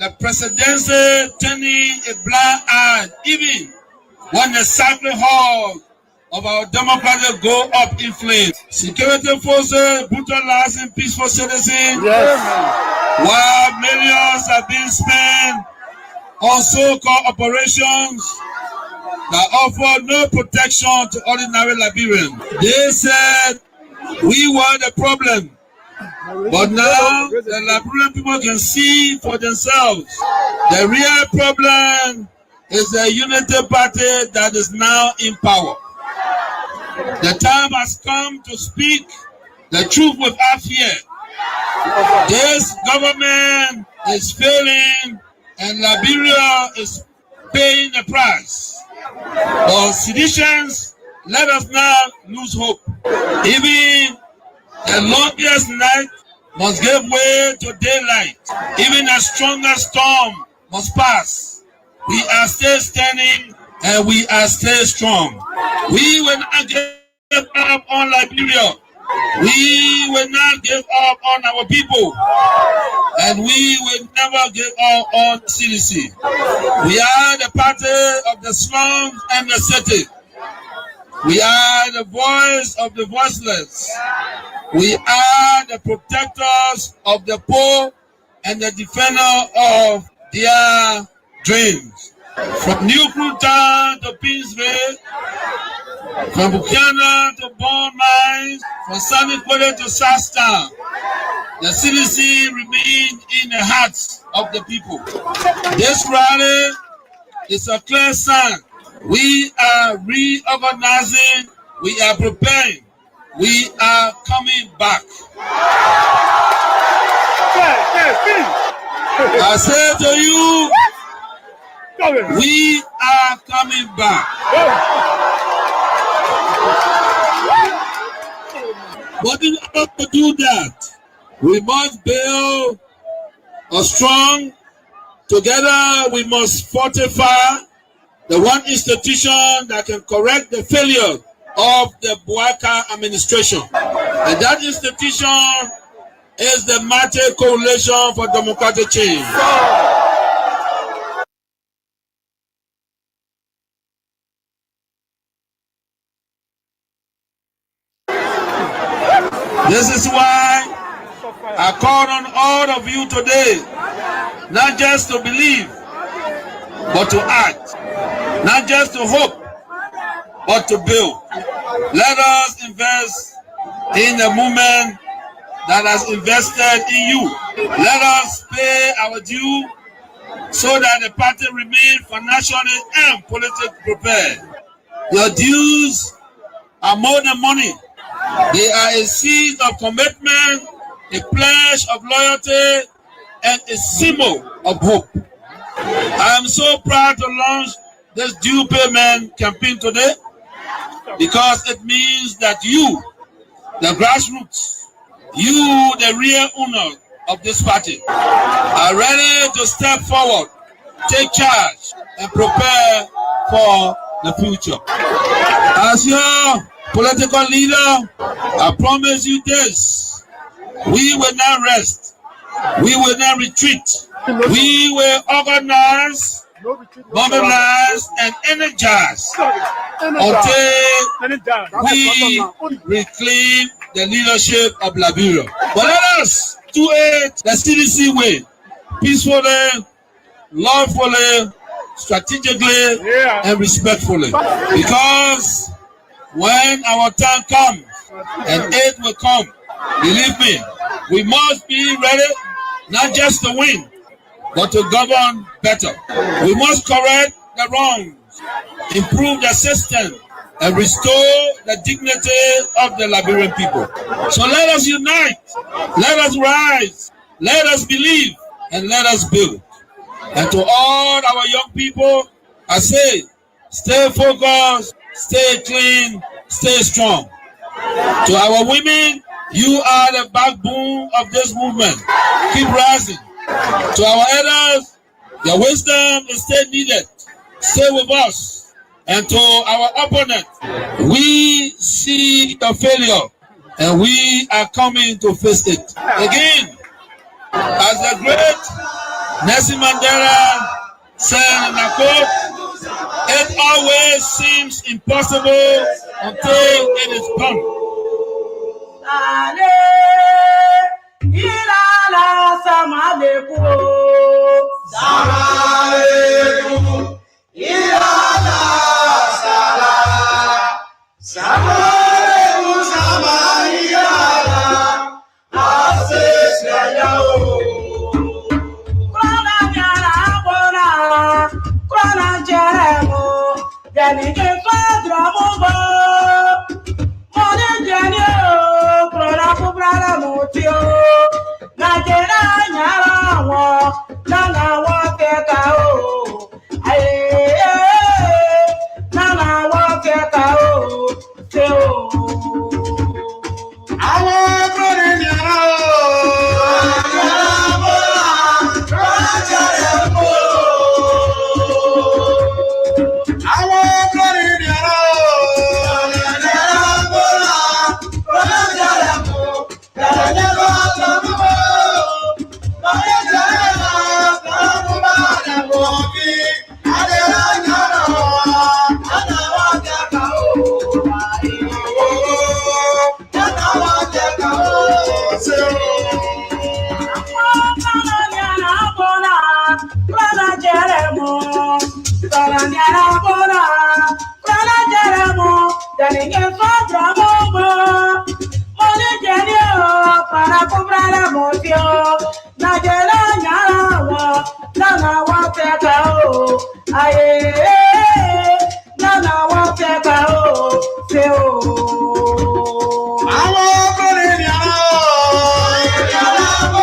the presidency turning a blind eye, even when the sacred halls of our democracy go up in flames. Security forces brutalizing peaceful citizens, while millions are being spent on so-called operations that offer no protection to ordinary Liberians. They said we were the problem, but now the Liberian people can see for themselves. The real problem is the unity party that is now in power. The time has come to speak the truth without fear. This government is failing and Liberia is paying the price. For seditions, let us not lose hope. Even the longest night must give way to daylight. Even the strongest storm must pass. We are still standing and we are still strong. We will not give up on Liberia. We will not give up on our people. And we will never give up on CDC. We are the party of the slums and the city. We are the voice of the voiceless. We are the protectors of the poor and the defender of their dreams. From New Cruton to Peaceville, from Buchanan to Bond Mines, from Sunny Quarter to Southtown, the CDC remains in the hearts of the people. This rally is a clear sign. We are reorganizing, we are preparing, we are coming back. I say to you, we are coming back. But in order to do that, we must build a strong, together we must fortify the one institution that can correct the failure of the Buaka administration. And that institution is the Mighty Coalition for Democratic Change. This is why I call on all of you today, not just to believe, but to act, not just to hope, but to build. Let us invest in the movement that has invested in you. Let us pay our due so that the party remains financially and politically prepared. Your dues are more than money. They are a seed of commitment, a pledge of loyalty, and a symbol of hope. I am so proud to launch this due payment campaign today because it means that you, the grassroots, you, the real owner of this party, are ready to step forward, take charge, and prepare for the future. As your political leader, I promise you this: we will not rest, we will not retreat, we will organize, mobilize, and energize until we reclaim the leadership of Liberia. But let us do it the CDC way, peacefully, lawfully, strategically, and respectfully. Because when our time comes, and it will come, believe me, we must be ready not just to win, but to govern better. We must correct the wrongs, improve the system, and restore the dignity of the Liberian people. So let us unite, let us rise, let us believe, and let us build. And to all our young people, I say, stay focused, stay clean, stay strong. To our women, you are the backbone of this movement. Keep rising. To our elders, your wisdom is still needed. Stay with us. And to our opponent, we see the failure and we are coming to face it. Again, as the great Nelson Mandela said in a quote, "It always seems impossible until it is done."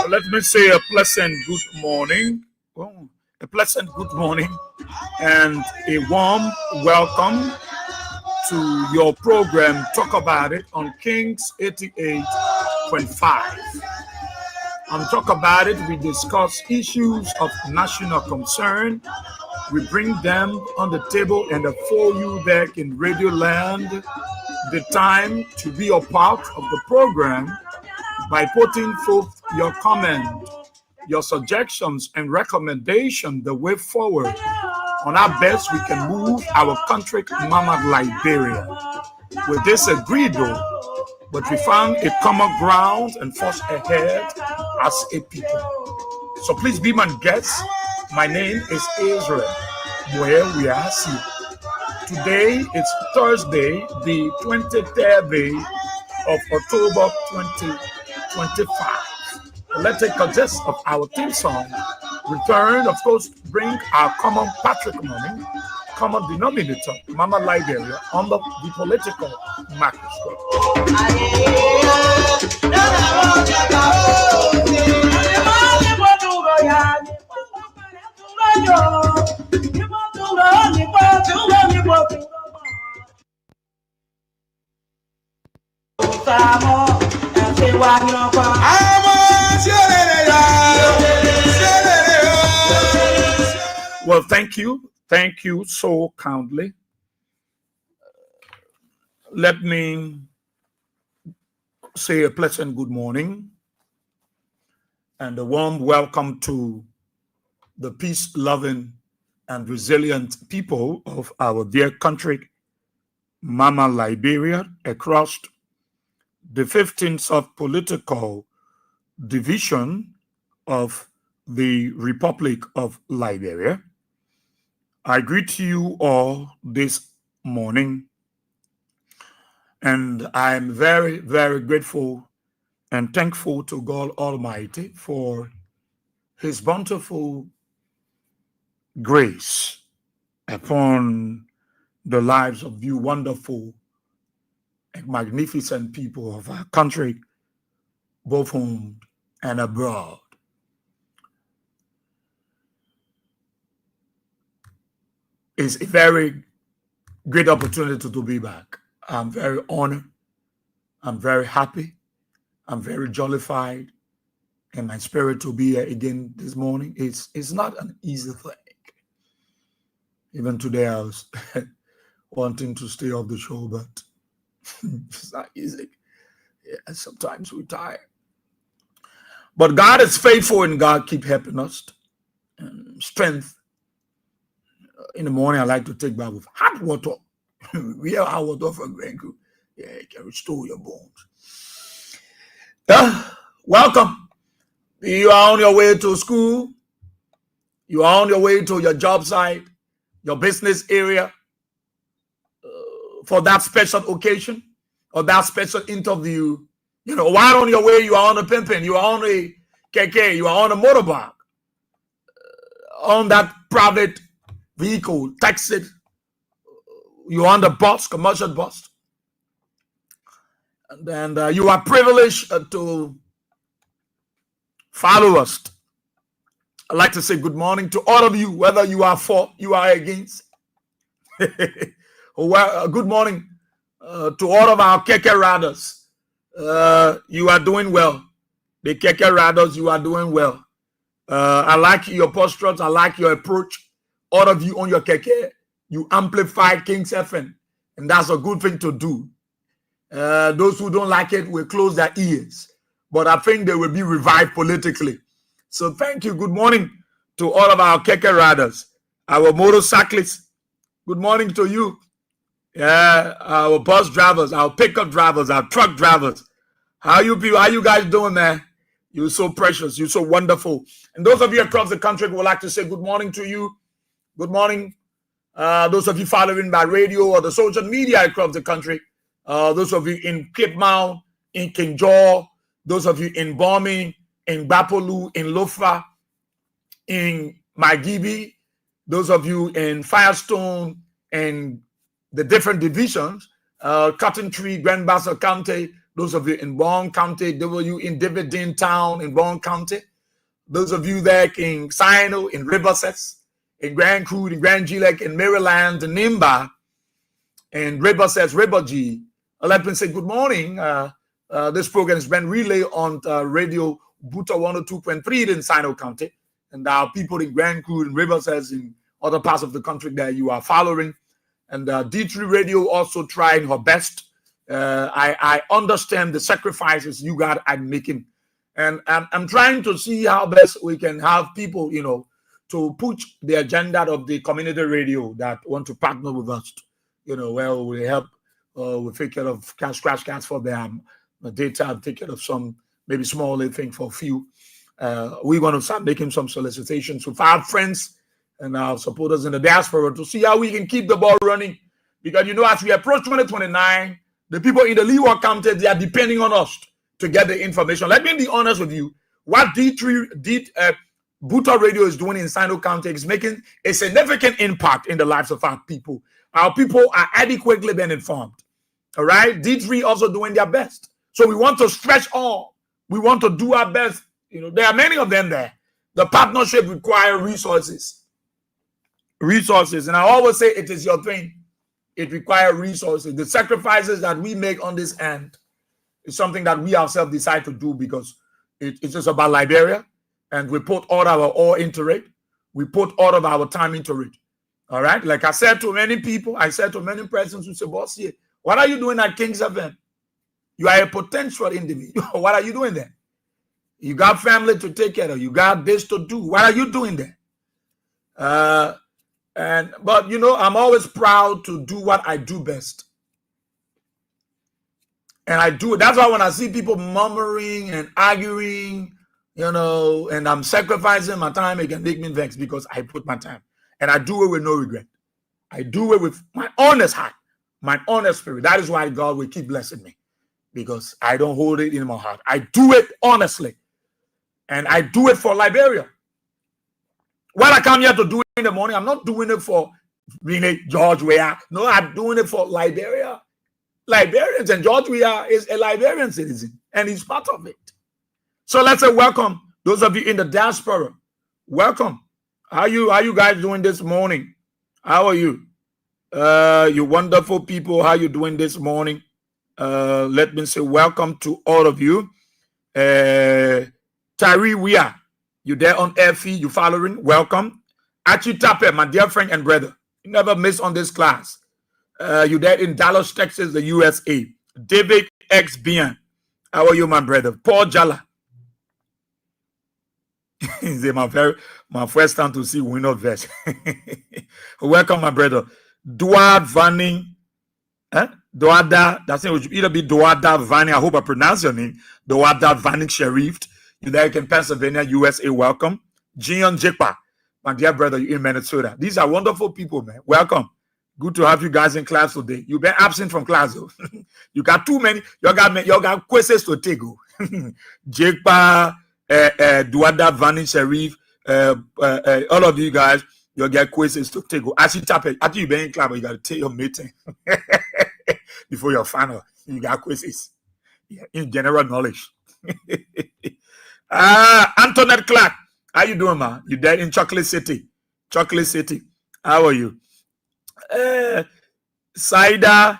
Let me say a pleasant good morning. A pleasant good morning and a warm welcome to your program, Talk About It, on King's 88.5. On Talk About It, we discuss issues of national concern. We bring them on the table and for you back in Radio Land the time to be a part of the program by putting forth your comment, your suggestions and recommendation the way forward on how best we can move our country, Mama Liberia. We disagreed though, but we found a common ground and forced ahead as a people. So please be my guest. My name is Israel, where we are here. Today is Thursday, the 23rd day of October 2025. Let's take a gist of our theme song. Return, of course, bring our common patrimony, common denominator, Mama Liberia, under the political microscope. Well, thank you. Thank you so kindly. Let me say a pleasant good morning and a warm welcome to the peace-loving and resilient people of our dear country, Mama Liberia, across the 15th of political division of the Republic of Liberia. I greet you all this morning, and I am very, very grateful and thankful to God Almighty for His bountiful grace upon the lives of you wonderful and magnificent people of our country, both home and abroad. It's a very great opportunity to be back. I'm very honored. I'm very happy. I'm very jollified in my spirit to be here again this morning. It's not an easy thing. Even today I was wanting to stay off the show, but it's not easy. Yeah, sometimes we're tired. But God is faithful and God keep helping us. strength. In the morning, I like to take bath with hot water. We have hot water for Granku. Yeah, it can restore your bones. Welcome. You are on your way to school. You are on your way to your job site, your business area, for that special occasion or that special interview. You know, while on your way, you are on a pimpin, you are on a keke, you are on a motorbike, on that private vehicle, taxi, you are on the bus, commercial bus. And then you are privileged to follow us. I'd like to say good morning to all of you, whether you are for, you are against. Well, good morning to all of our keke riders. You are doing well. The keke riders, you are doing well. I like your postures. I like your approach. All of you on your keke, you amplify King's FM, and that's a good thing to do. Those who don't like it will close their ears, but I think they will be revived politically. So thank you. Good morning to all of our keke riders, our motorcyclists. Good morning to you. Yeah, our bus drivers, our pickup drivers, our truck drivers. How you people? How you guys doing, man? You're so precious. You're so wonderful. And those of you across the country would like to say good morning to you. Good morning. Those of you following by radio or the social media across the country. Those of you in Cape Mount, in King George, those of you in Bombing, in Bapolu, in Lofa, in Magibi, those of you in Firestone, and the different divisions, Cotton Tree, Grand Bassa County, those of you in Bond County, those of you in Dividend Town in Bond County, those of you there in Sino, in Riverset, in Grand Crude, in Grand Gilek, in Maryland, in Nimba, in Riverset, Rivergy. Let me say good morning. This program has been relayed on radio Buta 102.3 in Sino County, and our people in Grand Crude, in Riverset, in other parts of the country that you are following. And D3 Radio also trying her best. I understand the sacrifices you guys are making. And I'm trying to see how best we can have people, you know, to push the agenda of the community radio that want to partner with us. You know, well, we help, we take care of scratch cards for them, data, take care of some, maybe small thing for a few. We're going to start making some solicitations with our friends and our supporters in the diaspora to see how we can keep the ball running. Because, you know, as we approach 2029, the people in the Leeward County, they are depending on us to get the information. Let me be honest with you. What Buta Radio is doing in Sino County is making a significant impact in the lives of our people. Our people are adequately being informed. All right? D3 also doing their best. So we want to stretch all. We want to do our best. You know, there are many of them there. The partnership requires resources. And I always say it is your thing. It requires resources. The sacrifices that we make on this end is something that we ourselves decide to do because it's just about Liberia, and we put all our all into it. We put all of our time into it. All right? Like I said to many people, I said to many persons who say, boss, here, what are you doing at King's FM? You are a potential individual. What are you doing there? You got family to take care of. You got this to do. What are you doing there? But you know, I'm always proud to do what I do best. And I do it. That's why when I see people murmuring and arguing, you know, and I'm sacrificing my time, it can make me vex because I put my time. And I do it with no regret. I do it with my honest heart, my honest spirit. That is why God will keep blessing me, because I don't hold it in my heart. I do it honestly. And I do it for Liberia. What I come here to do in the morning, I'm not doing it for George Weah. No, I'm doing it for Liberia. Liberians, and George Weah is a Liberian citizen, and he's part of it. So let's say welcome those of you in the diaspora. Welcome. How you guys doing this morning? How are you? You wonderful people. How you doing this morning? Let me say welcome to all of you. Tyree Weah, you there on air feed? You following? Welcome. Achi Tape, my dear friend and brother. You never miss on this class. You there in Dallas, Texas, the USA. David X. Bian. How are you, my brother? Paul Jala. He's my My first time to see winner vest. Welcome, my brother. Duad Vanning. Doada, that's it. Would either be Doada Vanning. I hope I pronounce your name. Doada Vanning Sharif. You're there in Pennsylvania, USA. Welcome. Jian Jekpa, my dear brother, you're in Minnesota. These are wonderful people, man. Welcome. Good to have you guys in class today. You've been absent from class, though. You got too many. You got questions to take. Jekpa, Duada Vanning Sharif. All of you guys, you'll get quizzes to take. As you tap it, after you've been in class, you got to take your meeting before your final. You got quizzes in general knowledge. Antoinette Clark, how you doing, man? You there in Chocolate City? Chocolate City. How are you? Saida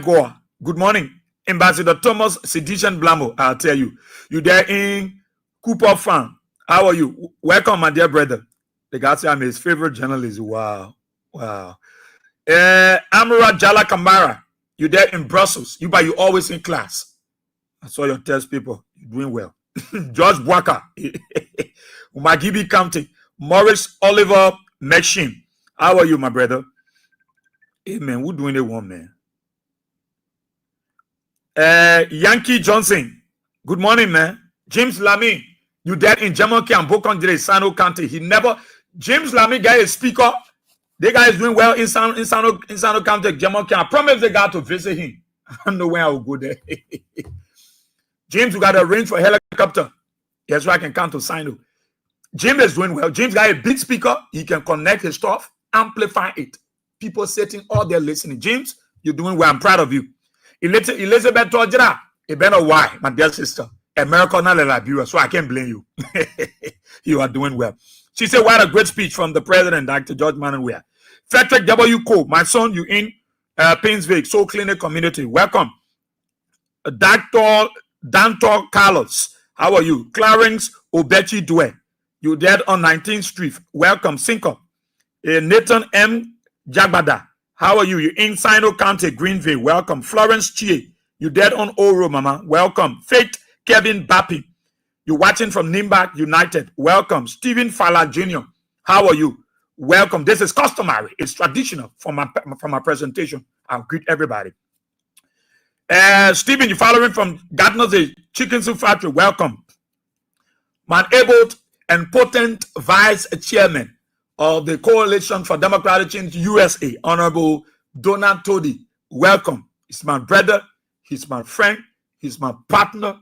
Goa. Good morning, Ambassador Thomas Sedition Blamo. I'll tell you. You there in Cooper Farm? How are you? Welcome, my dear brother. The guy said I'm his favorite journalist. Wow. Amara Jala Kamara. You there in Brussels? You always in class. I saw your test paper. You're doing well. George Bwaka. Umagibi County. Morris Oliver Machine. How are you, my brother? Hey, man, who doing the one, man? Yankee Johnson. Good morning, man. James Lamy. You dead in Jamoki and Bokondre, Sano County. James Lamy guy is speaker. The guy is doing well in Sano County, Jamoki. I promise the guy to visit him. I don't know when I will go there. James, you got to arrange for a helicopter. Yes, so I can come to Sino. James is doing well. James got a big speaker. He can connect his stuff, amplify it. People sitting all there listening. James, you're doing well. I'm proud of you. Elizabeth Tojira, a better why, my dear sister. America, not Liberia, so I can't blame you. You are doing well. She said, what a great speech from the president, Dr. George Mananwea. Frederick W. Cole, my son, you in Painesville, Soul Clinic Community. Welcome. Dr. Dantor Carlos, how are you? Clarence Obechi Dwe, you dead on 19th Street. Welcome. Cinco. Nathan M. Jagbada, how are you? You in Sino County, Greenville. Welcome. Florence Chie, you dead on Oro, Mama. Welcome. Faith Kevin Bappy, you're watching from Nimbak United. Welcome. Stephen Fala Jr., how are you? Welcome. This is customary. It's traditional for my presentation. I'll greet everybody. Stephen, you're following from Gardner's Chicken Soup Factory. Welcome. Man able and potent vice chairman of the Coalition for Democratic Change USA, Honorable Donald Todi. Welcome. He's my brother. He's my friend. He's my partner.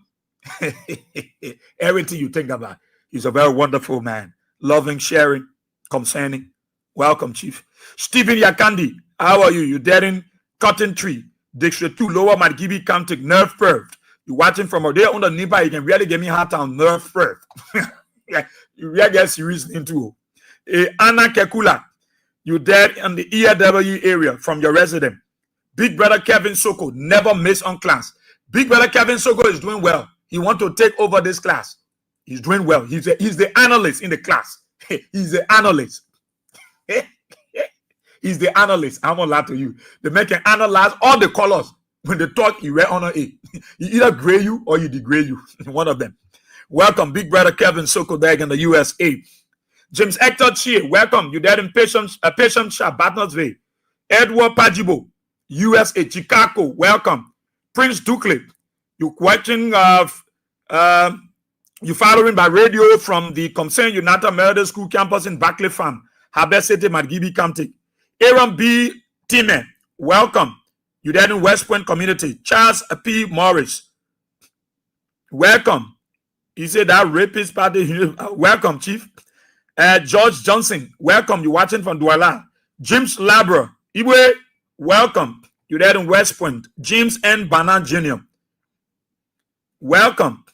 Everything you think about. He's a very wonderful man. Loving, sharing, concerning. Welcome, Chief. Stephen Yakandi, how are you? You're dead in Cotton Tree, District 2, Lower Margibi County, Nerve Perth. You're watching from there on the nearby. You can really get me hard on Nerve Perth. Yeah, you really get serious into. Anna Kekula, you're dead in the ERW area from your resident. Big brother Kevin Soko, never miss on class. Big brother Kevin Soko is doing well. He wants to take over this class. He's doing well. He's the analyst in the class. He's the analyst. He's the analyst. I'm gonna lie to you. They make an analyze all the colors. When they talk, you wear honor A. He either gray you or you degrade you. One of them. Welcome, big brother Kevin Soko there in the USA. James Hector Chie, welcome. You there in Patient Shop, Battersville. Edward Pajibo, USA, Chicago, welcome. Prince Dukley, you watching you following by radio from the Concern United Methodist School campus in Barclay Farm, Harbour City, Margibi County. Aaron B. Timme, welcome. You there in West Point Community. Charles P. Morris, welcome. He said that rapist party. Welcome, Chief. George Johnson, welcome. You watching from Douala. James Labra, Iwe, welcome. You there in West Point. James N. Bannan Jr., welcome.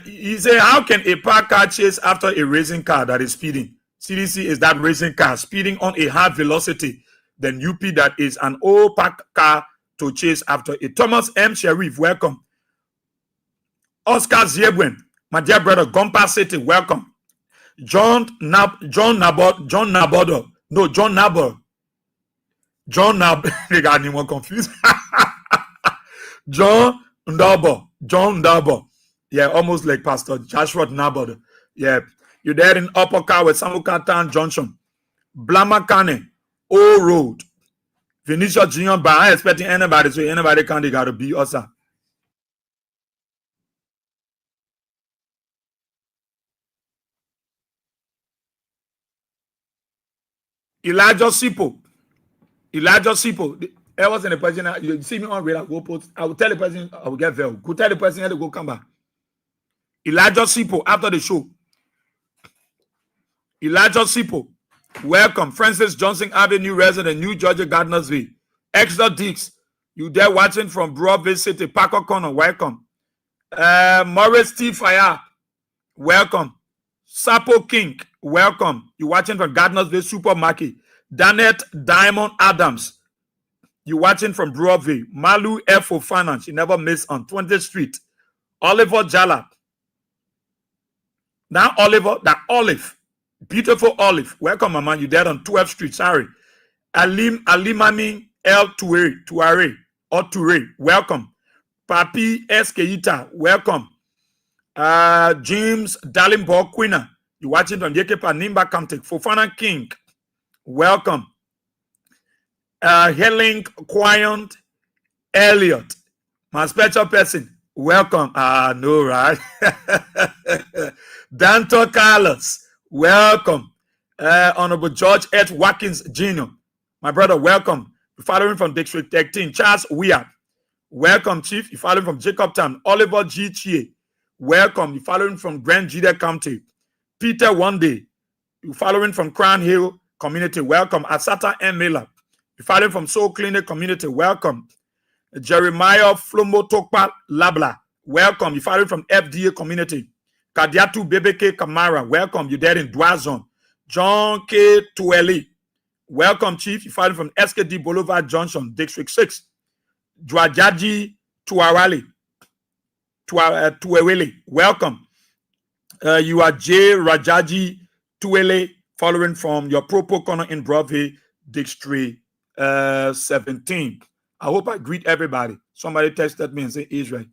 He said, how can a parked car chase after a racing car that is speeding? CDC is that racing car speeding on a high velocity than UP that is an old parked car to chase after it. Thomas M. Sharif, welcome. Oscar Ziebwen, my dear brother, Gompa City, welcome. John Nabor. They got anyone confused? John Ndabo. Yeah, almost like Pastor Joshua Nabor. Yeah. You're there in Upper Car with Samuka Town Junction. Blamakane, O Road. Vinicius Junior, but I expecting anybody, so anybody can, they gotta be us. Elijah Sipo. I was in the person. You see me on radar, go post. I will tell the person, I will get veil. Go tell the person to go come back. Elijah Sipo after the show. Elijah Sipo. Welcome. Francis Johnson Avenue resident, New Georgia, Gardnersville. Extra Dix. You there watching from Broadway City, Parker Corner. Welcome. Morris T. Fire. Welcome. Sapo King. Welcome. You watching from Gardnersville Supermarket. Danette Diamond Adams. You watching from Broadway. Malu F. Finance. You never miss on 20th Street. Oliver Jala. Now Oliver, that Olive. Beautiful Olive. Welcome, Mama. You there on 12th Street. Sorry. Alimami El Tuare. Or Toure. Welcome. Papi S. Keita. Welcome. James Dalimbo Quina. You watching from Yekepa Nimba County. Fofana King. Welcome. Helen Quiant Elliot. My special person. Welcome. No, right? Danto Carlos. Welcome. Honorable George H. Watkins Jr. My brother, welcome. You're following from District 13. Charles Weir. Welcome, Chief. You're following from Jacobtown. Oliver G. Chie. Welcome. You're following from Grand Jida County. Peter One You're following from Crown Hill Community. Welcome. Asata M. Miller. You're following from Soul Clinic Community. Welcome. Jeremiah Flomo Tokpa Labla. Welcome. You're following from FDA Community. Kadiatu Bebeke Kamara. Welcome. You're there in Dwazon. John K. Tueli. Welcome, Chief. You're following from SKD Boulevard Junction, District 6. Dwajaji Tuawali. Tuewele. Welcome. You are J. Rajaji Tuele, following from your Propo Corner in Broadway, District 17. I hope I greet everybody. Somebody texted me and said, Israel,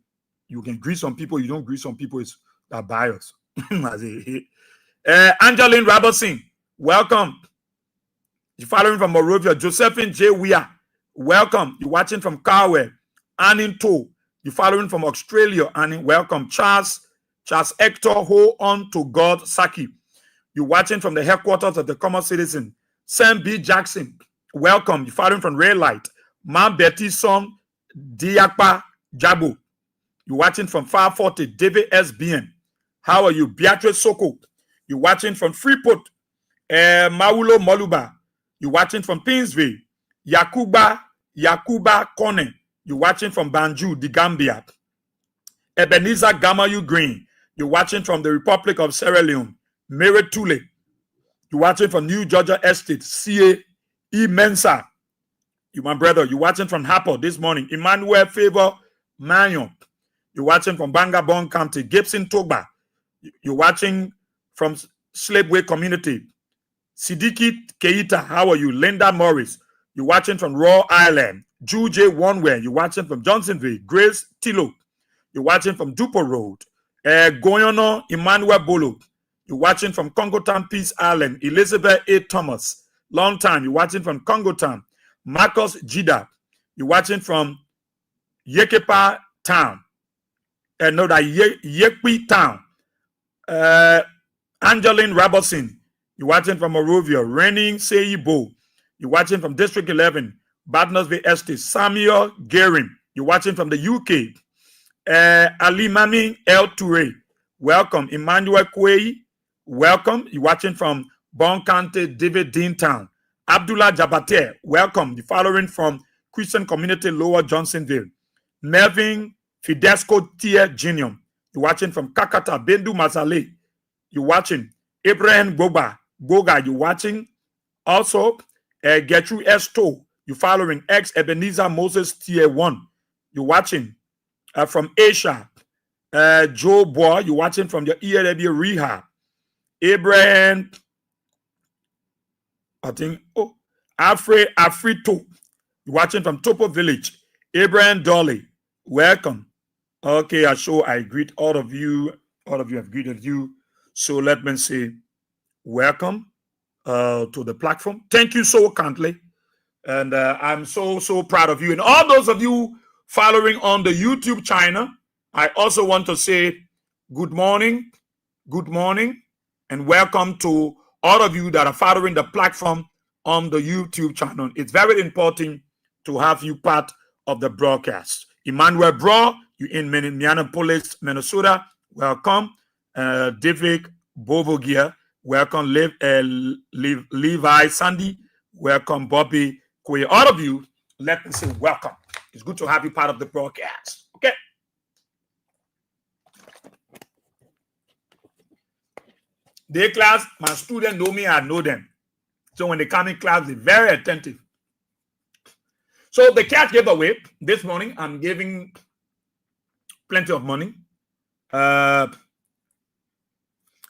you can greet some people, you don't greet some people, it's that bias. Angeline Robertson, welcome. You're following from Morovia. Josephine J. Weir, welcome. You're watching from Carwell. Anning To, you're following from Australia. Anning, welcome. Charles Hector, hold on to God Saki. You're watching from the headquarters of the Common Citizen. Sam B. Jackson, welcome. You're following from Red Light. Ma Betty Son Diakpa Jabo. You're watching from 540. David SBN. How are you? Beatrice Soko. You're watching from Freeport. Maulo Moluba. You're watching from Pinsville. Yakuba Kone. You're watching from Banjul, the Gambia. Ebenezer Gamayu Green. You're watching from the Republic of Sierra Leone. Mary Tule. You're watching from New Georgia Estate. C.A. E. Mensa. You, my brother. You're watching from Hapo this morning. Emmanuel Favor Manyon. You're watching from Bangabong County. Gibson Togba. You're watching from Slapeway Community. Sidiki Keita, how are you? Linda Morris, you're watching from Raw Island. Ju J. Oneway, you're watching from Johnsonville. Grace Tilo, you're watching from Dupo Road. Goyono Emmanuel Bolo, you're watching from Congo Town, Peace Island. Elizabeth A. Thomas, long time, you're watching from Congo Town. Marcus Jida, you're watching from Yekepa Town. Yekpi Town. Angeline Robertson, you're watching from Morovia. Renning Seibo, you're watching from District 11. Badnersville Estate. Samuel Gerin, you're watching from the UK. Alimami El Toure, welcome. Emmanuel Kwei, welcome. You're watching from Bon County, David Dean Town. Abdullah Jabate, welcome. You're following from Christian Community, Lower Johnsonville. Melvin Fidesco Tia Jr., you're watching from Kakata, Bendu Mazale. You're watching. Abraham Goga, you're watching. Also, Getru Esto, you're following. Ex Ebenezer Moses Tier 1, you're watching. From Asia, Joe Boy, you're watching from your ELW Rehab. Abraham, I think, Afrito, you're watching from Topo Village. Abraham Dolly, welcome. Okay, I greet all of you. All of you have greeted you. So let me say welcome to the platform. Thank you so kindly. And I'm so proud of you. And all those of you following on the YouTube channel, I also want to say good morning, and welcome to all of you that are following the platform on the YouTube channel. It's very important to have you part of the broadcast. Emmanuel Bro, you in Minneapolis, Minnesota, welcome. David Bovogia, welcome. Levi Sandy, welcome. Bobby Koye. All of you, let me say welcome. It's good to have you part of the broadcast. Okay. Day class, my students know me, I know them. So when they come in class, they're very attentive. So the cat giveaway this morning, I'm giving plenty of money.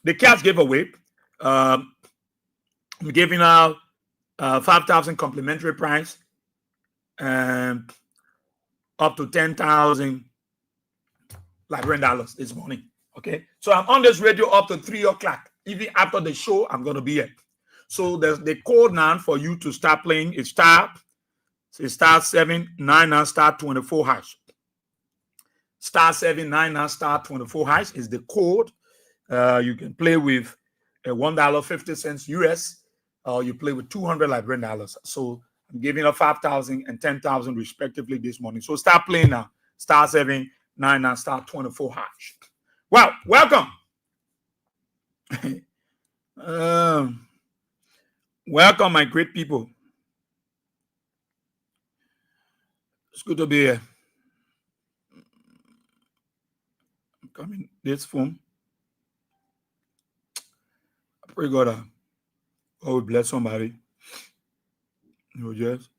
The cat giveaway, I'm giving out 5,000 complimentary prize and up to 10,000 Liberian dollars this morning. Okay, so I'm on this radio up to 3 o'clock. Even after the show, I'm going to be here. So there's the code now for you to start playing is star 799 star 24 hash. Star 799 star 24 hash is the code. You can play with $1.50 US, or you play with 200 Liberian dollars. So I'm giving up 5,000 and 10,000 respectively this morning. So start playing now. Star 799 star 24 hash. Well, welcome. Welcome, my great people. It's good to be here. I'm coming this phone. I pray God, God will bless somebody. You know, just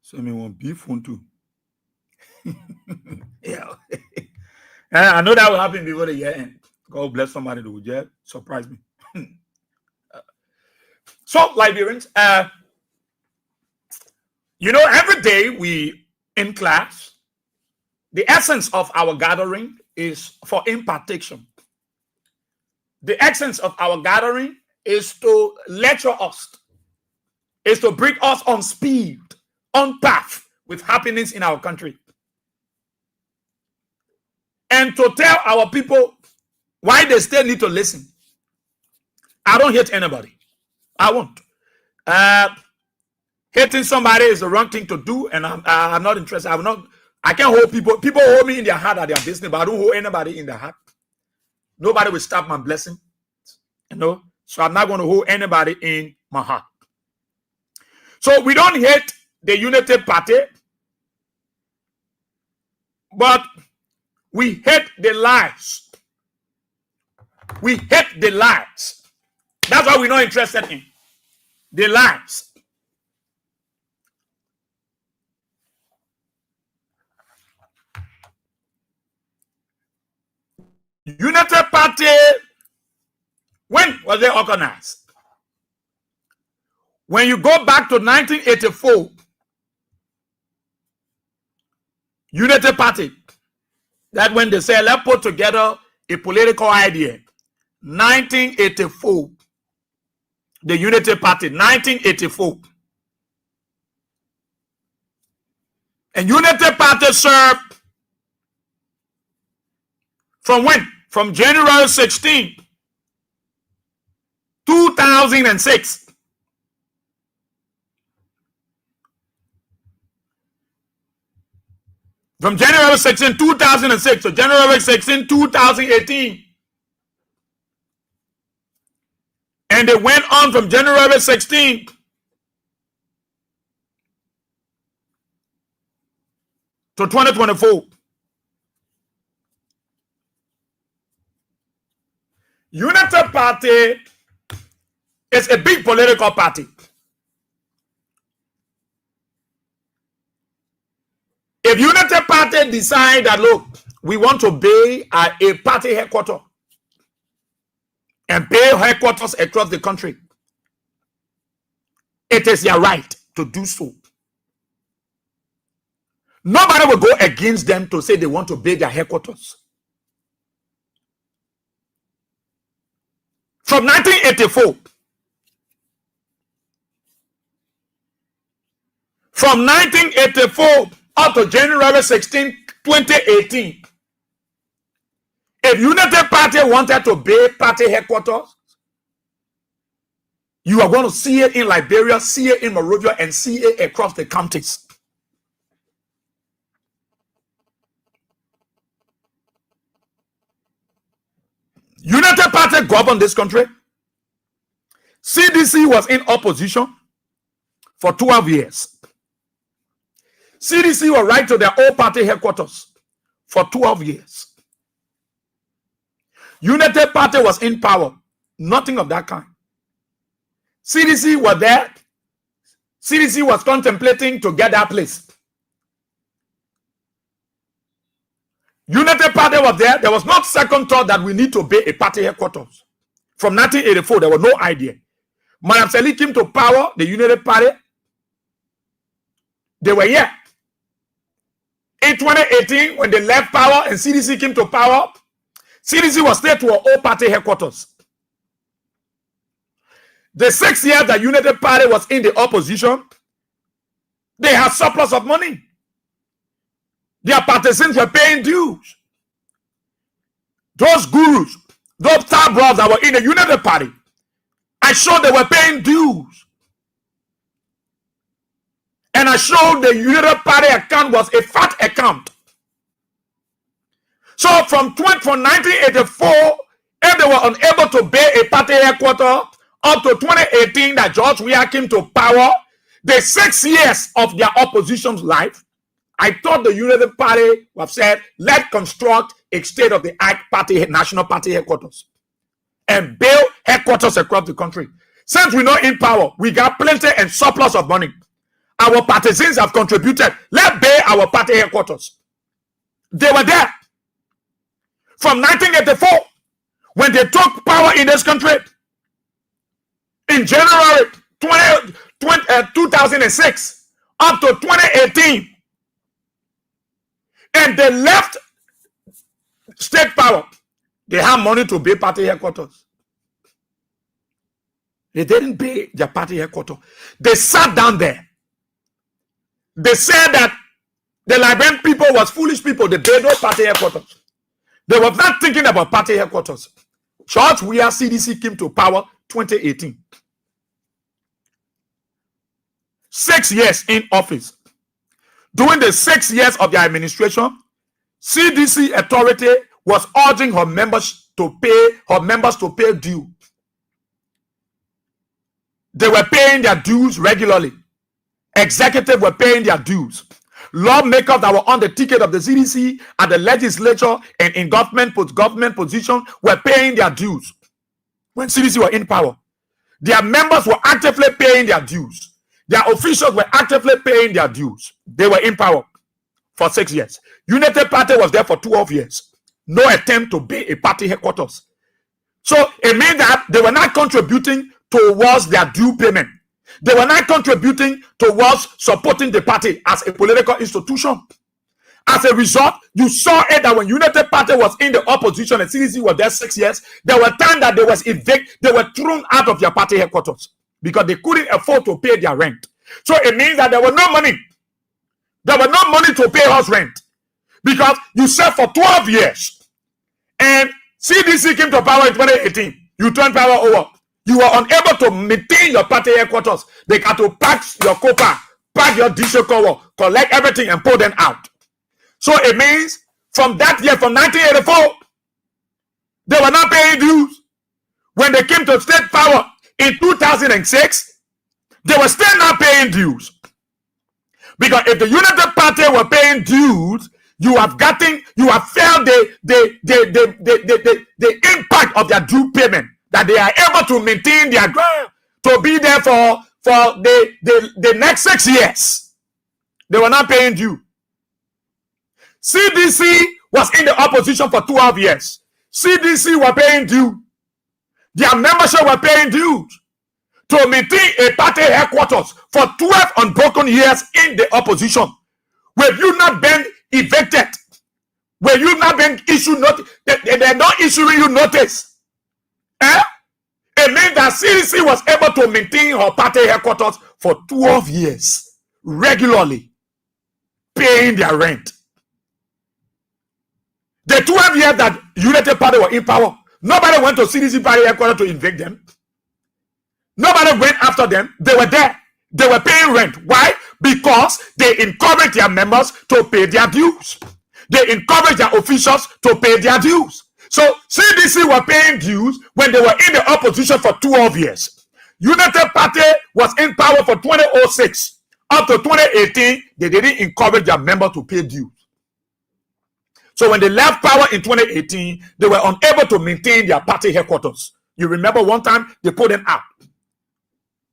send me one big phone too. Yeah. I know that will happen before the year end. God bless somebody that will just surprise me. So, Liberians, you know, every day we in class, the essence of our gathering is for impartation. The essence of our gathering is to lecture us, is to bring us on speed, on path with happiness in our country. And to tell our people why they still need to listen. I don't hate anybody. I won't. Hating somebody is the wrong thing to do, and I'm not interested. I can't hold people. People hold me in their heart at their business, but I don't hold anybody in their heart. Nobody will stop my blessing. You know, so I'm not going to hold anybody in my heart. So we don't hate the Unity Party, but we hate the lies. We hate the lies. That's why we're not interested in the lies. Unity Party, when was they organized? When you go back to 1984, Unity Party, that when they say let's put together a political idea, 1984, the Unity Party, 1984. And Unity Party served from when? From January 16, 2006. From January 16, 2006 to January 16, 2018. And they went on from January 16 to 2024. Unity Party is a big political party. If Unity Party decide that, look, we want to be a party headquarters and build headquarters across the country, it is their right to do so. Nobody will go against them to say they want to build their headquarters. From 1984. From 1984 up to January 16, 2018. If United Party wanted to be party headquarters, you are going to see it in Liberia, see it in Monrovia, and see it across the counties. United Party governed this country. CDC was in opposition for 12 years. CDC was right to their old party headquarters for 12 years. United Party was in power. Nothing of that kind. CDC was there. CDC was contemplating to get that place. United Party was there. There was not second thought that we need to be a party headquarters. From 1984, there was no idea. Madam Seli came to power, the United Party. They were here. In 2018, when they left power and CDC came to power, CDC was stayed to our old party headquarters. The 6 years that United Party was in the opposition, they had surplus of money. Their partisans were paying dues. Those gurus, those tabloids that were in the United Party, I showed they were paying dues. And I showed the United Party account was a fat account. So from 1984, if they were unable to pay a party headquarters, up to 2018 that George Weah came to power, the 6 years of their opposition's life, I thought the United Party have said, let's construct a state-of-the-art party, national party headquarters and build headquarters across the country. Since we're not in power, we got plenty and surplus of money. Our partisans have contributed. Let's build our party headquarters. They were there. From 1984, when they took power in this country, in January 2006 up to 2018, and they left state power, they had money to build party headquarters. They didn't pay their party headquarters. They sat down there. They said that the Liberian people was foolish people. They built no party headquarters. They were not thinking about party headquarters. George Weah CDC came to power 2018. 6 years in office. During the 6 years of their administration, CDC authority was urging her members to pay due. They were paying their dues regularly. Executives were paying their dues. Lawmakers that were on the ticket of the CDC at the legislature and in government position were paying their dues. When CDC were in power, their members were actively paying their dues. Their officials were actively paying their dues. They were in power for 6 years. United Party was there for 12 years. No attempt to be a party headquarters. So it means that they were not contributing towards their due payment. They were not contributing towards supporting the party as a political institution. As a result, you saw it that when United Party was in the opposition and CDC was there 6 years, there were times that they were thrown out of their party headquarters because they couldn't afford to pay their rent. So it means that there was no money. There was no money to pay house rent because you served for 12 years and CDC came to power in 2018. You turned power over. You were unable to maintain your party headquarters. They had to pack your copper, pack your diesel cover, collect everything and pull them out. So it means from that year, from 1984, they were not paying dues. When they came to state power in 2006, they were still not paying dues. Because if the United Party were paying dues, you have felt the impact of their due payment, that they are able to maintain their ground, to be there for the next 6 years. They were not paying due. CDC was in the opposition for 12 years. CDC were paying due. Their membership were paying dues to maintain a party headquarters for 12 unbroken years in the opposition. Were you not been evicted? Were you not been issued notice? They're not issuing you notice. It means that CDC was able to maintain her party headquarters for 12 years, regularly paying their rent. The 12 years that United Party were in power, nobody went to CDC party headquarters to evict them. Nobody went after them. They were there. They were paying rent. Why? Because they encouraged their members to pay their dues. They encouraged their officials to pay their dues. So CDC were paying dues when they were in the opposition for 12 years. United Party was in power for 2006. Up to 2018, they didn't encourage their members to pay dues. So when they left power in 2018, they were unable to maintain their party headquarters. You remember one time they put them out.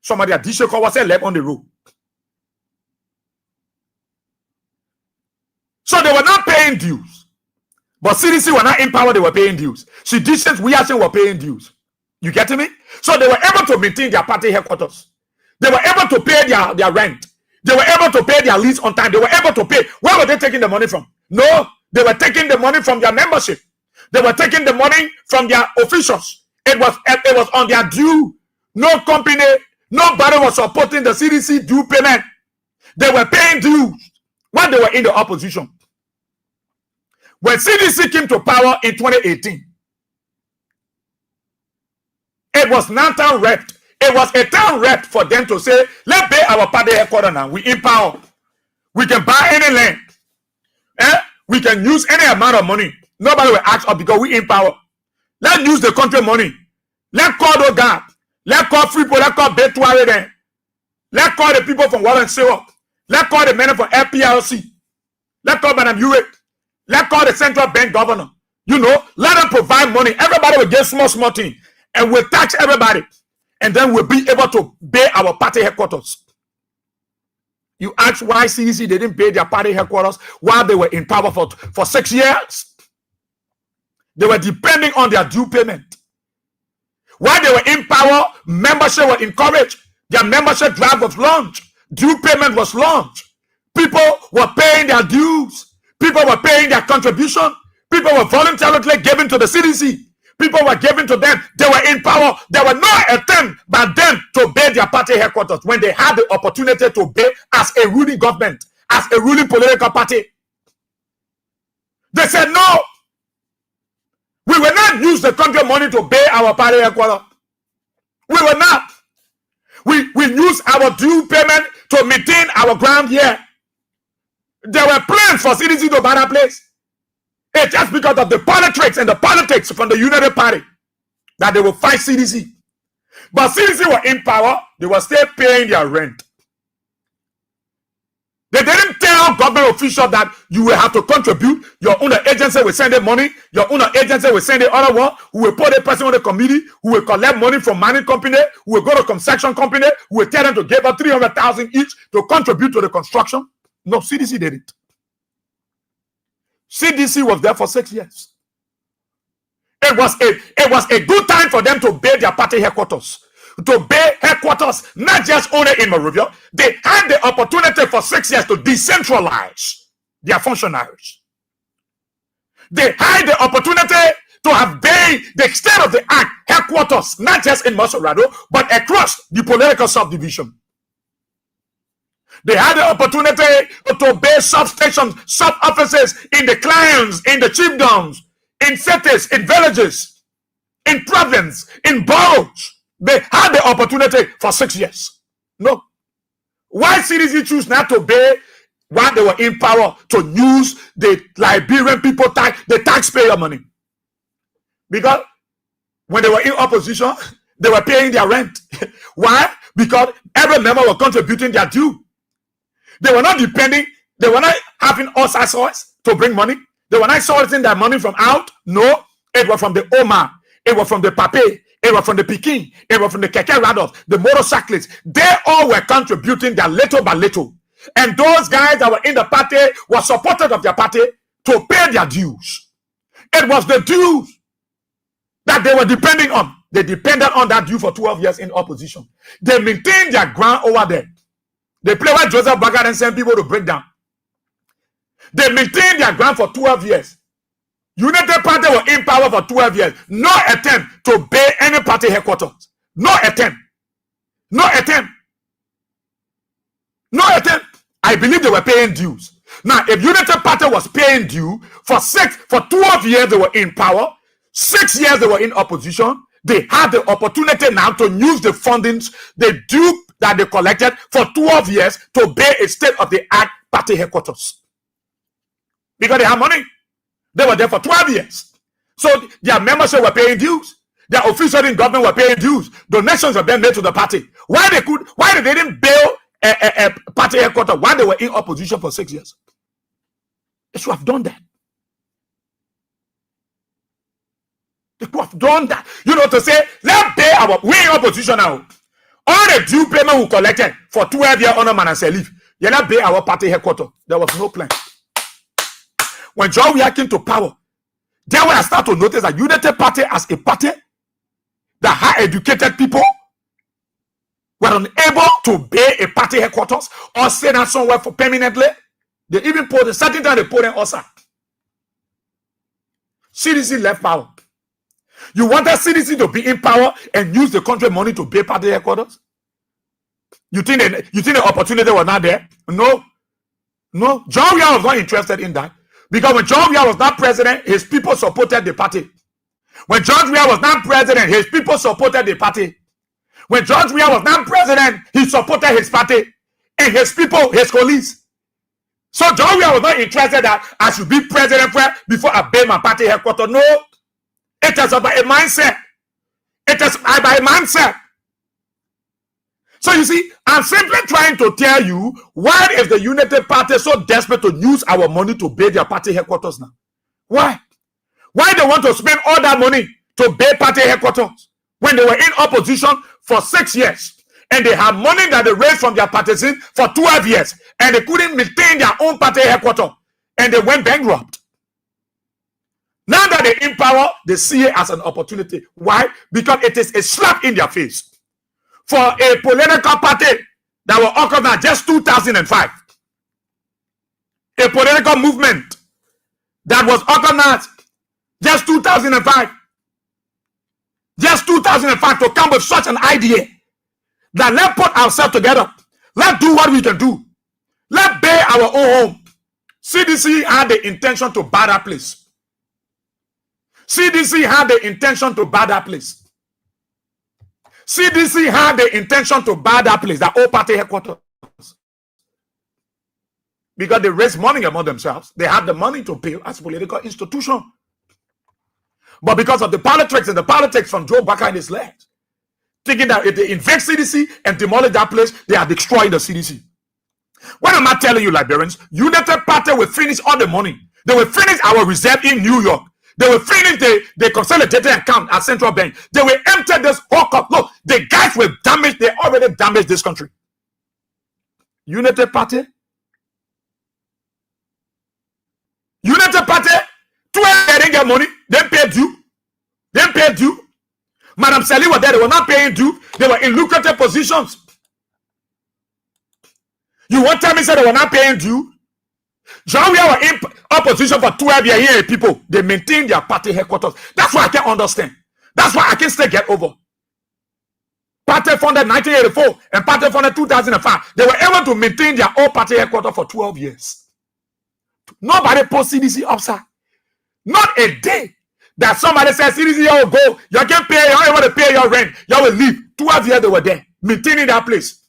Some of their district was left on the road. So they were not paying dues. But CDC were not in power, they were paying dues. Seditions, we actually were paying dues. You getting me? So they were able to maintain their party headquarters. They were able to pay their rent. They were able to pay their lease on time. They were able to pay. Where were they taking the money from? No, they were taking the money from their membership. They were taking the money from their officials. It was on their due. No company, nobody was supporting the CDC due payment. They were paying dues when they were in the opposition. When CDC came to power in 2018, it was not town rep. It was a town rep for them to say, let's pay our party headquarters now. We in power. We can buy any land. We can use any amount of money. Nobody will ask us because we in power. Let's use the country money. Let's call those guys. Let's call Freeport. Let's call Betuare then. Let's call the people from Water and Syrup. Let's call the men from FPLC. Let's call Madam Hewitt. Let's call the central bank governor. You know, let them provide money. Everybody will get small thing. And we'll tax everybody. And then we'll be able to pay our party headquarters. You ask why CDC didn't pay their party headquarters while they were in power for 6 years? They were depending on their due payment. While they were in power, membership was encouraged. Their membership drive was launched. Due payment was launched. People were paying their dues. People were paying their contribution. People were voluntarily giving to the CDC. People were giving to them. They were in power. There were no attempt by them to pay their party headquarters when they had the opportunity to pay as a ruling government, as a ruling political party. They said, no, we will not use the country money to pay our party headquarters. We will not. We use our due payment to maintain our ground here. There were plans for CDC to buy that place. It's just because of the politics and the politics from the United Party that they will fight CDC. But CDC were in power, they were still paying their rent. They didn't tell government officials that you will have to contribute. Your own agency will send the money. Your own agency will send the other one who will put a person on the committee, who will collect money from mining company, who will go to construction company, who will tell them to give us 300,000 each to contribute to the construction. No, CDC did it. CDC was there for 6 years. It was a good time for them to build their party headquarters. To build headquarters, not just only in Monrovia. They had the opportunity for 6 years to decentralize their functionaries. They had the opportunity to have the state-of-the-art headquarters, not just in Monrovia, but across the political subdivision. They had the opportunity to build substations, sub-offices in the clans, in the chiefdoms, in cities, in villages, in provinces, in boroughs. They had the opportunity for 6 years. No. Why CDC choose not to pay while they were in power to use the Liberian people the taxpayer money? Because when they were in opposition, they were paying their rent. Why? Because every member was contributing their due. They were not depending, they were not having outside source to bring money. They were not sourcing their money from out. No, it was from the Oma, it was from the Pape, it was from the Peking, it was from the Keke Rados, the motorcyclists. They all were contributing their little by little. And those guys that were in the party were supporters of their party to pay their dues. It was the dues that they were depending on. They depended on that due for 12 years in opposition. They maintained their ground over there. They play with Joseph Bagard and send people to break down. They maintained their ground for 12 years. United Party were in power for 12 years. No attempt to pay any party headquarters. No attempt. No attempt. No attempt. I believe they were paying dues. Now, if United Party was paying due for 12 years they were in power, 6 years they were in opposition, they had the opportunity now to use the fundings, the due that they collected for 12 years to build a state-of-the-art party headquarters. Because they have money. They were there for 12 years. So their membership were paying dues. Their officials in government were paying dues. Donations were being made to the party. Why they didn't build a party headquarters while they were in opposition for 6 years? They should have done that. They could have done that. You know, to say, let's pay we're in opposition now. All the due payment we collected for 12 years on a man and say leave. You not pay our party headquarters. There was no plan. When John Weah came to power, then when I start to notice that United Party as a party that high educated people were unable to pay a party headquarters or stay down somewhere for permanently. They even put a certain time they put in OSA. CDC left power. You want that CDC to be in power and use the country money to pay party headquarters? You think the opportunity was not there? No. John Weah was not interested in that. Because when John Weah was not president, his people supported the party. When George Weah was not president, his people supported the party. When George Weah was not president, he supported his party and his people, his colleagues. So George Weah was not interested that I should be president before I pay my party headquarters. No. It is about a mindset. It is about a mindset. So you see, I'm simply trying to tell you, why is the United Party so desperate to use our money to build their party headquarters now? Why? Why they want to spend all that money to build party headquarters when they were in opposition for 6 years and they have money that they raised from their partisans for 12 years and they couldn't maintain their own party headquarters and they went bankrupt? Now that they're in power, they see it as an opportunity. Why? Because it is a slap in their face for a political party that was organized just 2005. A political movement that was organized just 2005. Just 2005 to come with such an idea that let's put ourselves together. Let's do what we can do. Let's build our own home. CDC had the intention to buy that place. CDC had the intention to buy that place. CDC had the intention to buy that place, that old party headquarters. Because they raised money among themselves. They had the money to pay as a political institution. But because of the politics and the politics from Joe Baka and his legs, thinking that if they invade CDC and demolish that place, they are destroying the CDC. What am I telling you, Liberians? United Party will finish all the money. They will finish our reserve in New York. They will finish the consolidated account at Central Bank. They will empty this whole cup. Look, the guys will damage, they already damaged this country. United Party? United Party? 12 they didn't get money. They paid due. They paid due. Madam Sally was there. They were not paying due. They were in lucrative positions. You want to tell me say they were not paying due? John Weah were in opposition for 12 years here, people. They maintain their party headquarters. That's why I can't understand. That's why I can still get over. Party founded 1984 and party founded 2005. They were able to maintain their own party headquarters for 12 years. Nobody put CDC upside. Not a day that somebody says CDC, you go, you can pay, you're able to pay your rent, you will leave. 12 years they were there, maintaining that place.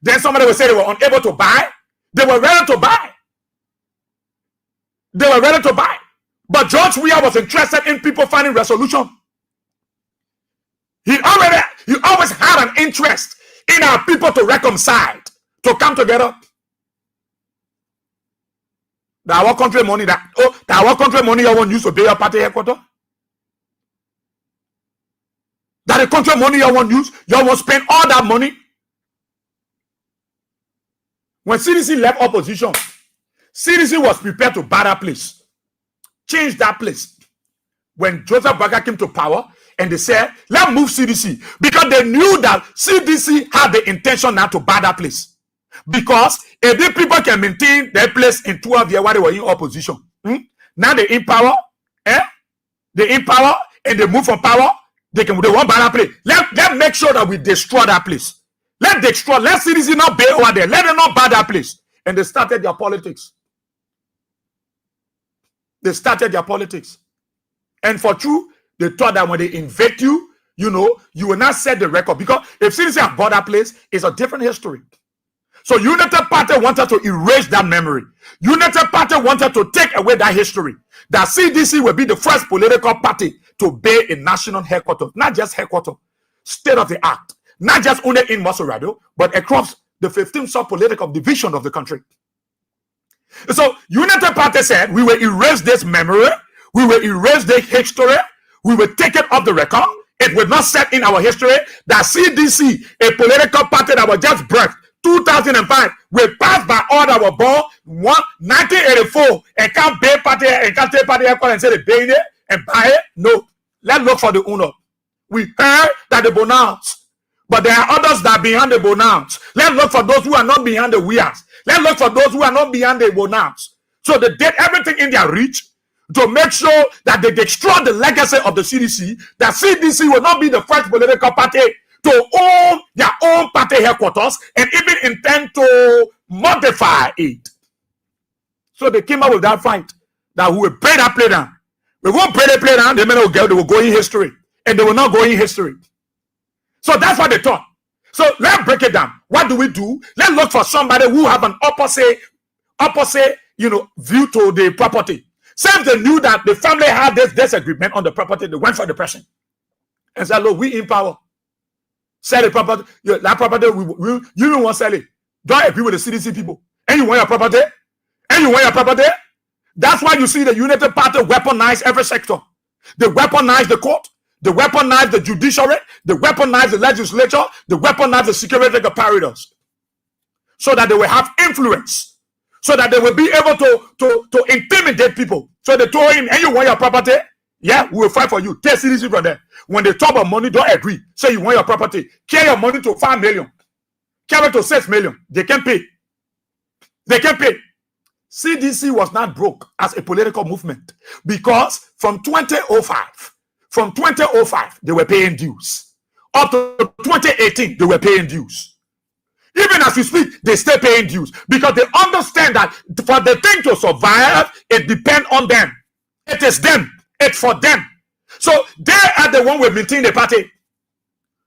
Then somebody will say they were unable to buy. They were ready to buy. They were ready to buy. But George Weah was interested in people finding resolution. He always had an interest in our people to reconcile, to come together. That our country money, that our country money you want use to pay your party headquarters. That the country money you want use, you want spend all that money. When CDC left opposition, CDC was prepared to buy that place, change that place. When Joseph Baka came to power, and they said, let's move CDC, because they knew that CDC had the intention now to buy that place. Because if the people can maintain their place in 12 years while they were in opposition, now they in power, they in power, and they move from power, They want buy that place. Let make sure that we destroy that place. Let CDC not be over there. Let them not buy that place. And they started their politics. They started their politics. And for true, they thought that when they invade you, you will not set the record. Because if CDC have bought that place, it's a different history. So United Party wanted to erase that memory. United Party wanted to take away that history. That CDC will be the first political party to be a national headquarters. Not just headquarters, state of the art. Not just only in Masorado, but across the 15 sub-political division of the country. So United Party said, we will erase this memory. We will erase the history. We will take it off the record. It will not set in our history that CDC, a political party that was just birthed, 2005, we passed by all our ball 1984 and can't pay party and can't take party and say they pay it and buy it. No, let's look for the owner. We heard that the bonanza, but there are others that are behind the bonanza. Let's look for those who are not behind the wheels. Let's look for those who are not behind the bonanza. So they did everything in their reach to make sure that they destroy the legacy of the CDC. That CDC will not be the first political party to own their own party headquarters and even intend to modify it. So they came up with that fight that we will break that play down. We won't break the play down, they will go in history. And they will not go in history. So that's what they thought. So let's break it down. What do we do? Let's look for somebody who have an opposite view to the property. Since they knew that the family had this disagreement on the property, they went for the person and said, look, we in power. Sell the property. That property, you don't want to sell it. Don't agree with the CDC people. And you want your property? That's why you see the United Party weaponize every sector. They weaponize the court. They weaponize the judiciary. They weaponize the legislature. They weaponize the security apparatus. So that they will have influence. So that they will be able to intimidate people. So they told him, and you want your property? Yeah, we will fight for you. Take CDC from there. When they talk about money, don't agree. Say you want your property. Carry your money to 5 million. Carry it to 6 million. They can pay. CDC was not broke as a political movement because from 2005, they were paying dues. Up to 2018, they were paying dues. Even as we speak, they still paying dues because they understand that for the thing to survive, it depends on them. It is them. It's for them. So they are the one who maintain the party.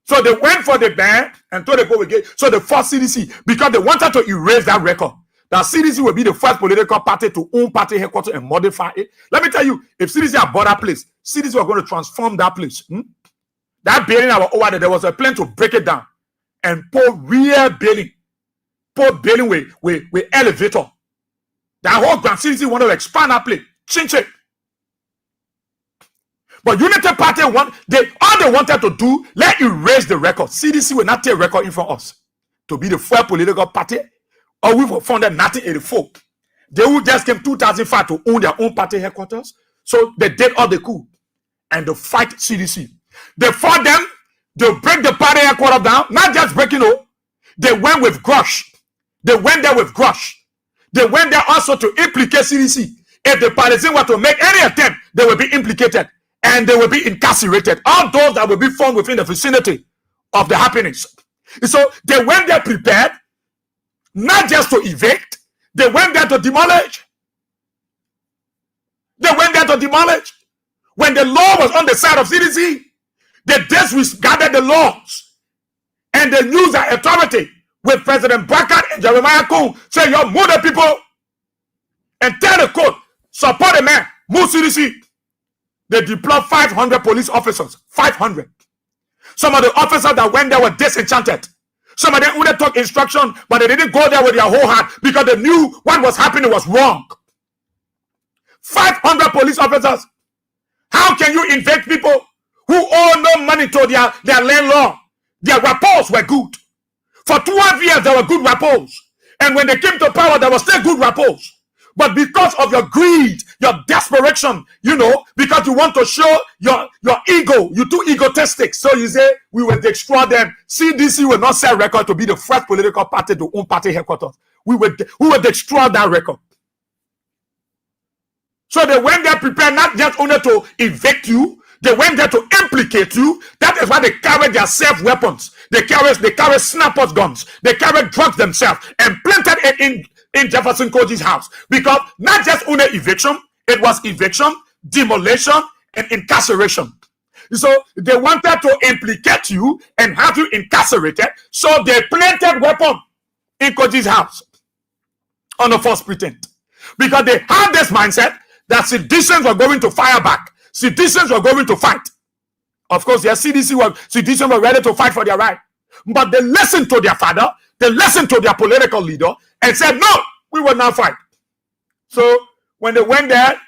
So they went for the ban and told they go again. So they forced CDC because they wanted to erase that record. That CDC will be the first political party to own party headquarters and modify it. Let me tell you, if CDC had bought that place, CDC were going to transform that place. That building over there, there was a plan to break it down and put real building. Put building with elevator. That whole Grand CDC wanted to expand that place. Change it. But United Party all they wanted to do, let erase the record. CDC will not take record in from us to be the first political party. Or we were founded in 1984. They who just came 2005 to own their own party headquarters. So they did all they could. And they fight CDC. They fought them. They break the party headquarters down. Not just breaking up. They went with Grush. They went there with Grush. They went there also to implicate CDC. If the partisans were to make any attempt, they will be implicated. And they will be incarcerated. All those that will be found within the vicinity of the happenings. So they went there prepared. Not just to evict, they went there to demolish. When the law was on the side of CDC, they disregarded the laws. And they used their authority with President Brackett and Jeremiah Coon. Say, yo, move the people and tell the court, support the man, move CDC. They deployed 500 police officers. 500. Some of the officers that went there were disenchanted. Some of them only took instruction, but they didn't go there with their whole heart because they knew what was happening was wrong. 500 police officers. How can you evict people who owe no money to their landlord? Their rapports were good. For 12 years, there were good rapports. And when they came to power, there were still good rapports. But because of your greed, your desperation, because you want to show your ego, you're too egotistic. So you say, we will destroy them. CDC will not sell record to be the first political party to own party headquarters. We will destroy that record. So they went there prepared not just only to evict you, They went there to implicate you. That is why they carried their self-weapons. They carry snapper guns. They carried drugs themselves and planted it in Jefferson Koji's house. Because not just only eviction, it was eviction, demolition, and incarceration. So they wanted to implicate you and have you incarcerated. So they planted weapon in Koji's house on a false pretense. Because they had this mindset that seditions were going to fire back. Seditions were going to fight. Of course, their seditions were ready to fight for their right. But they listened to their father, they listened to their political leader, and said, no, we will not fight. So when they went there,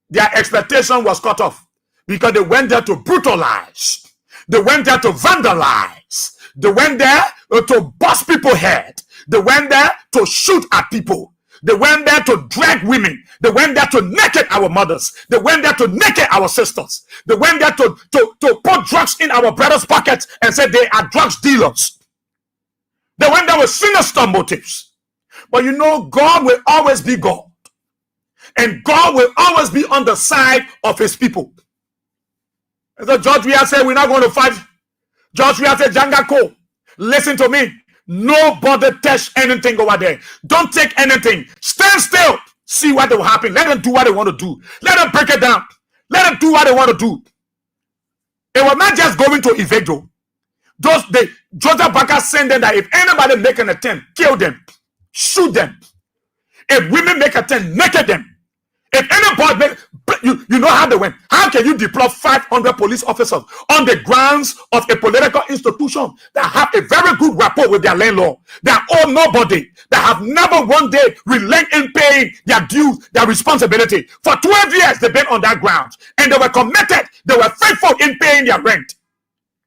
their expectation was cut off. Because they went there to brutalize. They went there to vandalize. They went there to bust people's head. They went there to shoot at people. They went there to drag women. They went there to naked our mothers. They went there to naked our sisters. They went there to put drugs in our brothers' pockets and said they are drugs dealers. They went there with sinister motives. But you know, God will always be God. And God will always be on the side of his people. And so George Weah said, we're not going to fight. George Weah said, Jangako, listen to me. Nobody touch anything over there. Don't take anything. Stand still. See what will happen. Let them do what they want to do. Let them break it down. Let them do what they want to do. They were not just going to evict you. Joseph Baker sent them that if anybody make an attempt, kill them. Shoot them. If women make an attempt, naked them. If anybody make, you know how they went. How can you deploy 500 police officers on the grounds of a political institution that have a very good rapport with their landlord, that owe nobody, that have never one day relent in paying their dues, their responsibility? For 12 years, they've been on that ground, and they were committed, they were faithful in paying their rent.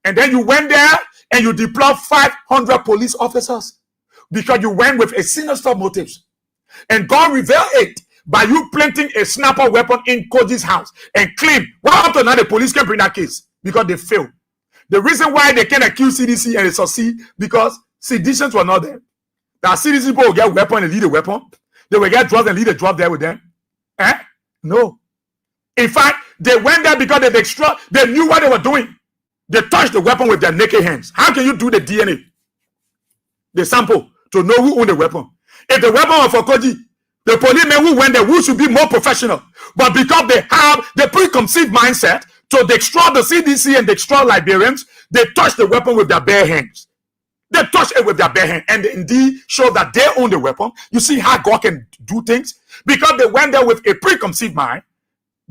And then you went there and you deployed 500 police officers because you went with a sinister motives. And God revealed it by you planting a snapper weapon in Koji's house and claim, why up to now the police can bring that case? Because they failed. The reason why they can accuse CDC and they succeed, because seditions were not there. Now CDC people will get weapon and lead a weapon. They will get drugs and lead a drug there with them. No. In fact, they went there because they knew what they were doing. They touched the weapon with their naked hands. How can you do the DNA? The sample to know who owned the weapon. If the weapon was for Koji, the policemen who went there, who should be more professional, but because they have the preconceived mindset to destroy the CDC and destroy Liberians, they touch the weapon with their bare hands. They touch it with their bare hand and they indeed show that they own the weapon. You see how God can do things? Because they went there with a preconceived mind,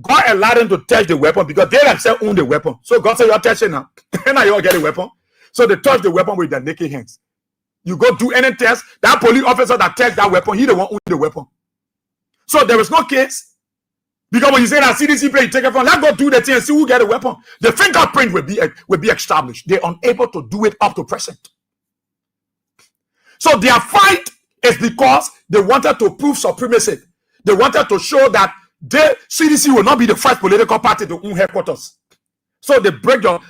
God allowed them to touch the weapon because they themselves own the weapon. So God said, you're touching now. And now you all get a weapon. So they touch the weapon with their naked hands. You go do any test, that police officer that touched that weapon, he the one who own the weapon. So there is no case. Because when you say that CDC play, you take it from, let's go do the thing and see who get a weapon. The fingerprint will be established. They're unable to do it up to present. So their fight is because they wanted to prove supremacy. They wanted to show that the CDC will not be the first political party to own headquarters. So they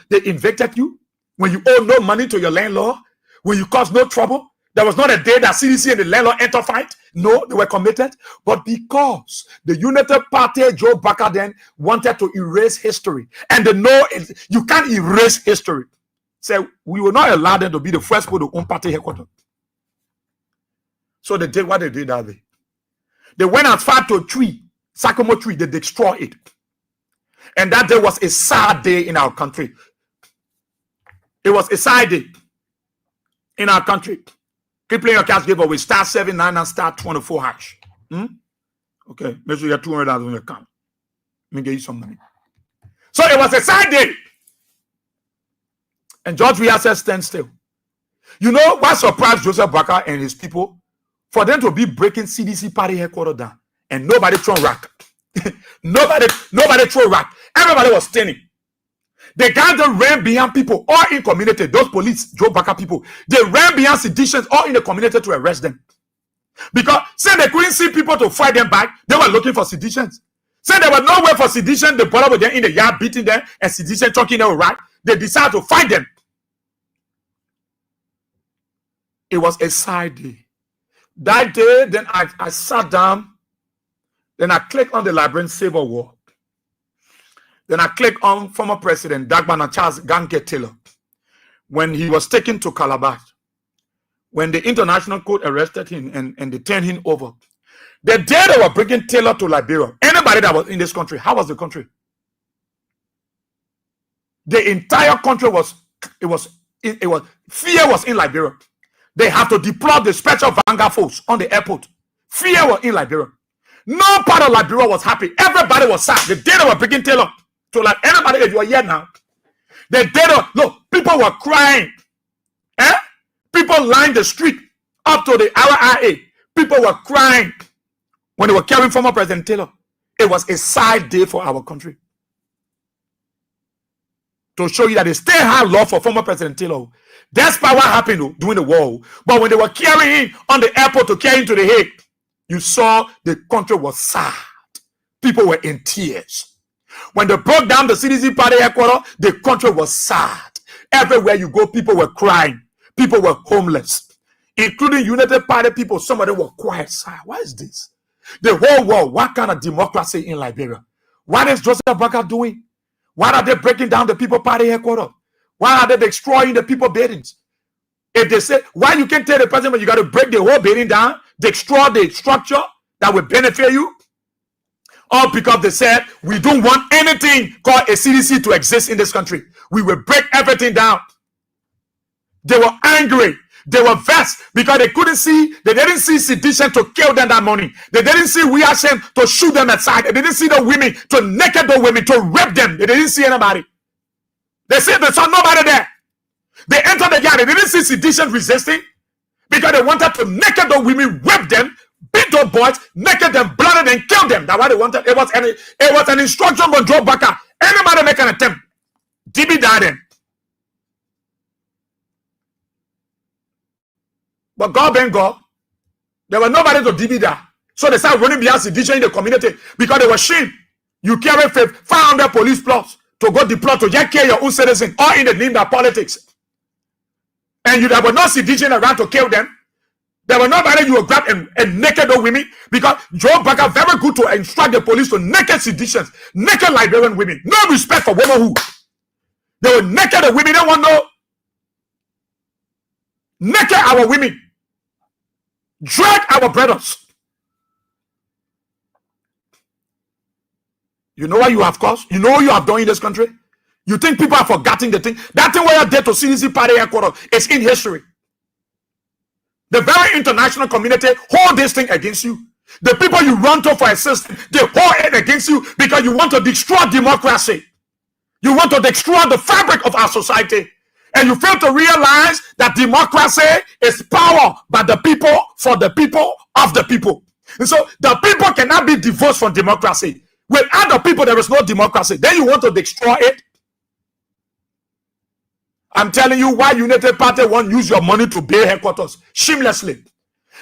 evicted you when you owe no money to your landlord, when you cause no trouble. There was not a day that CDC and the landlord enter fight. No, they were committed. But because the United Party, Joe Baker then wanted to erase history. And they know you can't erase history. So we will not allow them to be the first people to own party headquarters. So they did what they did that day. They went as far to a tree, Sycamore tree, they destroyed it. And that day was a sad day in our country. It was a sad day in our country. Keep playing your cash giveaway. Star 79 and star 24 hash. Okay, make sure you have $200 on your account. Let me get you some money. So it was a sad day. And George Weah said, stand still. You know what surprised Joseph Baker and his people? For them to be breaking CDC party headquarters down. And nobody throw rack. nobody throw rack. Everybody was standing. The guys that ran behind people, all in community, those police, Joe Baker people, they ran behind seditions, all in the community to arrest them. Because say they couldn't see people to fight them back, they were looking for seditions. Say there was nowhere for sedition, they brought up them in the yard, beating them, and sedition talking them right. They decided to fight them. It was a side day. That day, then I sat down, then I clicked on the Liberian Civil War. Then I click on former President Dagban Charles Ganke Taylor when he was taken to Calabash. When the international court arrested him and they turned him over. The day they were bringing Taylor to Liberia, anybody that was in this country, how was the country? The entire country fear was in Liberia. They had to deploy the special Vanguard force on the airport. Fear was in Liberia. No part of Liberia was happy. Everybody was sad. The day they were bringing Taylor to anybody, if you are here now, the day look, people were crying. People lined the street up to the RIA. People were crying when they were carrying former President Taylor. It was a sad day for our country. To show you that they still have love for former President Taylor. Despite what happened during the war. But when they were carrying him on the airport to carry him to the Hague, you saw the country was sad. People were in tears. When they broke down the CDC party headquarters, the country was sad. Everywhere you go, people were crying. People were homeless, including United Party people. Some of them were quiet. What is this? The whole world, what kind of democracy in Liberia? What is Joseph Barker doing? Why are they breaking down the People Party headquarters? Why are they destroying the people buildings? If they say, why you can't tell the president, but you got to break the whole building down, destroy the structure that will benefit you? All because they said, we don't want anything called a CDC to exist in this country. We will break everything down. They were angry. They were vexed because they didn't see sedition to kill them that morning. They didn't see reaction to shoot them aside. They didn't see the women to naked the women, to rape them. They didn't see anybody. They said they saw nobody there. They entered the yard. They didn't see sedition resisting because they wanted to naked the women, rape them, beat those boys, naked them, blooded and kill them. That's what they wanted. It was an instruction from Joe Barker. Anybody make an attempt, DB died in. But God being God, there was nobody to DB that. So they started running behind sedition in the community because they were ashamed. You carry 500 police plus to go deploy to just kill your own citizens, all in the name of politics. And there were no sedition around to kill them. There were nobody you would grab and naked those women because Joe Barker very good to instruct the police to naked seditions, naked Liberian women. No respect for womanhood. They were naked the women. They want no naked our women. Drag our brothers. You know what you have caused? You know what you have done in this country? You think people are forgetting the thing? That thing where you did to CDC party headquarters is in history. The very international community hold this thing against you. The people you run to for assistance, they hold it against you because you want to destroy democracy. You want to destroy the fabric of our society. And you fail to realize that democracy is power by the people, for the people, of the people. And so the people cannot be divorced from democracy. Without the people, there is no democracy. Then you want to destroy it. I'm telling you why United Party won't use your money to build headquarters shamelessly.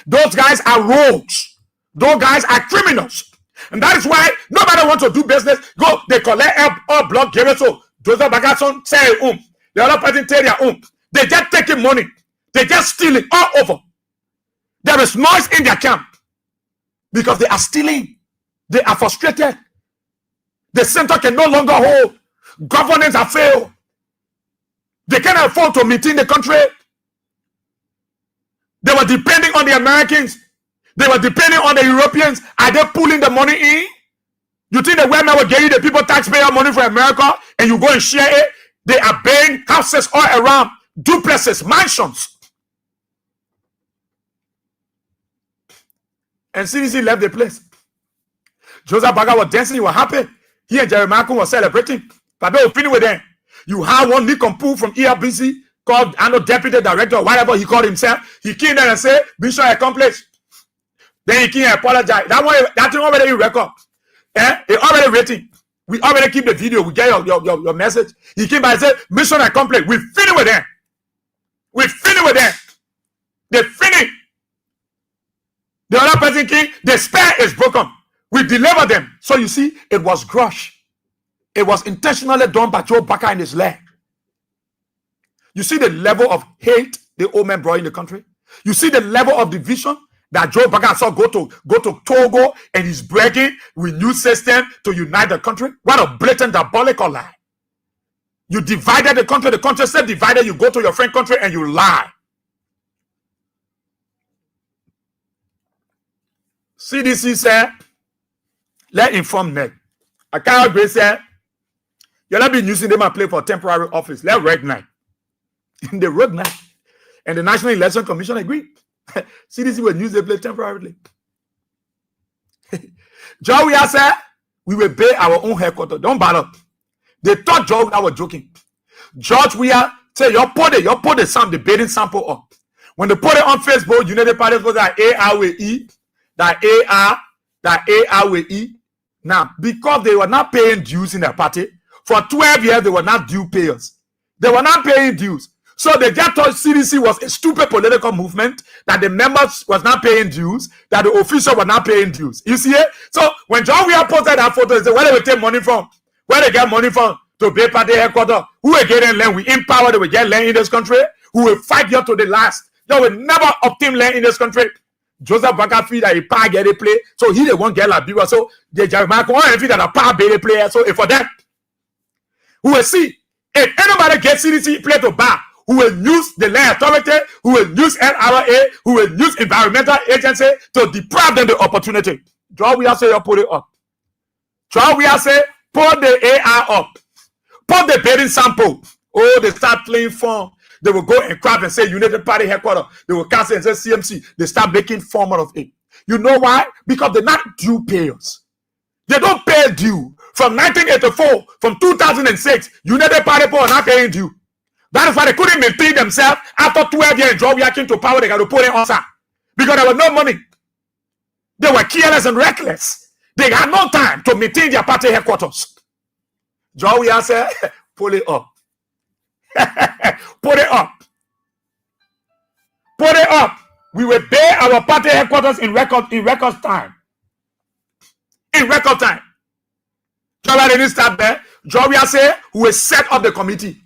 Those guys are rogues. Those guys are criminals. And that is why nobody wants to do business. Go, they collect all block, give it so. Joseph Bagason say, the other person tell their They just taking money. They just stealing all over. There is noise in their camp because they are stealing. They are frustrated. The center can no longer hold. Governance have failed. They cannot afford to maintain the country. They were depending on the Americans. They were depending on the Europeans. Are they pulling the money in? You think the women will give you the people taxpayer money for America and you go and share it? They are buying houses all around, duplexes, mansions. And CDC left the place. Joseph Barker was dancing, he was happy. He and Jeremiah was celebrating. But they were finished with them. You have one Nikon Poo from ERBC called, I know, deputy director or whatever he called himself. He came there and said, mission accomplished. Then he came and apologized. That thing already in record. It already written. We already keep the video. We get your message. He came by and said, mission accomplished. We finished with them. We finished with them. They finished. The other person came, the spare is broken. We deliver them. So you see, it was grush. It was intentionally done by Joe Barker and his leg. You see the level of hate the old man brought in the country. You see the level of division that Joe Biden saw go to Togo and he's bragging with new system to unite the country? What a blatant diabolical lie. You divided the country said divided, you go to your friend country and you lie. CDC said, let inform them. I can't agree, say, you'll not be using them and play for temporary office. Let recognize. In the recognize. And the National Election Commission agreed. CDC will use the play temporarily. Joe, we are said, we will pay our own headquarters. Don't bother. They thought George was joking. George, we are say you put the bidding sample up. When they put it on Facebook, United Party was that ARWE, that ARWE. Now, because they were not paying dues in their party, for 12 years they were not due payers. They were not paying dues. So they just thought CDC was a stupid political movement, that the members was not paying dues, that the official were not paying dues. You see it? So when John Weah posted that photo, they said, where they will take money from? Where they get money from to pay party headquarters? Who will get land? We empower, they will get land in this country. Who will fight you to the last? They will never obtain land in this country. Joseph Baka feel that he pa get a play, so he they won't get like bigger. So the Jeremiah feel that a pa be a player. So if for that, who will see if anybody gets CDC play to bar, who will use the land authority, who will use NRA, who will use environmental agency to deprive them the opportunity. John Weah say you put it up. John Weah say put the AR up. Put the bidding sample. Oh, they start playing form. They will go and crap and say United Party headquarters. They will cancel and say CMC. They start making form out of it. You know why? Because they're not due payers. They don't pay due. From 1984, from 2006, United Party people are not paying due. That is why they couldn't maintain themselves after 12 years. Joe Weah came to power, they got to put it on, because there was no money. They were careless and reckless. They had no time to maintain their party headquarters. Joe Weah said, pull it up. Put it up. Put it up. We will pay our party headquarters in record time. In record time. Joe Weah didn't start there. Joe Weah said, we will set up the committee.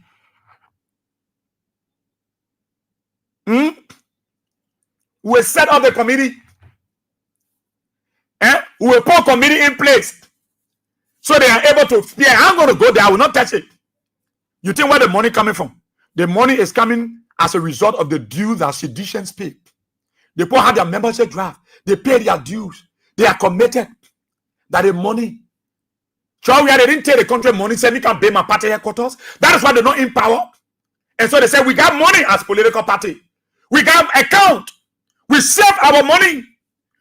We will set up the committee. We will put a committee in place so they are able to. Yeah, I'm going to go there. I will not touch it. You think where the money coming from? The money is coming as a result of the dues that seditions pay. They put have their membership draft. They pay their dues. They are committed that the money. So they didn't take the country money, said we can pay my party headquarters. That is why they're not in power. And so they said we got money as political party. We got account. We save our money.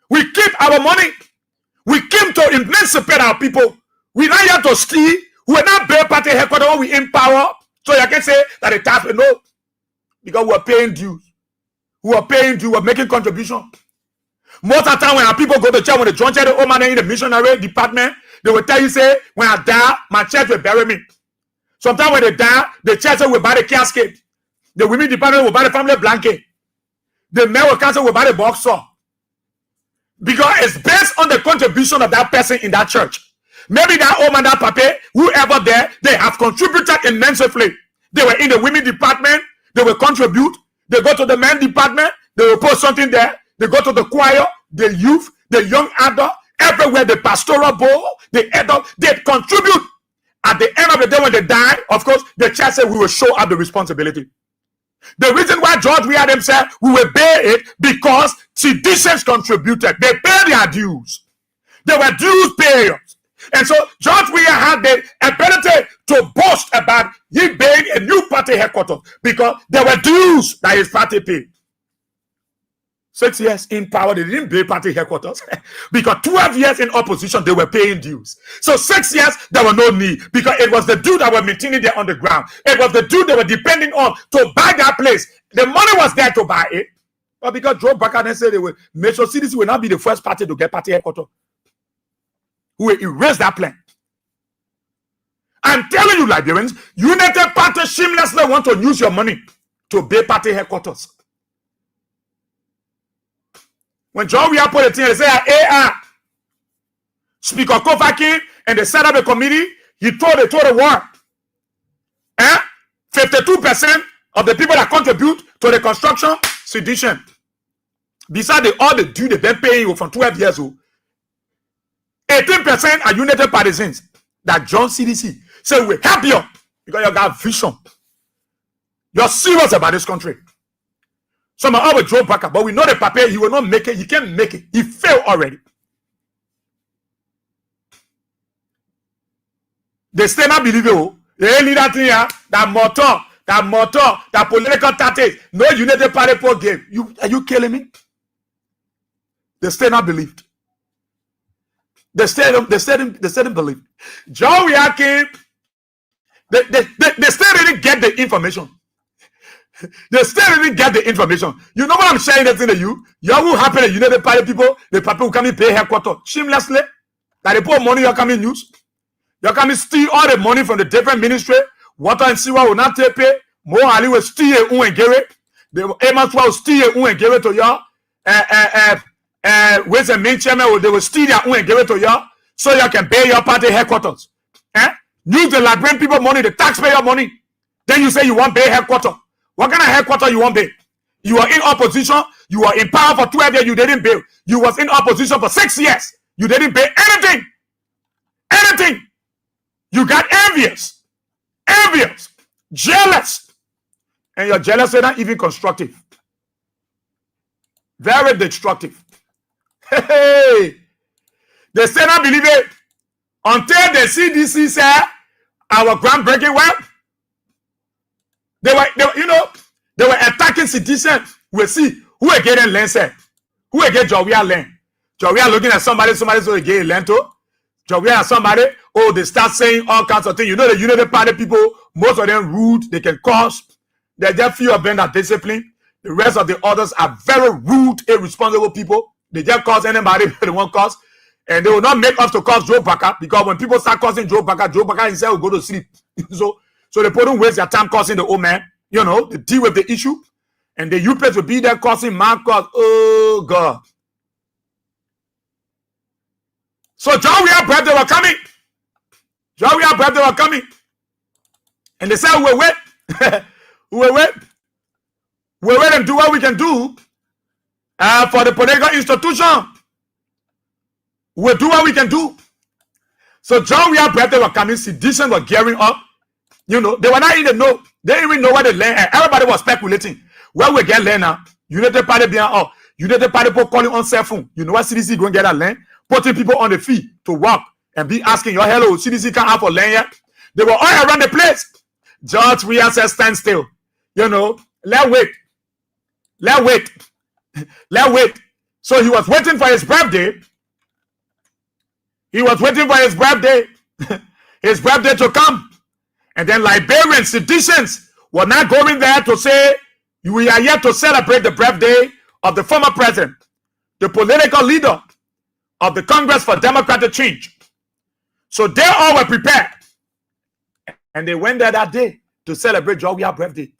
We keep our money. We came to emancipate our people. We not here to steal. We're not pay party headquarters when we in power. So you can say that the tax no. Because we're paying dues. We're paying dues. We're making contribution. Most of the time when our people go to church, when they join church, the old man in the missionary department, they will tell you, say, when I die, my church will bury me. Sometimes when they die, the church will buy the casket. The women department will buy the family blanket. The male council will buy the box saw. Because it's based on the contribution of that person in that church. Maybe that old man, that papa, whoever there, they have contributed immensely. They were in the women department, they will contribute. They go to the men department, they will put something there. They go to the choir, the youth, the young adult, everywhere, the pastoral board, the adult, they contribute. At the end of the day, when they die, of course, the church said we will show up the responsibility. The reason why George Weah themselves, we will bear it because citizens contributed. They paid their dues. They were dues payers. And so George Weah had the ability to boast about he being a new party headquarters because there were dues that his party paid. 6 years in power, they didn't pay party headquarters because 12 years in opposition, they were paying dues. So 6 years, there were no need because it was the due that were maintaining there on the ground. It was the due they were depending on to buy that place. The money was there to buy it. But because Joe Biden said they will make sure CDC will not be the first party to get party headquarters, who will erase that plan. I'm telling you, Liberians, United Party shamelessly want to use your money to pay party headquarters. When John Weah put a thing, they say, Speaker Kovakin, and they set up a committee, he told the world, 52% of the people that contribute to the construction, sedition. Besides all the due they've been paying you from 12 years old, 18% are United Partisans that join CDC. So we help you because you got vision. You're serious about this country. Some are always Joe Backer, but we know the paper, he will not make it. He can't make it. He failed already. They still not believe you. They lead that thing here, that political tactics. No United Party for game. Are you killing me? They still not believed. They still didn't believe. John Reakin, they still didn't get the information. They still didn't get the information. You know what I'm sharing that thing to you? You know what happened to United Party people? The people who come in pay headquarters shamelessly. That they put money you come in use. You come in steal all the money from the different ministry. Water and sewer will not take pay. More Ali will steal and give it. The Amos will steal and give it to y'all. Where's the main chairman? They will steal their own and give it to y'all. So you can pay your party headquarters. Use the Liberian people money, the taxpayer money. Then you say you want pay headquarters. What kind of headquarters you want pay? You are in opposition. You are in power for 12 years. You didn't pay. You was in opposition for 6 years. You didn't pay anything. Anything. You got envious, jealous, and your jealousy is not even constructive. Very destructive. Hey, they still not believe it until the CDC said our groundbreaking work. They were attacking citizens. We'll see who will get in land said. Who will get Jawia land. Jawia looking at somebody's going to get land to. Jawia at somebody. Oh, they start saying all kinds of things. You know the United Party people, most of them rude. They can cause. There are just few of them that discipline. The rest of the others are very rude, irresponsible people. They just cause anybody they want cause. And they will not make us to cause Joe Backer, because when people start causing Joe Backer himself will go to sleep. So they don't waste their time causing the old man. You know, they deal with the issue. And the UPS will be there causing man cause. Oh, God. So John, we have breath, they were coming. John, we have breath, they were coming. And they said, we'll wait. We'll wait. We'll wait and do what we can do for the political institution. We'll do what we can do. So John, we have breath, they were coming. Sedition was gearing up. You know, they were not in the know. They didn't even know what they learned. Everybody was speculating. Where we get land now? United Party being up. United Party people calling on cell phone. You know what CDC going to get that land? Putting people on the feet to walk and be asking your hello. CDC can't have for land yet. They were all around the place. George Weah said, stand still. You know, let's wait. Let's wait. Let's wait. So he was waiting for his birthday. He was waiting for his birthday. His birthday to come. And then Liberians, seditions, were not going there to say, we are here to celebrate the birthday of the former president, the political leader of the Congress for Democratic Change. So they all were prepared. And they went there that day to celebrate George Weah's birthday.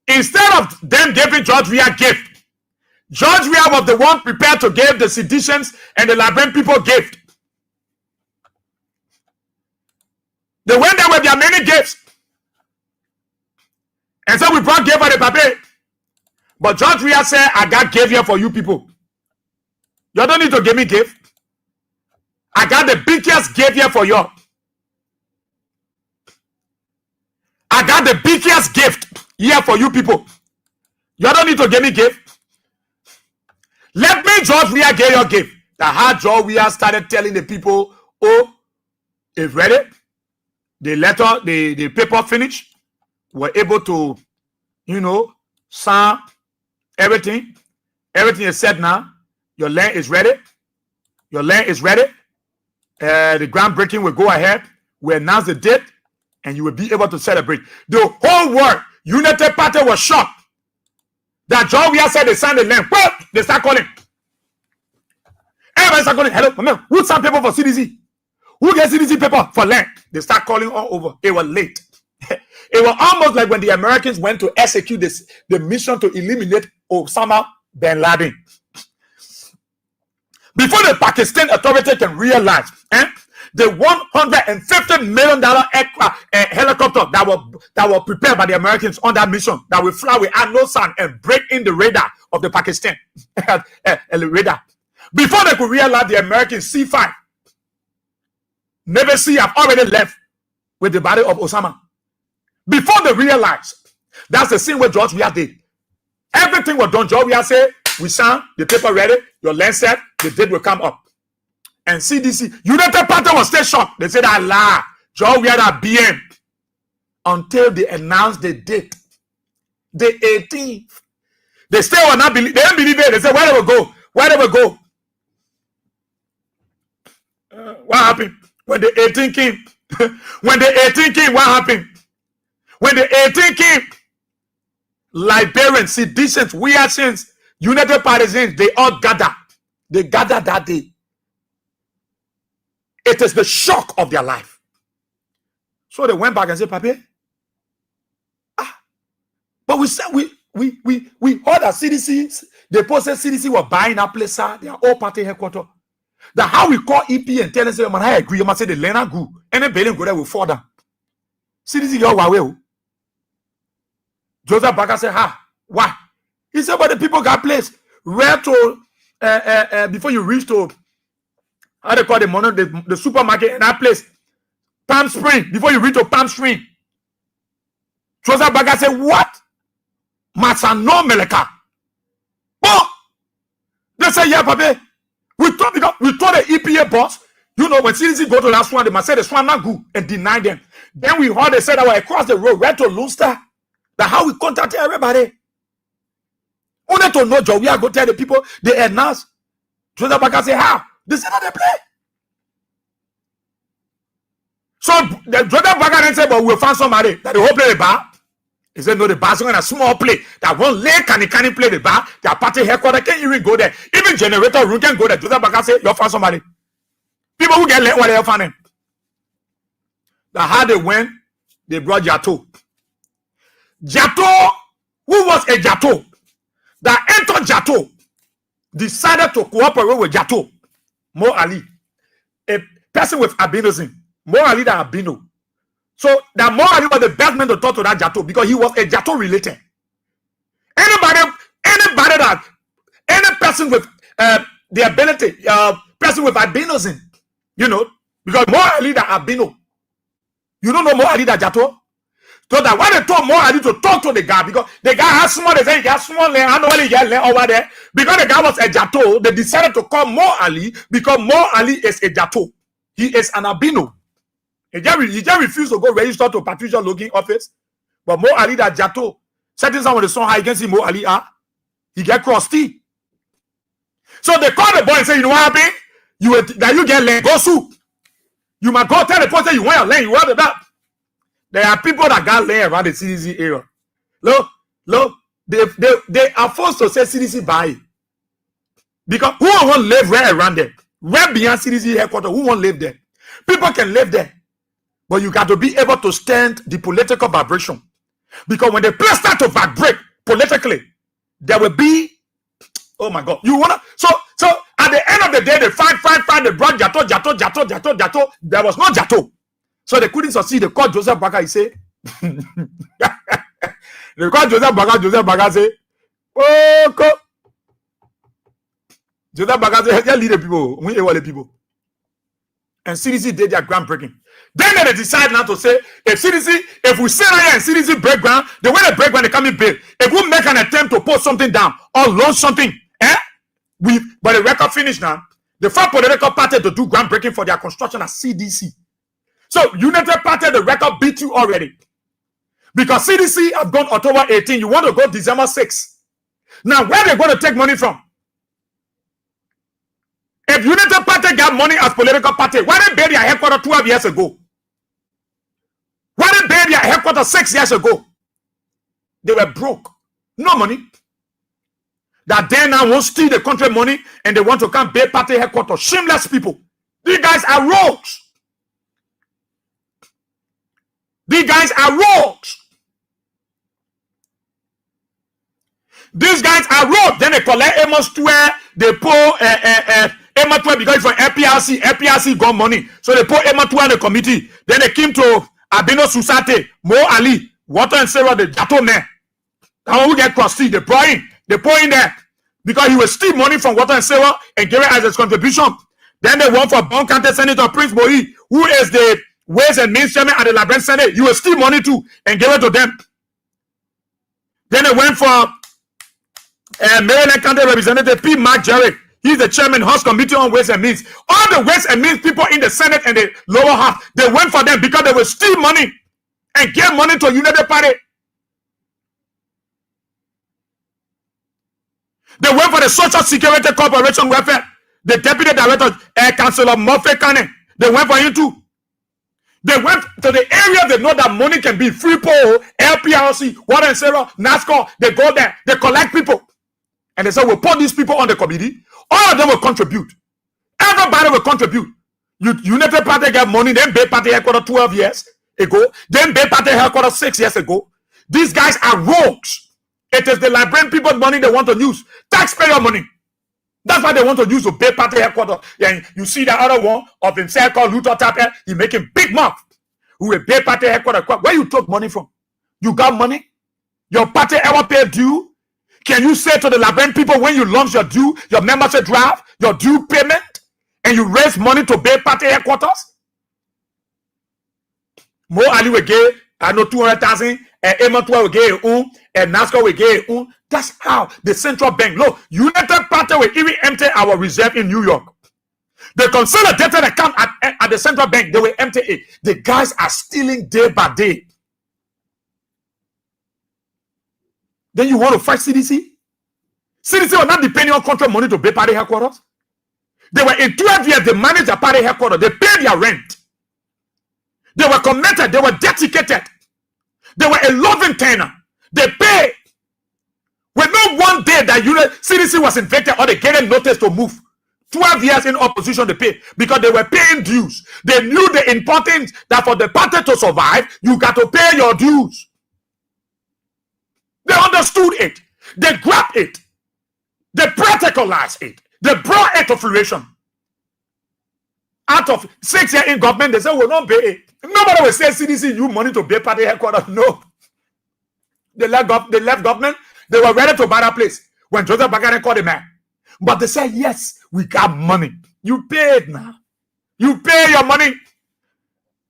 Instead of them giving George Weah a gift, George Weah was the one prepared to give the seditions and the Liberian people gift. They went there with their many gifts. And so we brought gift for the paper. But George Weah said, I got gift here for you people. You don't need to give me gift. I got the biggest gift here for you. I got the biggest gift here for you people. You don't need to give me gift. Let me, George Weah, get your gift. That how George Weah started telling the people, oh, it's ready. The letter, the paper finished. We're able to, you know, sign everything. Everything is set now. Your land is ready. Your land is ready. The groundbreaking will go ahead. We announce the date, and you will be able to celebrate. The whole world, United Party was shocked that George Weah said they signed the land. Well, they start calling. Everybody start calling. Hello, man, who signed paper for CDC? Who gets CDC paper for land? They start calling all over. It was late. It was almost like when the Americans went to execute the mission to eliminate Osama bin Laden. Before the Pakistan authority can realize, the $150 million helicopter that were prepared by the Americans on that mission, that will fly without no sound and break in the radar of the Pakistan radar. Before they could realize the American C5 Navy Sea have already left with the body of Osama. Before they realized, that's the scene where George Weah did. Everything was done. George Weah said, we signed, the paper ready, your lens set, the date will come up. And CDC, United Party was still shocked. They said, Allah, George Weah that BM. Until they announced the date, the 18th. They still will not believe, they didn't believe it. They said, where do we go? Where do we go? What happened? When the 18th came, when the 18th came, what happened? When the 18th came, Liberians, seditionists, Weahsians, United Partisans, they all gathered. They gathered that day. It is the shock of their life. So they went back and said, Papi, but we said we heard that CDC, they posted CDC were buying that place, their all party headquarters. That how we call EP and tell us, man, I agree. You must say the Lena go and then Berlin go there will fall down. CDC go away. Joseph Baker said, why? He said, but the people got placed. Where to before you reach to how they call the money, the supermarket and that place, Palm Spring. Before you reach to Palm Spring, Joseph Baker said, what? Masano Meleka. Oh, they say, yeah, Papi. We told the EPA boss, you know, when CDC go to that Swan, they must say the Swan not good and deny them. Then we heard they said that we're across the road, right to Lunster. That how we contact everybody. Only to know job, we are going to tell the people, they announce. Joseph Baker say, how? This is not the play. So the Joseph Baker then said, but we'll find somebody that the whole play the bar. He said, no, the bar's going to a small play. That one lay can play the bar. Their party headquarters can't even go there. Even generator room can go there. Joseph Baker say, you'll find somebody. People who get let what they'll find them. That how they went, they brought Jato. Jato, who was a Jato, that entered Jato, decided to cooperate with Jato, Mo Ali, a person with albinism. Mo Ali that albino. So that Mo Ali was the best man to talk to that Jato because he was a Jato related. Anybody that any person with the ability, person with albinism, you know, because Mo Ali that albino. You don't know Mo Ali that Jato? So that when they told Mo Ali to talk to the guy, because the guy has small, they say he has small land, I know he has land over there. Because the guy was a Jato, they decided to call Mo Ali because Mo Ali is a Jato. He is an albino. He just refused to go register to Patricia Logan office. But Mo Ali that Jato, certain some of the song how you can see Mo Ali he get crusty. So they call the boy and say, you know what happened? You get land, go sue. You must go tell the person you want your land, you want that. There are people that got land around the CDC area. Look, they are forced to say CDC buy. Because who won't live right around there? Right beyond CDC headquarters, who won't live there? People can live there. But you got to be able to stand the political vibration. Because when the place start to vibrate politically, there will be, oh my God, you wanna, so at the end of the day, they fight, they brought Jato. There was no Jato. So they couldn't succeed. They called Joseph Baker, he said, they called Joseph Baker say, oh, Joseph Baker said, yeah, lead the people, we all the people. And CDC did their groundbreaking. Then they decide now to say, if we say here and CDC break ground, the way they break ground, they come in big. If we make an attempt to put something down or launch something, but the record finished now. The first political party to do groundbreaking for their construction at CDC. So United Party, the record beat you already. Because CDC have gone October 18. You want to go December 6. Now, where are they going to take money from? If United Party got money as political party, why did they bury their headquarters 12 years ago? Why did they bury their headquarters 6 years ago? They were broke. No money. That they now won't steal the country money and they want to come buy party headquarters. Shameless people. These guys are rogues. These guys are rogues. These guys are rogues. Then they collect Amos 12. They pull Emma 12 because it's from FPRC. FPRC got money. So they put Emma 12 in the committee. Then they came to Abino Susate, Mo Ali, Water and Sarah, the Jato man. That one who get crusty. They pour in there. because he will steal money from water and sewer and give it as his contribution. Then they went for Bon County Senator Prince Boyi, who is the Ways and Means Chairman at the Labrador Senate. You will steal money too and give it to them. Then they went for Maryland County Representative P. Mark Jarrett. He's the chairman House Committee on Ways and Means. All the Ways and Means people in the Senate and the lower house, they went for them because they will steal money and give money to United Party. They went for the Social Security Corporation Welfare. The Deputy Director, Councilor Murphy Cannon. They went for him too. They went to the area they know that money can be. Free Pole, LPRC, Water and Sarah, NASCAR. They go there. They collect people. And they say, we'll put these people on the committee. All of them will contribute. Everybody will contribute. United Party get money. Then Bay Party headquarters 12 years ago. Then Bay Party headquarters 6 years ago. These guys are rogues. It is the Liberian people's money they want to use. Taxpayer money. That's why they want to use the Bay Party headquarters. And you see the other one of himself called Luther Tapper. He making big mouth. Who a Bay Party headquarters. Where you took money from? You got money? Your party ever paid due? Can you say to the Liberian people when you launch your due, your membership draft, your due payment, and you raise money to Bay Party headquarters? Mo Ali will give, I know 200,000, and Emmanuel will give, and NASCAR will give. That's how the central bank, look, United Party will even empty our reserve in New York. The consolidated account at the central bank, they will empty it. The guys are stealing day by day. Then you want to fight CDC? CDC was not depending on contract money to pay party headquarters. They were in 12 years, they managed their party headquarters. They paid their rent. They were committed. They were dedicated. They were a loving tenor. They paid. With no one day that CDC was infected or they gave notice to move. 12 years in opposition they paid because they were paying dues. They knew the importance that for the party to survive, you got to pay your dues. They understood it. They grabbed it. They practicalized it. They brought it to fruition. Out of 6 years in government, they said, we'll not pay it. Nobody will say CDC you money to pay party headquarters. No. They left government. They were ready to buy that place when Joseph Bakari called the man. But they said, yes, we got money. You paid now. You pay your money.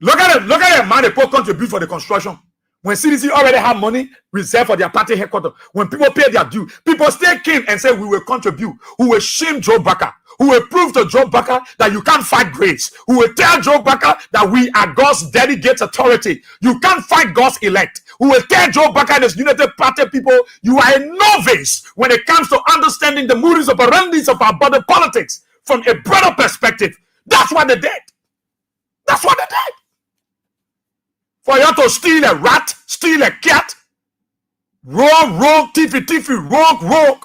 Look at it. Look at the man they put contribute for the construction. When CDC already have money reserved for their party headquarters, when people pay their due, people still came and said, we will contribute. Who will shame Joe Baker? Who will prove to Joe Baker that you can't fight grace? Who will tell Joe Baker that we are God's delegates authority? You can't fight God's elect. Who will tell Joe Baker and his United Party people, you are a novice when it comes to understanding the modus operandi of our body politics from a broader perspective. That's what they did. That's what they did. For you to steal a rat, steal a cat, rogue, tiffy, rogue.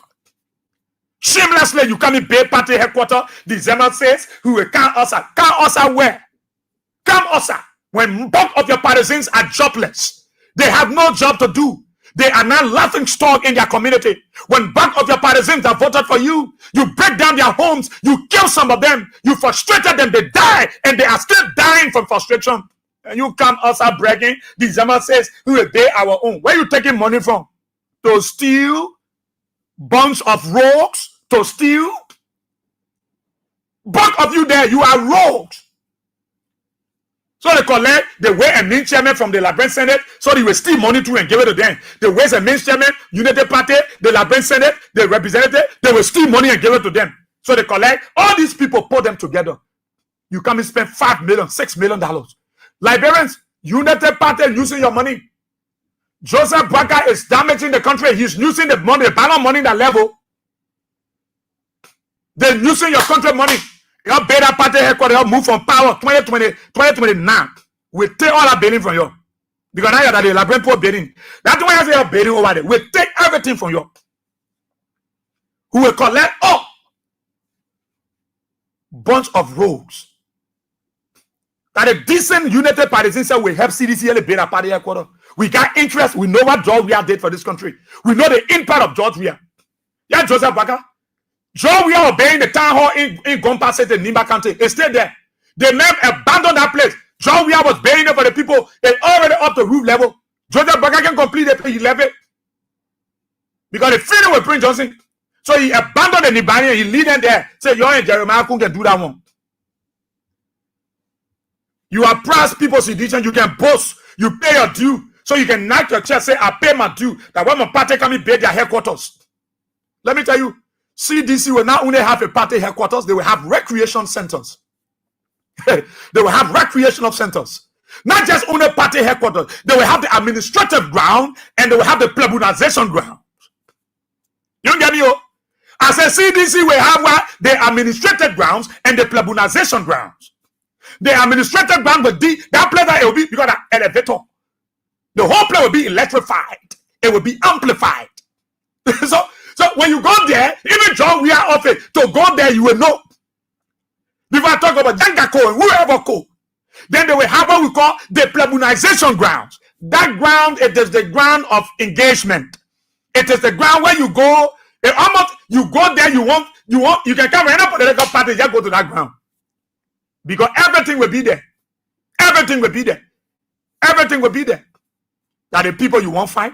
Shamelessly, you come in Bay Party headquarters, the Zema says, who will count us out. Count us out where? Count us out. When bulk of your partisans are jobless, they have no job to do. They are now laughing stock in their community. When bulk of your partisans have voted for you, you break down their homes, you kill some of them, you frustrated them, they die, and they are still dying from frustration. And you come us out bragging, the Zema says, we will pay our own. Where are you taking money from? To steal? Bunch of rogues to steal? Bulk of you there, you are rogues. So they collect the Ways and Means Chairman from the Liberian Senate, so they will steal money too and give it to them. The Ways and Means Chairman, United Party, the Liberian Senate, the representative, they will steal money and give it to them. So they collect, all these people put them together. You come and spend $5 million, $6 million. Liberians, United Party using your money. Joseph Baker is damaging the country. He's using the money, the balance money that level. They're using your country money. Your Beta Party headquarters move from power 2029. We take all that bidding from you. Because now you're the Liberian poor bidding. That's why I say you're bidding over there. We take everything from you. Who will collect all. Bunch of rogues. That a decent United Party said we help CDC and the Beta Party headquarters. We got interest. We know what George Weah did for this country. We know the impact of George Weah. Yeah, Joseph Baker. George Weah obeying the town hall in Gompa State in Nimba County. It stayed there. They never abandoned that place. George Weah was paying it for the people. They already up to roof level. Joseph Baker can complete the pay 11. Because they feel with Prince Johnson. So he abandoned the Nibani and he lead them there. Say, you and Jeremiah can do that one. You oppress people's edition, you can boast, you pay your due. So you can knock your chest, say, I pay my due. That when my party come in, pay their headquarters. Let me tell you, CDC will not only have a party headquarters, they will have recreation centers. They will have recreational centers. Not just only party headquarters, they will have the administrative ground and they will have the plebonization ground. You don't get me? I said CDC will have what? The administrative grounds and the plebonization grounds. The administrative ground will be that place that it will be because an elevator. The whole place will be electrified. It will be amplified. So when you go there, even John, we are off it. To go there, you will know. Before I talk about Jangako and whoever go, then they will have what we call the plebonization grounds. That ground, it is the ground of engagement. It is the ground where you go. You go there. You can come any political party. Just go to that ground because everything will be there. Everything will be there. Everything will be there. That the people you won't find.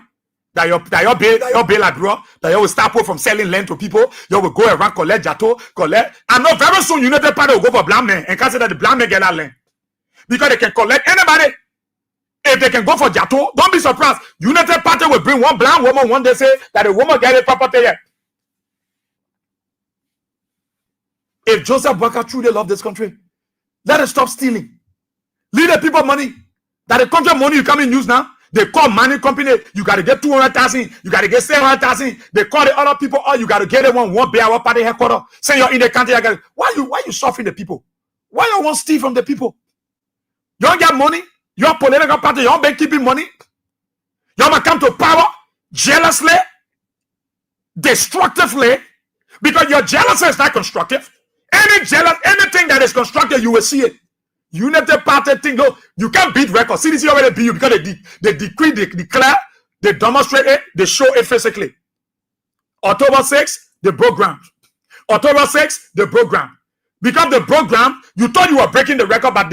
That your bail like bro, that you will start from selling land to people, you will go around collect jato, collect. I know very soon United Party will go for blind men and can't say that the blind men get that land. Because they can collect anybody. If they can go for jato, don't be surprised. United Party will bring one blind woman one day say that a woman get a property here. If Joseph Boakai truly love this country, let us stop stealing. Leave the people money. That the country money you come in use now. They call money company, you got to get 200,000, you got to get 700,000. They call the other people, oh, you got to get them one bear, one party headquarters. Say you're in the country, why you suffering the people? Why you want to steal from the people? You don't get money, your political party, you don't be keeping money. You don't come to power jealously, destructively, because your jealousy is not constructive. Anything that is constructive, you will see it. United Party thing, no, you can't beat records. CDC already beat you because they decree, they declare, they demonstrate it, they show it physically. October 6th, the program. October 6th, the program. Because the program, you thought you were breaking the record by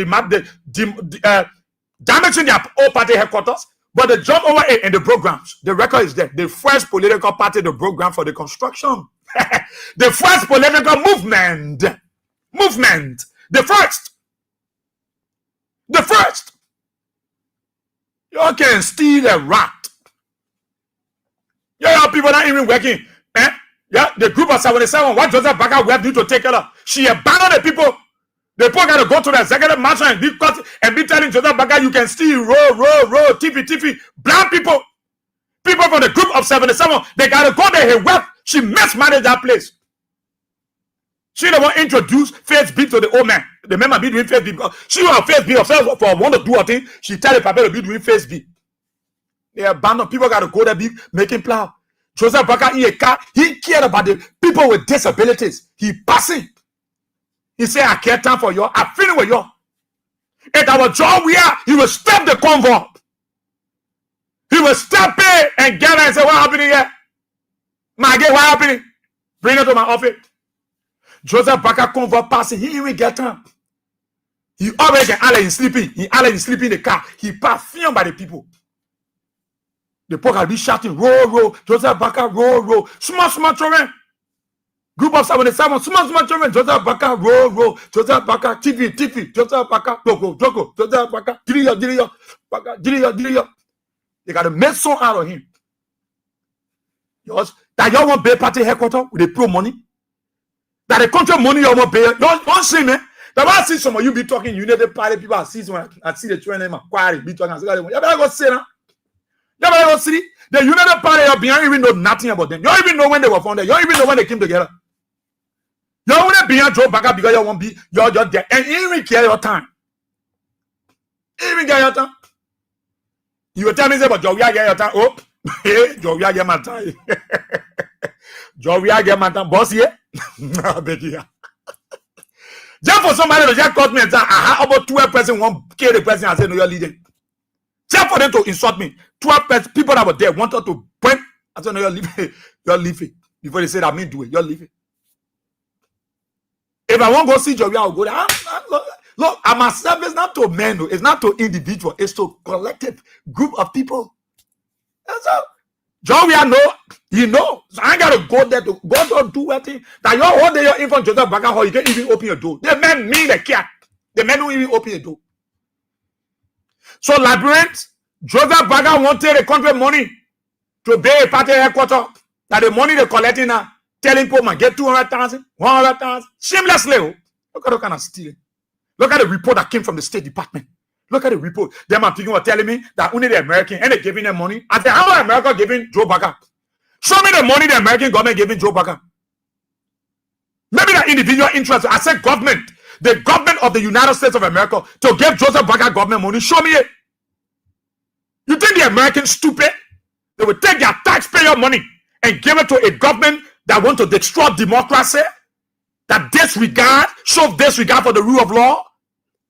damaging their old party headquarters, but they jump over it in the programs. The record is there. The first political party, the program for the construction. The first political movement. The first. You can steal a rat. Yeah, people not even working. Yeah, the group of 77, what Joseph Boakai will do to take care of? She abandoned the people. The people got to go to the executive mansion and be telling Joseph Boakai, you can steal, roll, tiffy. Black people from the group of 77, they got to go there. Her wealth, she mismanaged that place. She the one introduce Facebook to the old man. The member be doing Facebook because she was on Facebook herself for one to do a thing. She tell the people to be doing Facebook. They abandon people got to go there be making plow. Joseph Boakai in a car, he cared about the people with disabilities. He passing. He said, I care time for you. I feel with you. At our job we are, he will stop the convoy. He will stop it and get her and say, what happening here? What happening? Bring it to my office. Joseph Boakai convoy passing, he even get time. He already get Allen sleeping. He Allen sleeping in the car. He perfumed by the people. The people can be shouting, roll. Joseph Boakai, roll. Small children. Group of 77, small children. Joseph Boakai, roll. Joseph Boakai, TV. Joseph Boakai, Joko. Joseph Boakai, Diriyo. They got to make some out of him. That y'all want to pay party headquarters with the pro money? That the country money you want to pay? Don't see me. That I see some of you be talking United Party people. I see the children Macquarie be talking. You better go see now. You better go see the United Party. You don't even know nothing about them. You don't even know when they were founded. You don't even know when they came together. You don't want to be on Joe Boakai because you want to be you're there and you even care your time. You will tell me about Joe. Get your time. Oh, Joe, get my time. Joe, get my time. Boss here. Just for somebody to just cut me and say, I have about 12 person, one kill the person and say, no, you're leading. Just for them to insult me. 12 people that were there wanted to point. I said, no, you're leaving. Before they said, I mean, do it. You're leaving. If I want to go see Joey, I'll go there. Look, I'm a service not to men, it's not to individual, it's to collective group of people. That's all. John, we are know, you know. So I gotta go there to go to do what thing. That your whole day you're in front of Joseph Baga Hall, you can't even open your door. The men mean the cat. The men don't even open the door. So labyrinth, Joseph Baga wanted the country money to pay a party headquarters. That the money they're collecting now, telling people man get 200,000, 100,000, shamelessly. Look at what kind of stealing. Look at the report that came from the State Department. Look at the report. Them are people were telling me that only the American and they giving them money. I said, how much America giving Joe Baga? Show me the money the American government giving Joe Baga. Maybe the individual interest. I said government. The government of the United States of America to give Joseph Baga government money. Show me it. You think the Americans stupid? They will take their taxpayer money and give it to a government that want to destroy democracy, that disregard, show disregard for the rule of law,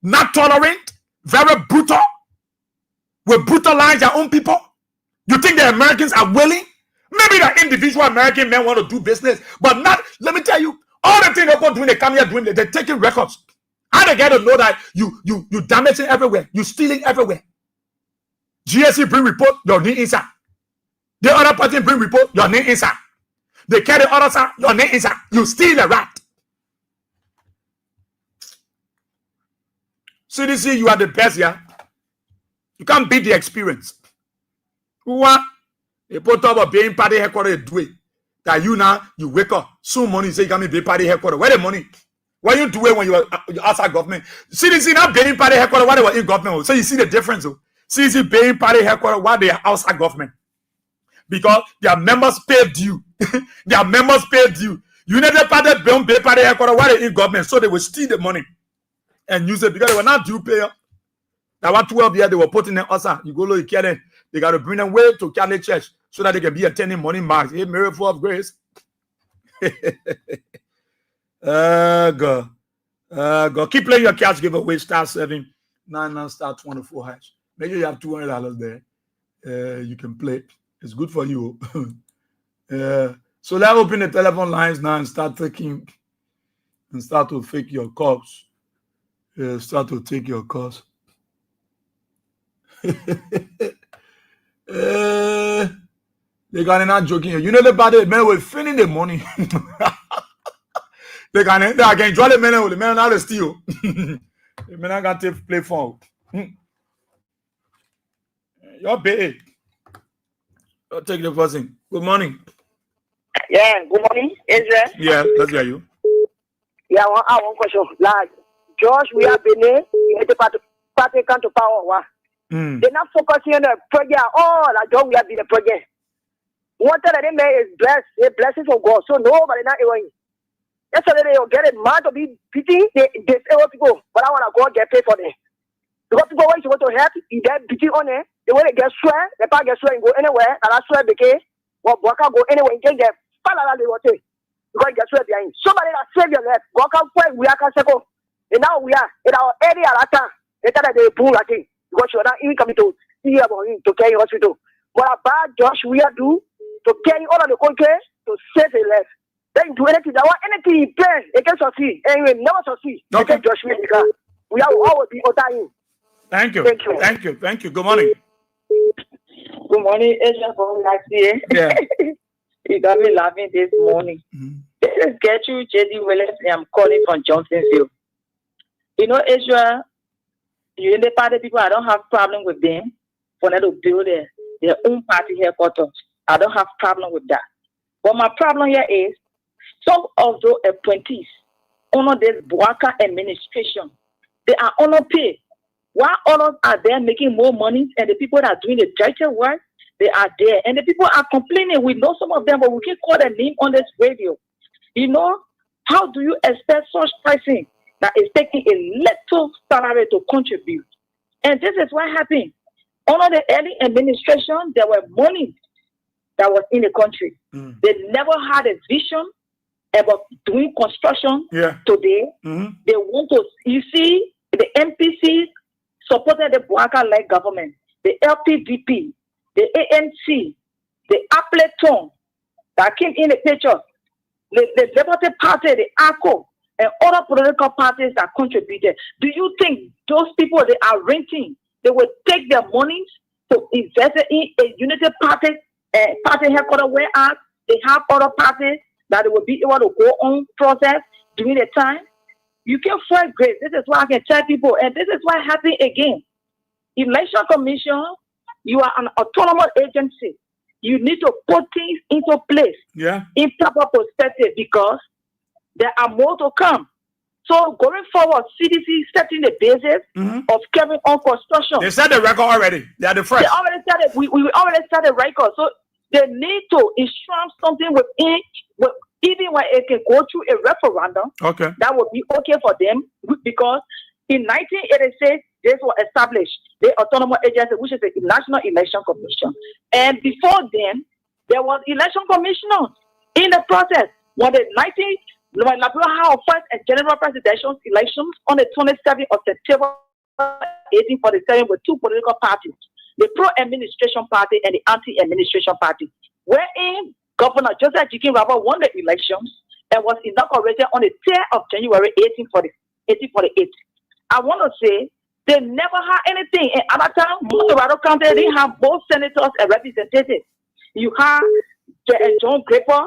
not tolerant, very brutal, will brutalize their own people. You think the Americans are willing? Maybe the individual American men want to do business, but not, let me tell you, all the things they're going to do, they come here doing, they're taking records. How they get to know that you damaging everywhere, you stealing everywhere. GSC bring report, your name inside. The other person bring report, your name inside. They carry the other side, your name inside. You steal a rat. CDC, you are the best, yeah. You can't beat the experience. What? They put up a being party headquarters do it. That you now, you wake up, soon money say you can be party headquarters. Where the money? What you do it when you are outside government? CDC now being party headquarters while they were in government. So you see the difference. CDC being party headquarters while they are outside government. Because their members paid due. Their members paid due. United Party being party headquarters while they in government. So they will steal the money and use it because they were not due payer. That one 12 years they were putting in us. You go look, you care them. They got to bring them way to Catholic Church so that they can be attending morning mass. Hey, miracle of grace. God. God. Keep playing your cash giveaway. Star 799 star 24 hash. Make sure you have $200 there. You can play. It's good for you. So let's open the telephone lines now and start taking and start to fake your calls. Start to take your calls. They got not joking. You know the body man will finish the money. they can enjoy the man with the man not steal. The man got to play phone. You're big. You'll take the first thing. Good morning. Yeah, good morning, Israel. Yeah, let's hear you. Yeah, I want question. Like George, we have been there. The party come to power. They're not focusing on the project. Oh, like John, we have been a project. One thing that they make is blessed. A blessing from God. So nobody not even. Yesterday they will get a man to be pity. They say what to go, but I want to go and get paid for them. Because people when you want to help, you get pity on it. They want to get swear. They can't get swear and go anywhere. And I swear because what worker go anywhere and can get parallel they want to. Because you get swear behind. Somebody that save your life. God can fight. We are can second. And now we are in our area at that time. They tell that they pull at it. Because you're not even coming to see about him to carry hospital. But about Josh, we are do to carry all of the country to save a life. Then do anything. That want anything he pay, they can succeed. And we never succeed. Okay. Josh, we are always be under him. Thank you. Thank you. Thank you. Thank you. Good morning. Good morning, Asia from last year. Yeah. You got me laughing this morning. Mm-hmm. This is Gertrude J.D. Willis. I'm calling from Johnsonville. You know, Asia, you in the party people, I don't have problem with them for them to build their own party headquarters. I don't have problem with that. But my problem here is some of those appointees under this Boaka administration, they are underpaid. While others are there making more money and the people that are doing the dirty work, they are there. And the people are complaining. We know some of them, but we can't call their name on this radio. You know, how do you expect such pricing that is taking a little salary to contribute? And this is what happened. Under the early administration, there were money that was in the country. They never had a vision about doing construction today. They want to, you see, the MPCs supported the Boaka-led government, the LPDP, the ANC, the Appleton that came in the picture, the Liberty Party, the ACO, and other political parties that contributed. Do you think those people they are renting, they will take their money to invest in a unity party party headquarters where they have other parties that they will be able to go on process during the time. You can fight great. This is why I can tell people, and this is why happening again. Election Commission, you are an autonomous agency. You need to put things into place in proper perspective because there are more to come. So going forward, CDC setting the basis of carrying on construction. They set the record already. They are the first. They already started. We already started the record. So they need to ensure something within, even when it can go through a referendum. Okay. That would be okay for them because in 1986 this was established, the autonomous agency, which is the National Election Commission. And before then, there was election commissioners in the process. When Liberia had first and general presidential elections on the 27th of September 1847 with two political parties, the pro-administration party and the anti-administration party, wherein Governor Joseph Jikin Rabah won the elections and was inaugurated on the 10th of January 1848. I want to say they never had anything. And at that time, most of our country, they have both senators and representatives. You have John Draper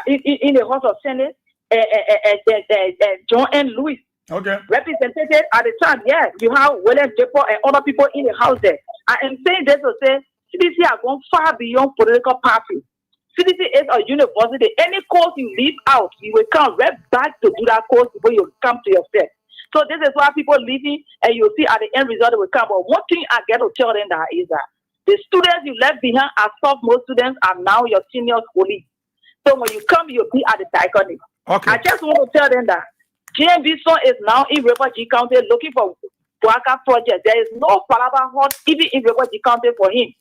in the House of Senate, and John N. Lewis, representative at the time. Yeah, you have William Draper and other people in the House there. I am saying this to say CDC has gone far beyond political parties. CDC is a university. Any course you leave out, you will come right back to do that course before you come to yourself. So this is why people leaving, and you'll see at the end result they will come. But one thing I get to tell them that is that the students you left behind as sophomore students are now your senior colleagues. So when you come, you'll be at the dichotomy. Okay. I just want to tell them that GMB son is now in River G County looking for Boaka project. There is no Palaba hot even in River G County for him.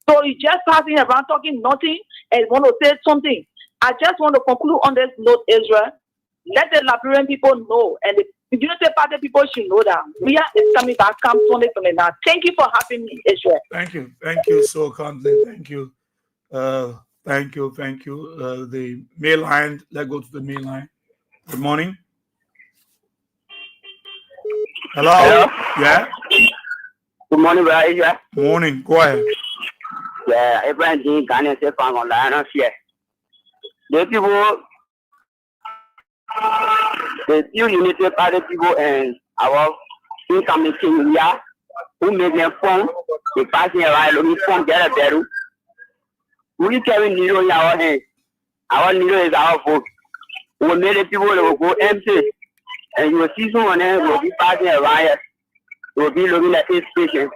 So he's just passing around talking nothing and want to say something. I just want to conclude on this note, Israel. Let the Liberian people know, and the Unity Party people should know that we are coming back come 2029. Thank you for having me, Israel. Thank you so kindly. Thank you. Thank you. The mail line. Let's go to the mail line. Good morning. Hello. Yeah. Good morning, brother. Israel. Morning. Go ahead. Yeah, everyone Ghana say from online here. The people, the few Unity Party people and our incoming king here who make them phone, they passing around looking phone get a better. We carry needle in our hand. Our needle is our vote. We made the people that will go empty, and you will see someone else will be passing around. Will be looking at his patient.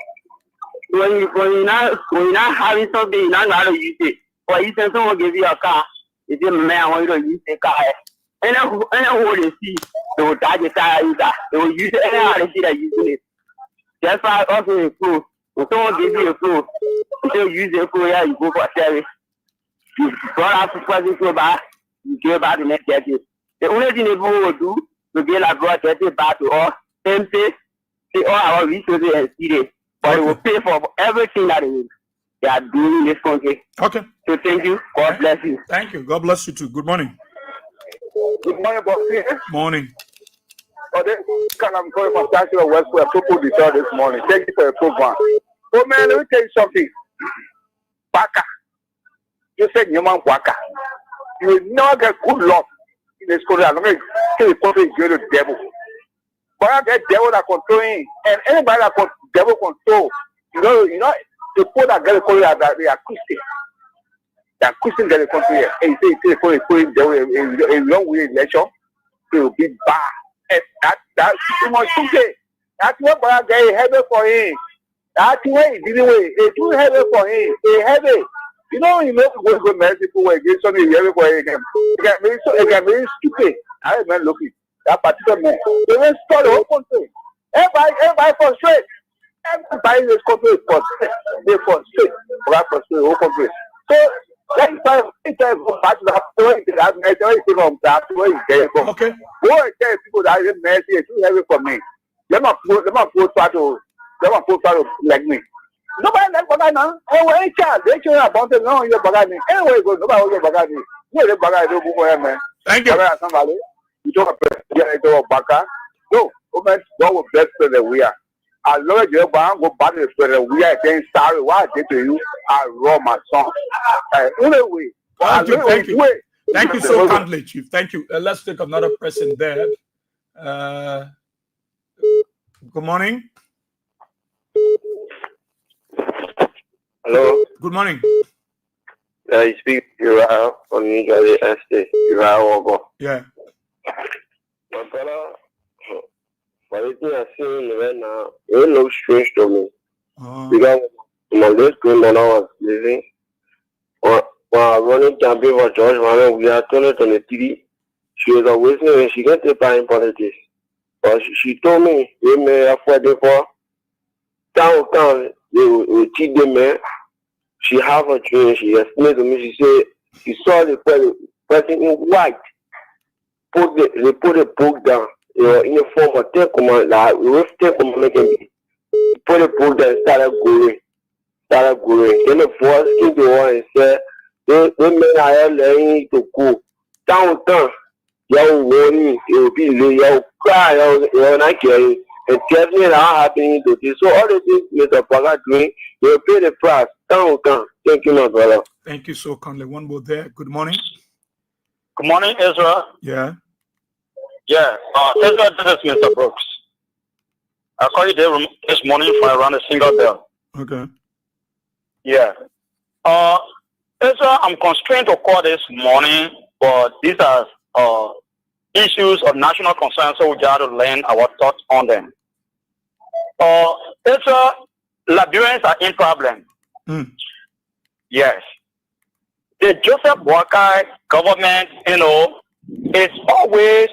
When you're not having something, you don't know how to use it. For instance, someone give you a car, if you're a man, I want you to use the car. And then what they see, they will charge the tire user. They will use it anyhow they see that using it. That's why also a flow. When someone gives you a flow, until you use the flow, yeah, you go for service. You brought out the person flow back, you give back the next decade. The only thing people will do to get like brought it back to us, same place, see all our resources and see it. But they will pay for everything that they are doing in this country. Okay. So thank you. God bless you. Thank you. God bless you too. Good morning. Good morning, boss. Morning. I'm calling from National West West Football Detroit this morning. Thank you for your program. Oh man, let me tell you something. Baka. You said Newman Baka. You will not get good luck in this country. I'm going to say the country is going to the devil. But I get devil that controlling, and anybody that devil control, you know, the people that get the country they are Christian. They are Christian get the country. And you say the country devil a long way election, it will be bad. And that's too much to say. That's what I get heavy for him. That's why he didn't wait. It's too heavy for him. It's heavy. You know when go marry people who get something heavy for him. It can be stupid. I remember looking. That particular man. They will start the whole country. Everybody frustrated. Everybody in this country is frustrated. They frustrated. They frustrated the whole country. So let's try to go back to that point. That message from that where you get it from. Okay. Go and tell people that this message is too heavy for me. Let my post try to like me. Nobody like Bagay now. Anyway, any child, they show about it. No, you're Bagay. Anyway, go. Nobody will Bagay. You let Bagay do for him, man. Thank you. Somebody. You don't have to Baka. No, woman, what was best for the we are. I love you, but I'm going back to the we are saying sorry. What I did to you, I raw my son. Anyway, Thank you. Thank you so kindly, Chief. Thank you. Let's take another person there. Good morning. Hello. Good morning. You speak Uriah from New Jersey Estate. Uriah Wogo. Yeah. My brother, what is I seeing right now? It looks strange to me. Because my late grandmother was living. When I was running campaign for George Mohammed, we are 2023. She was always when she got paper in politics. But she told me, they may have before. Town, they will teach them, man. She have a dream. She explained to me. She said she saw the person in white. They put a book down. In the form of Ten Commandments. Like we Ten Commandments. Put a book down and started going. Then the voice came to her and said, "They men are learning to go down. You worry. You will be late. You cry. You not caring. And tell me how happening to this. So all the things Mr. Paga doing, they will pay the price. Down. Thank you, my brother. Thank you so kindly. One more there. Good morning. Good morning, Ezra. Yeah. Yeah. Ezra, this is Mr. Brooks. I called you there this morning for around a single bell. Okay. Yeah. Ezra, I'm constrained to call this morning, but these are issues of national concern, so we got to learn our thoughts on them. Ezra, Liberians are in problem. Yes. The Joseph Boakai government, is always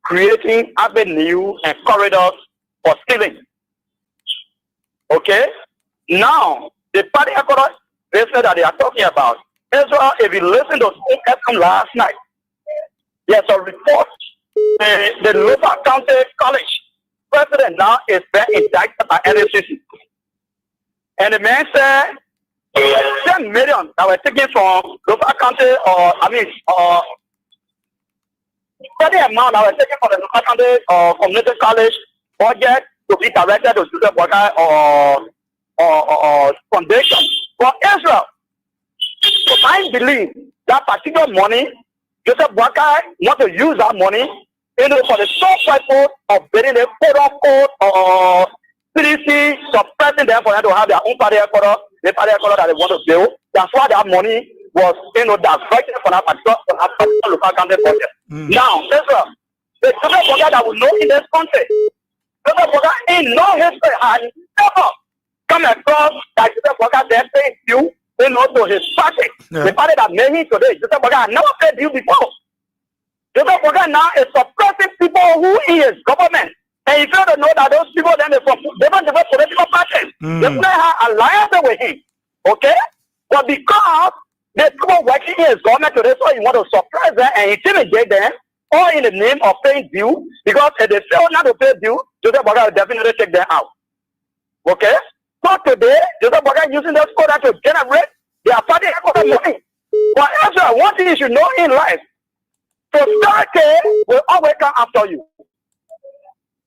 creating avenues and corridors for stealing. Okay? Now, the party economic business that they are talking about, Ezra, if you listen to FM last night, there's a report, the local county college president now is being indicted by NFCC. And the man said, 10 million that were taken from local county, the amount that were taken from the local county or community college budget to be directed to Joseph Boakai or foundation for Israel. So I believe that particular money, Joseph Boakai want to use that money for the sole purpose of building a quote-unquote or CDC suppressing them for them to have their own party headquarters, the party headquarters that they want to build. That's why that money was, diverted from that particular local county budget. Now, Israel, the Joseph Boakai that we know in this country, Joseph Boakai in no history had never come across that Joseph Boakai there paying due, to his party. Yeah. The party that made him today, Joseph Boakai never paid due before. Joseph Boakai now is suppressing people who in his government. And if you don't know that those people, then they don't have political parties. They don't have alliances with him. Okay? But because the people working in his government today, so he want to suppress them and intimidate them, all in the name of paying due, because if they fail not to pay due, Joseph Boakai will definitely take them out. Okay? So today, Joseph Boakai using those quota to generate their party money. But Ezra, one thing you should know in life, prosperity will always come after you.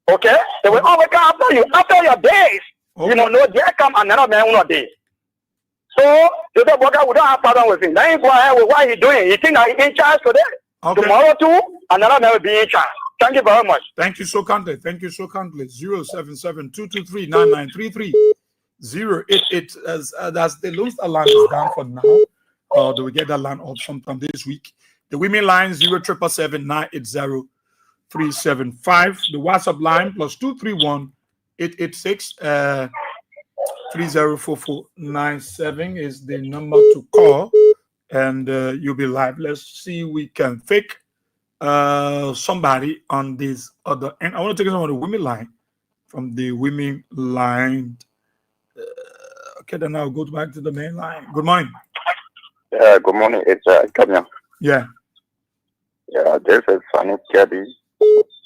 Okay? They will always come after you. After your days, you know, there come another man one day. So, Joseph Boakai, we don't have problem with him. Let him go ahead with what he's doing. He think that he's in charge today. Okay. Tomorrow too, another man will be in charge. Thank you very much. Thank you so kindly. 077-223-9933. 088 as the Lone Star line is down for now. They will get that line up sometime this week. The women line 0777980 375. The WhatsApp line +231 886 304497 is the number to call, and you'll be live. Let's see if we can fake somebody on this other. And I want to take some of the women line from the women line. Okay, then I'll go back to the main line. Good morning. Yeah, good morning. It's Kenya. Yeah. Yeah, this is Sunny Keddy,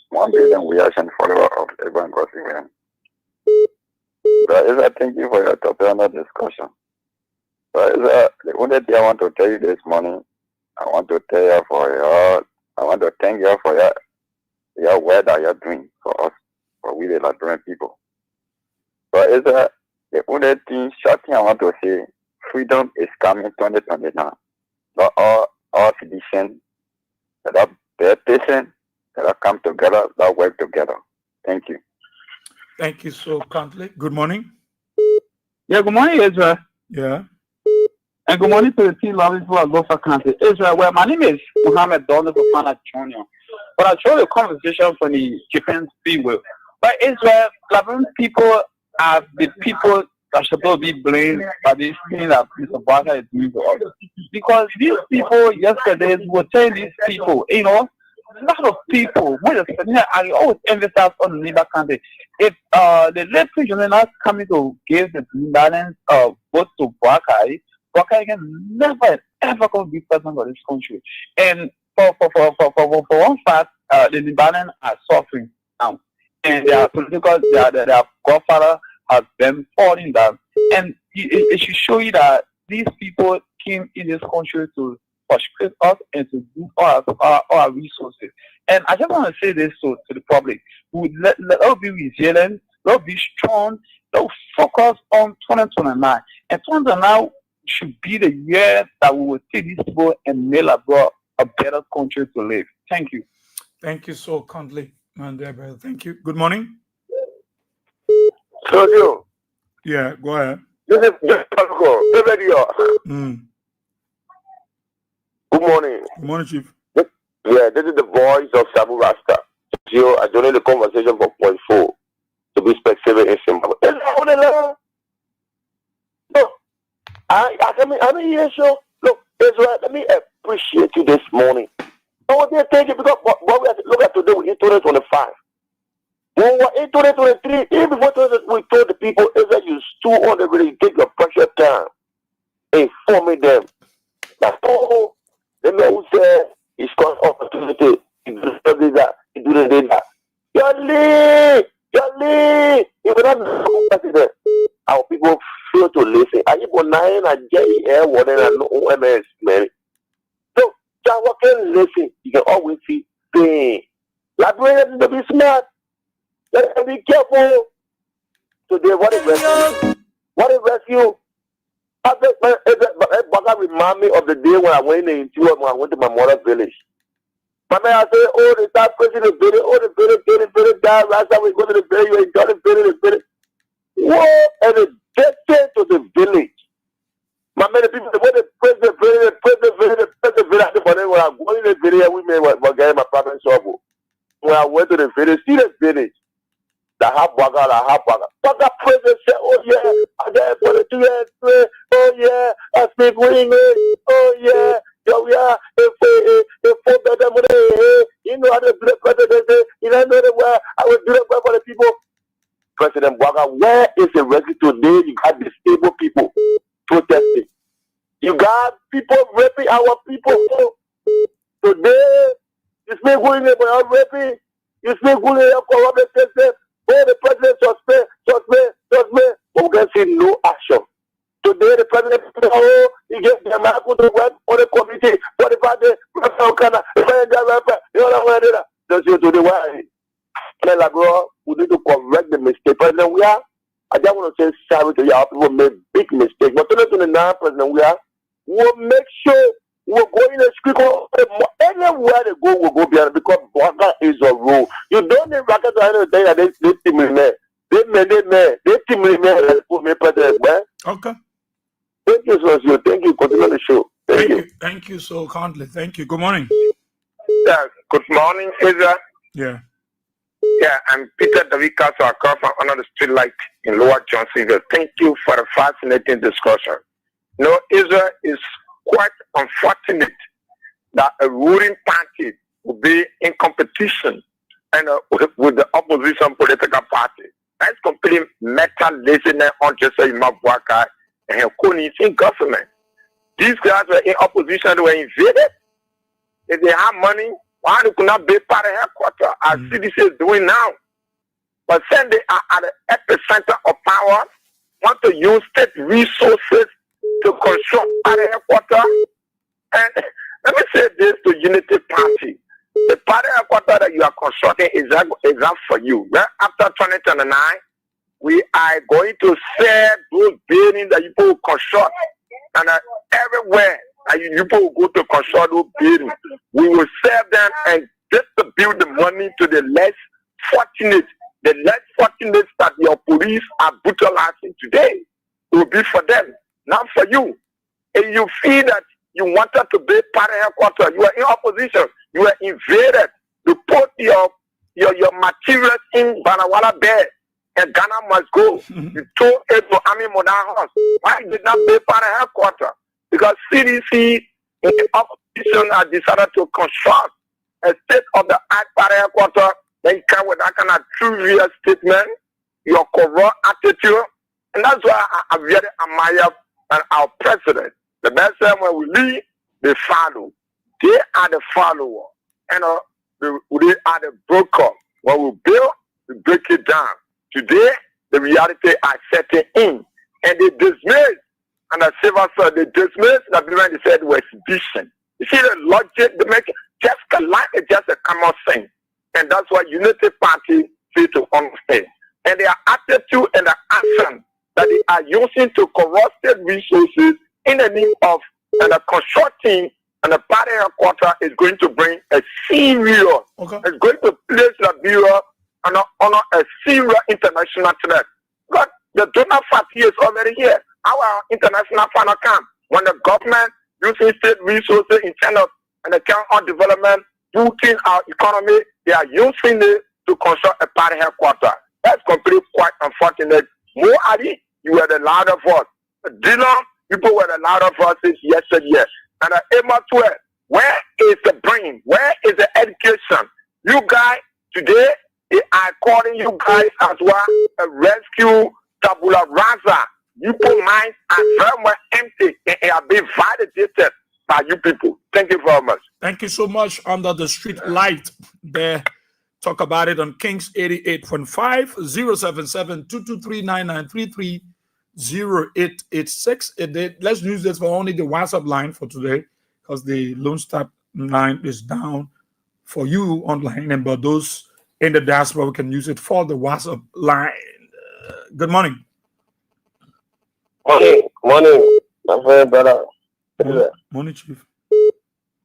1 billion reaction follower of Evan Gossip. Thank you for your topic under discussion. The only thing I want to tell you this morning, I want to thank you for your work that you're doing for us, for we the Liberian people. But the only thing, short thing I want to say, freedom is coming 2029. But all citizens that are very patient, that are come together, that work together. Thank you. Thank you so kindly. Good morning. Yeah, good morning, Israel. Yeah. And good morning to the team loving people of Gopher County. Israel, well, my name is Mohammed Donald Fofana Jr. But I chose a conversation from the Japan Speedway. But Israel, Liberian people are the people that should not be blamed by this thing that Mr. Barker is doing to us. Because these people yesterday were telling these people, you know, a lot of people, when you're sitting here, I always emphasize on the neighbor country. If the electric are not coming to give the balance of vote to Barker can never ever come to be president of this country. And for one fact, the Libanon are suffering now. And their political, their godfather has been falling down. And it should show you that these people came in this country to frustrate us and to use all our resources. And I just want to say this to the public. Let us be resilient, let us be strong, let us focus on 2029. And 2029 should be the year that we will take these people and make abroad a better country to live. Thank you. Thank you so kindly, Mandela. Thank you. Good morning. So, Yeah, go ahead. this is just Good morning. Good morning, Chief. Yeah, this is the voice of Sabu Rasta. So I joined the conversation for point 4 to be specific and simple. Look, I mean, yes, sure. Look, Israel, let me appreciate you this morning. Oh, they're thinking because what we have to look at today with E-2025. When we were in 2023, even before we told the people, Israel, you stood on the radio, you take your precious time, informing them. That's all. The man who said, it's got opportunity, he do that, he do that. You're if we're not president, our people fail to listen. Are you going to get air water and no OMS, man? So, just can listen. You can always see pain. Librarians to be smart. Let them be careful. Today, what is rescue? What is rescue? Baka remind me of the day when I went in the when I went to my mother's village. My man, I said, oh, they start pressing the village, oh, the village died. Last time we go to the village, you enjoy the village. Whoa, and it gets to the village. My man, the people, when they press the village, I said, when I go in the village, we made what getting my problem solved. When I went to the village, see the village. The half Baka. Baka president said, oh yeah, I got for the 2 years, oh yeah, I speak English, oh yeah, if 4 better money, you know how the president say, you know where I will do it for the people. President Baka, where is the rescue today? You got disabled people protesting. You got people raping our people. Today, you speak English, but I'm raping. You speak English, corrupt. Oh, the president suspend. We can see no action. Today, the president, oh, he gave the American to work on the committee for the party. We need to correct the mistake. President, I just want to say sorry to y'all. People made big mistakes. But 2029, President, we'll make sure we're going to speak anywhere they go, we'll go beyond because Baka is a rule. You don't need Baka to handle the thing that they team remain. They team remain for me, President. Okay. Thank you, sir. Thank you. Continue the show. Thank you. Thank you so kindly. Thank you. Good morning. Yeah, good morning, Israel. Yeah. Yeah, I'm Peter Davika, so I come from under the street light in Lower Johnsonville. Thank you for the fascinating discussion. No, Israel is quite unfortunate that a ruling party will be in competition and with the opposition political party. That's completely mental laziness on just say Mabwaka and Kuni in government. These guys were in opposition, they were invaded. If they have money, why they could not be part of headquarters as CDC is doing now? But then they are at the epicenter of power, want to use state resources to construct party headquarters. And let me say this to Unity Party. The party headquarters that you are constructing is that for you. Right after 2029, we are going to sell those buildings that you will construct and everywhere you people will go to construct those buildings. We will serve them and distribute the money to the less fortunate. The less fortunate that your police are brutalizing today. It will be for them, not for you. If you feel that you wanted to be party headquarters, you are in opposition, you are invaded, you put your materials in Banawala Bay, and Ghana must go. You told it to Army Modern House. Why did not be party headquarters? Because CDC in opposition has decided to construct a state-of-the-art party headquarters. Then you come with that kind of trivial statement, your corrupt attitude, and that's why I really admire our president. The best time when we lead, they follow. They are the follower. And they are the broker. When we build, we break it down. Today, the reality are setting in. And they dismiss, and the civil service, they dismiss the people they said were exhibition. You see the logic, they make it just it's just a common thing. And that's why Unity Party fail to understand. And their attitude and their action that they are using to corrupt state resources in the name of and the constructing and the party headquarters is going to bring a serious, it's going to place the bureau and honor a serious international threat. But the donor party is already here. Our international partner camp, when the government using state resources in China and the count on development, booting our economy, they are using it to construct a party headquarters. That's completely quite unfortunate. Mo Ali, you were the louder voice. Dylan, people were the louder voices yesterday. And Emma 12, where is the brain? Where is the education? You guys, today, they are calling you guys as well a rescue tabula rasa. You put minds are very much empty and are being validated by you people. Thank you very much. Thank you so much. Under the street light there. Talk about it on Kings 88.5 077-223-9933-0886. Let's use this for only the WhatsApp line for today because the Lone Star line is down for you online, and but those in the diaspora we can use it for the WhatsApp line. Good morning. Morning, my friend, brother. Morning, Chief.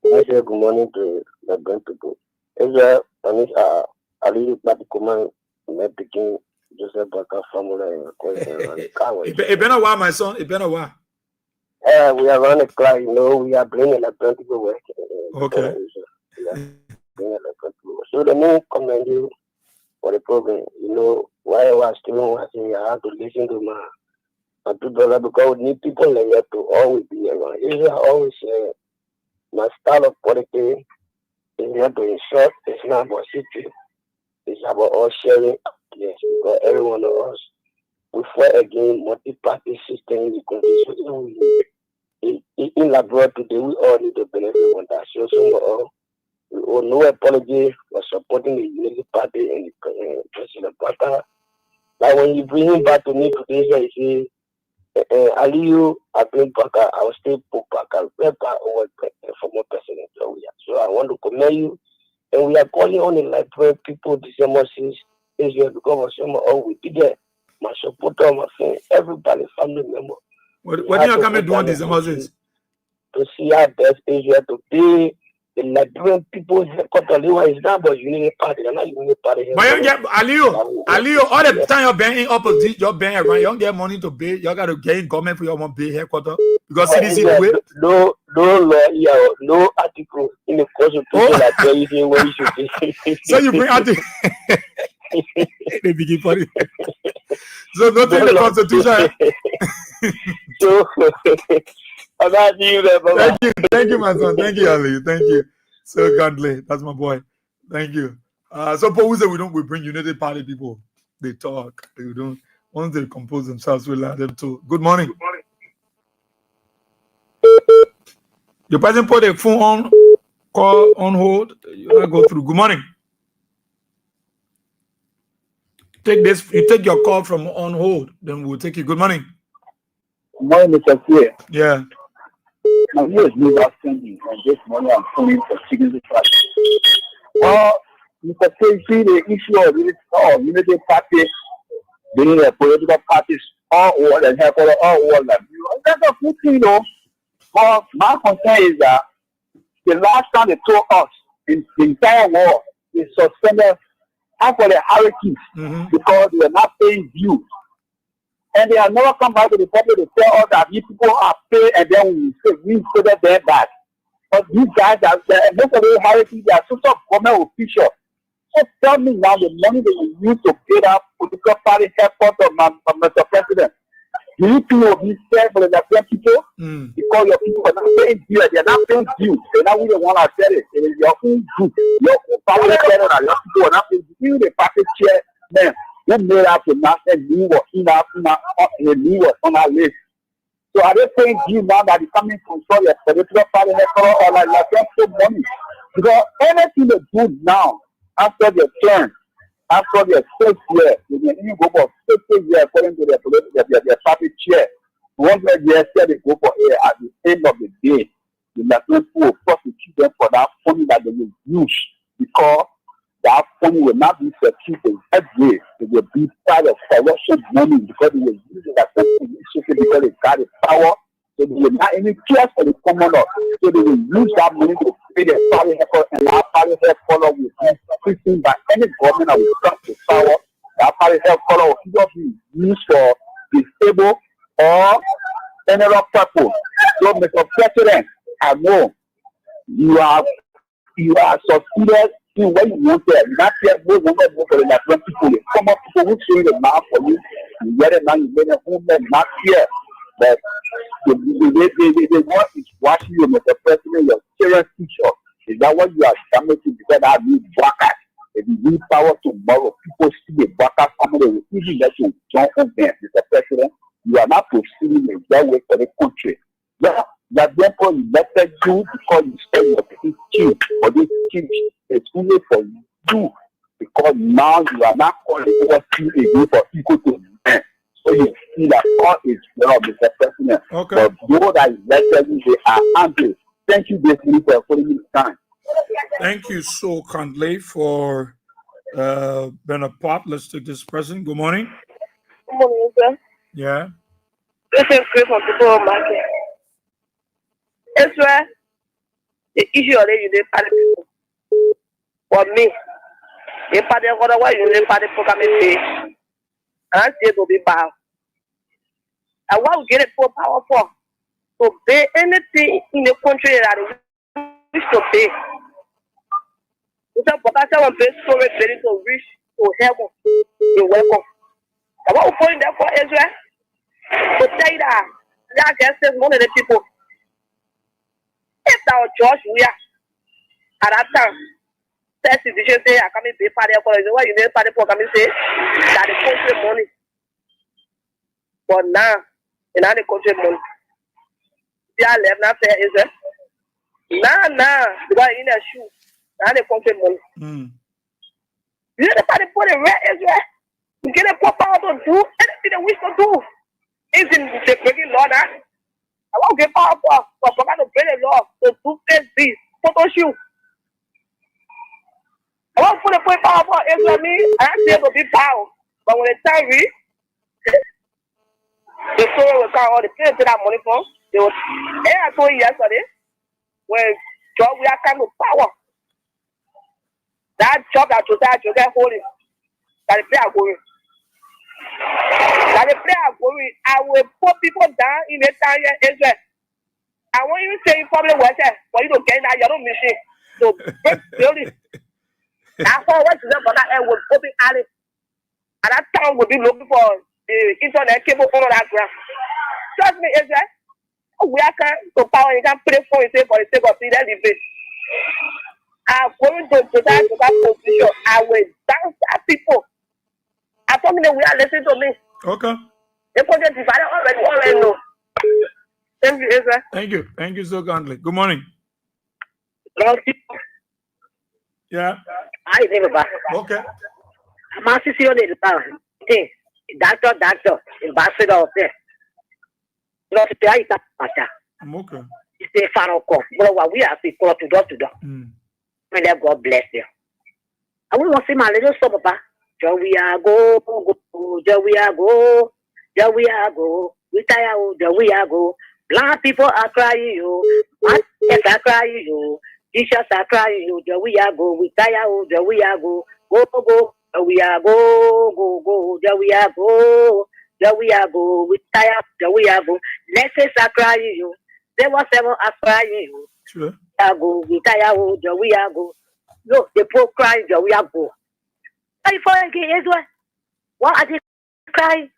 I say good morning to the grand people. Israel, I mean, I really not the command, my picking Joseph Baka family. It been a while, my son. It been a while. We are running a cloud, you know, we are bringing a plenty of work. Okay. So the main commend you for the program. You know, why I was still watching, I had to listen to my people because we need people like that to always be around. Israel always say, my style of politics is not to insult, it's not about city. It's about us sharing ideas because every one of us we fight against multi-party system in the country. So in Labrador today, we all need to benefit from that. So some of us, we owe no apology for supporting the Unity Party and the President Baka. Like when you bring him back to me today, you say, Aliyu, I bring Baka, I will still put Baka, over former President. So I want to commend you. And we are calling on the Liberian people, December 6th, Israel, because of some of we be there. My supporter, my friend, everybody, family member. What are you coming to do December 6th? To see our best Israel to be the Liberian people's headquarters. Is not about Unity Party, they're not Unity Party. But you get Aliyu, all the time you're being opposite, you're being around, you don't get money to pay, you got to get government for your own pay headquarters because CDC way. No law, no article in the constitution that tell you where you should be. So you bring article. They begin funny. So nothing in the constitution. So thank you, my son. Thank you, Ali. Thank you. So godly. That's my boy. Thank you. So we say we bring Unity Party people. They talk. They don't. Once they compose themselves, we allow them to. Good morning. Your person put a phone on, call on hold. You not go through. Good morning. Take this. You take your call from on hold, then we'll take you. Good morning. Good morning, Mr. Pierre. Yeah. My name is Mr. Sandy, and this morning I'm calling for Unity Party. Mr. Pierre, see the issue of Unity Party being a political parties all over the headquarters, all over the. That's a good thing, though. But my concern is that the last time they told us in the entire world, they suspended half of the hurricanes because they were not paying dues. And they have never come back to the public to tell us that these people are paid and then we pay them back. But these guys, most of the hurricanes, they are sort of government officials. So tell me now the money that you use to pay that political party headquarters of Mr. President. Do you think it will be fair for the Nigerian people? Because your people are not paying dues. They are not paying dues. They are not really the one that said it. It is your own group. Your own party headquarters and your people are not paying dues. Even the party chairman who made up the national new was on our list. So are they paying dues now that they come in control your political party headquarters or like your money? Because anything they do now, after their term, after their 6th year, they will even go for 50 years according to their party chair. 100 years, they go for air at the end of the day. The Nigerian people will prosecute them for that money that they will use because that money will not be secured every day. It will be part of corruption money because they will use it as because they got the power. So they will not even care for the commoner. So they will use that money to pay their party headquarters, and our party headquarters will be increasing by any government that will come to power. Our party headquarters will either be used for disabled or any other purpose. So, Mr. President, I know you are succeeded in what you want to. Not yet, no longer go for the Nigerian people. The common people who show the mouth for you, you get it now, you get it home, not here. But the one is watching you, Mr. President, your serious future. Is that what you are damaging? Because I need workers. If you need power tomorrow, people see the workers coming, they will even let you jump on them, Mr. President. You are not proceeding in that way for the country. That therefore elected you because you said you are chief, but this chief is only for you because now you are not calling over to again for people to learn. So you see that all is well, Mr. President. Okay. But those that elected you, they are angry. Thank you, basically, for following me time. Thank you so kindly for Bernard Pop. Let's take this person. Good morning. Good morning, sir. Yeah. This is Chris from People Market. Ezra, the issue of the party people. For me, the party otherwise you the party program is and I say to be bound. I want to get it for powerful to pay anything in the country that is wish to pay. Because I want to pay so much to reach to heaven. You're welcome. I want to point that for Ezra. But tell you that I guess one of the people. If our George we are at that time, that situation say I come in pay party for the way you need party for come say that the country money. But now in the country money. They are left now say is it? Nah, because in a shoe, now the country money. You the party for the red is right. You get a power to do anything they wish to do. Is in the breaking law that I won't get power for to break the law to do this photo shoot. I won't put a point power for Islami. I have to be able to be power. But when the time reach, the story will come all the players that money from. They was I told you yesterday when job we are kind of power. That job that you get holding that the player going. That the player going, I will put people down in the time Israel. I won't even say in public worker for you to get that yellow machine. So building. That's all what you for that will open alley. At that time we'll be looking for the internet cable on that ground. Trust me, Israel. We are to power you can pray for yourself for the sake of freedom debate. I'm going to that position. I will dance at people. I told me that we are listening to me. Okay. The project divided already know. Thank you, Ezra. Thank you. Thank you so kindly. Good morning. Yeah. I think about okay. I'm assisting on the doctor, ambassador of there. Not to tell you that, okay. It's a far off. Well, we are people to door. May God bless you. I want to see my little son, Papa. There we are go, there we are go, there we are go. Retire, there we are go. Black people are crying, you. Mothers are crying, you. Teachers are crying, you. There we are go. We tire, oh, there we are go. Go, go. There we are go. Go, go. There we are go. There we are go. We tire. There we are go. Nurses are crying, you. There was seven are crying, you. Sure. Go. We tire, oh, there we are go. No, the poor crying, there we are go. Why for again, Israel? Why are they crying?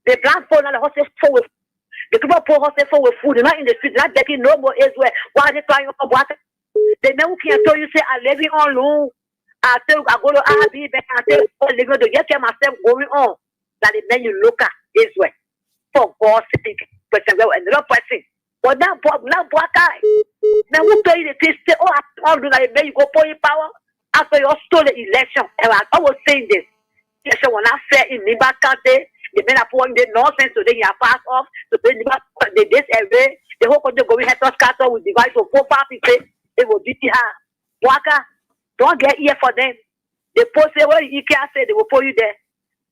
The black phone and the horses full with the people poor horses full with food, not in the street, not getting no more Israel. Why are they crying for water? The men who can't tell you say I'm living on loan. I tell I go to RB back and tell you living to get myself going on. That the men you look at Israel. For God's sake, person well and not person. But now guy. Now who tell you the thing say, oh I do that you go for your power after your stolen election. And I was saying this. Yes, when I said in Niba County, the men are pouring the nonsense today, you are passed off, so they this away, the whole country going head to scatter with device of 4 people, they will do it. Waka, don't get here for them. They post say, well, you can't say, they will pull you there.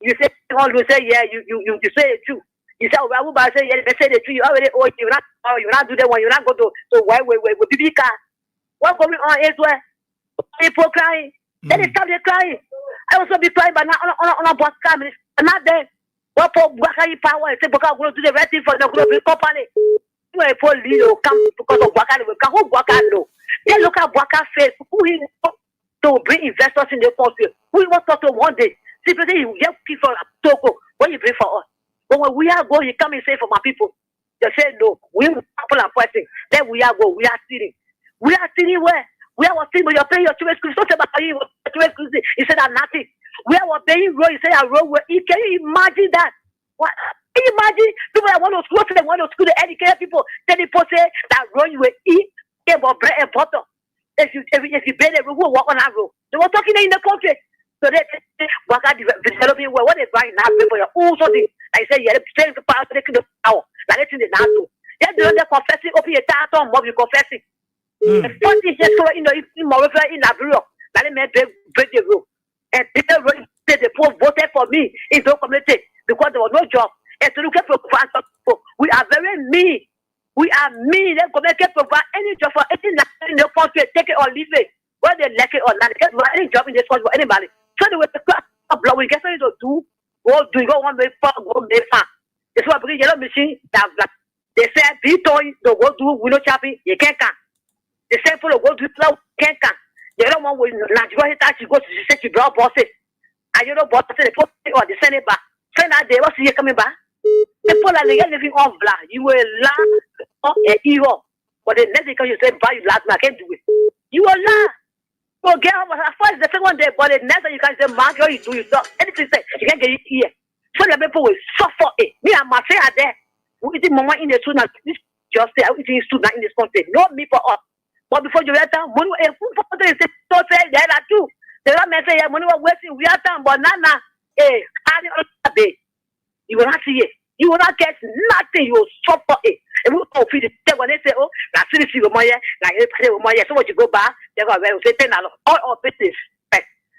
You say, you say, yeah, you say the truth. You say, well, I say, yeah, they say the truth, you already, oh, you not do that one, you not go to, so why, BB car. What's going on is where people crying. Then they stop crying. I also be crying, but not on a bus camera. I'm not there. What for Waka power? I say, Waka going to do the right thing for the global company. You are for Lilo come because of Waka. Who Waka know? They look at Waka face. Who he to bring investors in the country? Who he wants to one day? See, you get people Togo. What you bring for us? But when we are going, you come and say for my people. They say no. We people are fighting. Then we are go. We are sitting. We are sitting where? We are sitting. You're paying your children's school. So about you. He said I'm nothing. We are paying road. He said a road. Can you imagine that? What? Can you imagine people that want to school? They want to school to educate people. Then people say that road you will eat. Get more bread and butter. If you pay the road, walk on that road. They were talking in the country. So they work out developing well. What they buy now for your own something. I say yeah, they're to power. They can do power. Like it's in the now. They're confessing. Open your title. Mob you confessing. The 40 years ago in Morocco in Labrador. That may break the rule. And people say the poor voted for me in the community because there was no job. And to look at people, we are very mean. We are mean. They're going to provide any job for any in the country, take it or leave it. Whether they like it or not, they can't provide any job in this country for anybody. So they will blow. We get something to do. Go do. Go one way far. Go make fun. That's why bring yellow machine. They say, be toy. They go do. We no chopping. You can't come. The same people go to flow. Can't come. The other one will not go ahead and go to the city block bosses. And you know, bosses, they put it or they send it back. Send out there, what's here coming back? People are living on black. You will laugh at evil. But the next thing you say, buy you last, I can't do it. You will laugh. So get over as far as the second day, but the next thing you can say, Mark, you do it. Anything say, you can't get it here. So the people will suffer it. Me and my friend are there. We eat mama in the student. This just say, I eat student in this country. Not me for us. But before you let down, money is so say there are two. There are men say money was wasting. We are done, but now, you will not see it. You will not get nothing. You will suffer it. And we will feel it. When they say, oh, that's the city of my year, like so what you go back, they're going to say $10 all business.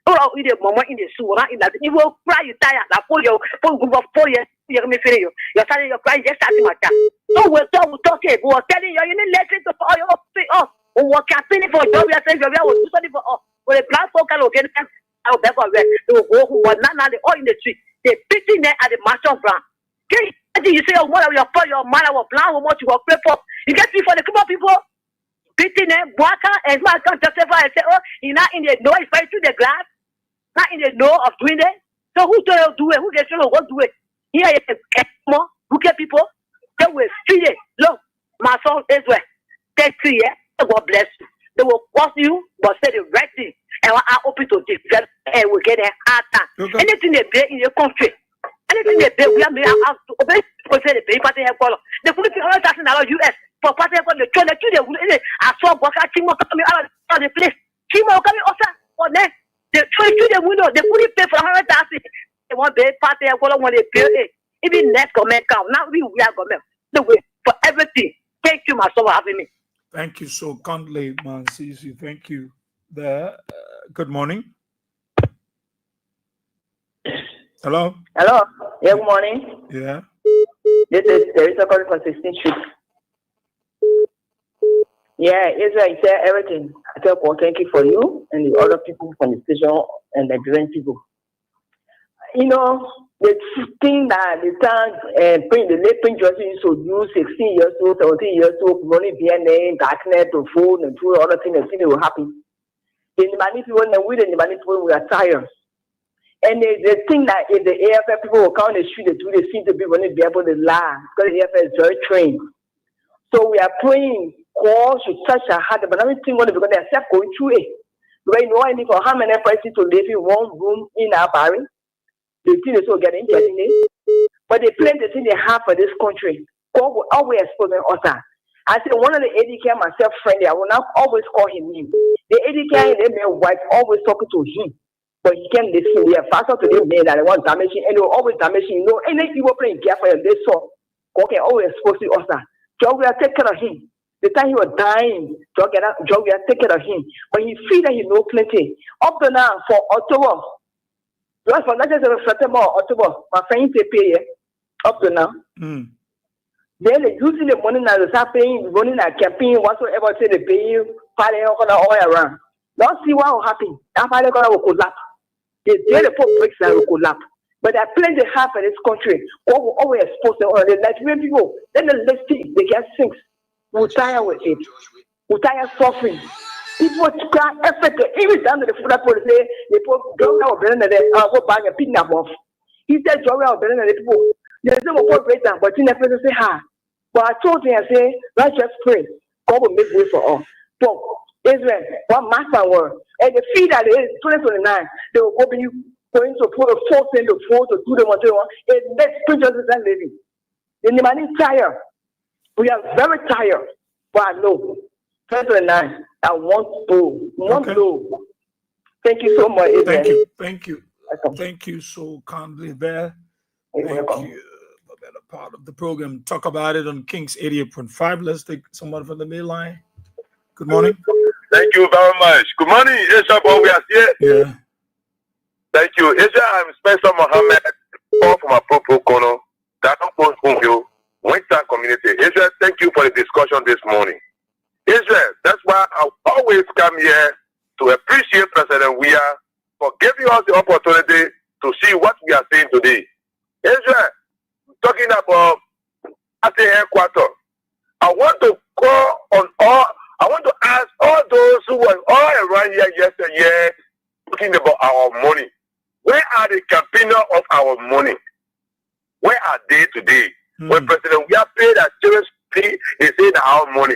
Oh, in the moment in the sewer, in that you will cry, you tire, like for your group of 4 years, you're going to feel you. You're starting your crying, just starting my time. So we're talking, we're telling you, you need lessons to all your feet off. What campaigning for job? We are saying we will do something for us. When the black folk are looking at our back of red, they will go who are not all in the street. They're pitching there at the march of ground. You say, oh, what your man, our plan, what you will pray for. You get me for the group of people pitching there, Waka, and my can justify and say, oh, you're not in the know, it's right through the glass, not in the know of doing it. So who told you to do it? Who gets you to do it? Here is more, look at people, they will feed it. Look, my son Israel, 30 years. God bless you. They will force you, but say the right thing. And are open to develop and will get a hard time. Okay. Anything they pay in your country, anything they pay, we are made out to obey. People say they pay party health color. They put it $100,000 US for party health color. I saw Boka Chimo coming out of the place. Chimo coming also for them. They try to the window. They put it pay for $100,000. They want pay party health color when they pay it. Even next government count. Now we are government. The way for everything. Thank you, my son, for having me. Thank you so kindly, man. Sisi. Thank you. There. Good morning. Hello. Hello. Yeah, good morning. Yeah. This is Teresa calling from 16th Street. Yeah, Israel said everything. I tell God, thank you for you and the other people from the station and the different people. You know, the thing that the time the late Prince Johnson used to do 16 years old, 17 years old, running DNA, darknet, to phone, and two other things, and things will happen. The manipulation and we the manipulation we are tired. And the thing that if the AFF people will come on the street, they seem to be going to be able to lie because the AFF is very trained. So we are praying, calls to touch our heart, but everything going to be going to accept going through it. Because you know I need for how many persons to live in one room in our barrio. The thing is so getting but the plan the thing they have for this country, God will always expose us. I said one of the ADK myself friendly, I will not always call him name. The ADK they may wife always talking to him, but he can't listen. They are faster to the man that they want damaging and they will always damaging. No, any people playing careful and they saw God can always expose us. Joe will take care of him. The time he was dying, Joe will take care of him. But he feel that he know plenty. Up to now for October. Just for not just September, October, my friend pay up to now. Then they using the money now, they start paying, running a campaign, whatsoever say they pay you, piling all around. Don't see what will happen. That piling will collapse. They put bricks and will collapse. But I plan they have in this country, what will always expose them on the Nigerian people. Then the see they get things. We'll tire with it. We'll tire suffering. People cry effort even down to the food police they put drug out better than what bag a picnic off. He said drug out better than the people. There's no more greater, but you never say ha. But I told him, I say, let's just pray. God will make way for all. So Israel, one master word. And the fee that is 2029, they will open you going to put a force in the force to do the material. It makes preachers and living. The man is tired. We are very tired. But I know. 2029. I want to. Thank you so much. Thank you. Thank you so kindly there. Thank you for being a part of the program. Talk about it on King's 88.5. Let's take someone from the main line. Good morning. Thank you very much. Good morning, Isha. We are here. Yeah. Thank you. Isha, I'm Spencer Mohammed, all from Apropos Kono, Dakopon Hungyo, Winter Community. Isha, thank you for the discussion this morning. Israel, that's why I always come here to appreciate President Weah for giving us the opportunity to see what we are saying today. Israel, talking about at the headquarters, I want to ask all those who were all around here yesterday talking about our money. Where are the campaigner of our money? Where are they today? When President Weah paid a serious fee, they say our money.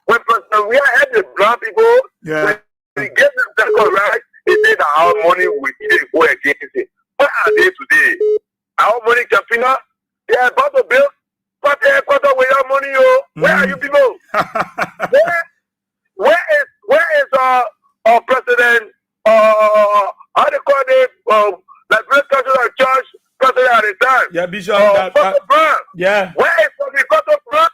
When President Weah had the black people, when they get them that right, they say that our money will go against it. Where are they today? Our money campaigner, they are about to build but headquarters with your money, yo. Where are you people? where is our president, how they call it, like Great Council Church president at the time? Yeah, Bishop. Brown. Yeah. Where is the Cotton Brown?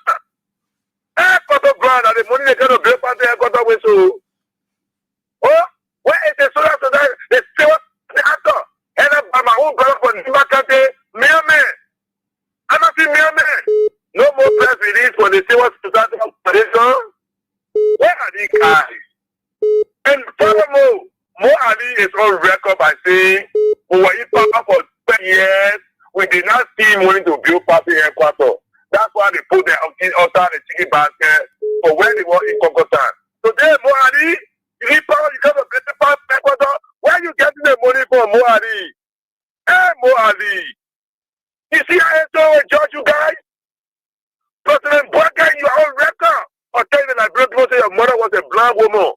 Cotton Brown, and the money they going to build part of Cotton with so. Oh, where is the solar today? The still the actor. And by my own brother for Nivakante, Mailman. I'm not seeing Mailman. No more press release for the Civil Society of Foundation. Where are these guys? And furthermore, Mo Ali is on record by saying, we were in power for 10 years. We did not see money to build party headquarters. That's why they put the outside the chicken basket for when they were in Kokota. Today, Mo Ali, you need power, you got a principal headquarters. Where are you getting the money from, Mo Ali? Hey, Mo Ali. You see how I judge you guys? President Bwaka, you are on record. Or telling that black people say your mother was a black woman.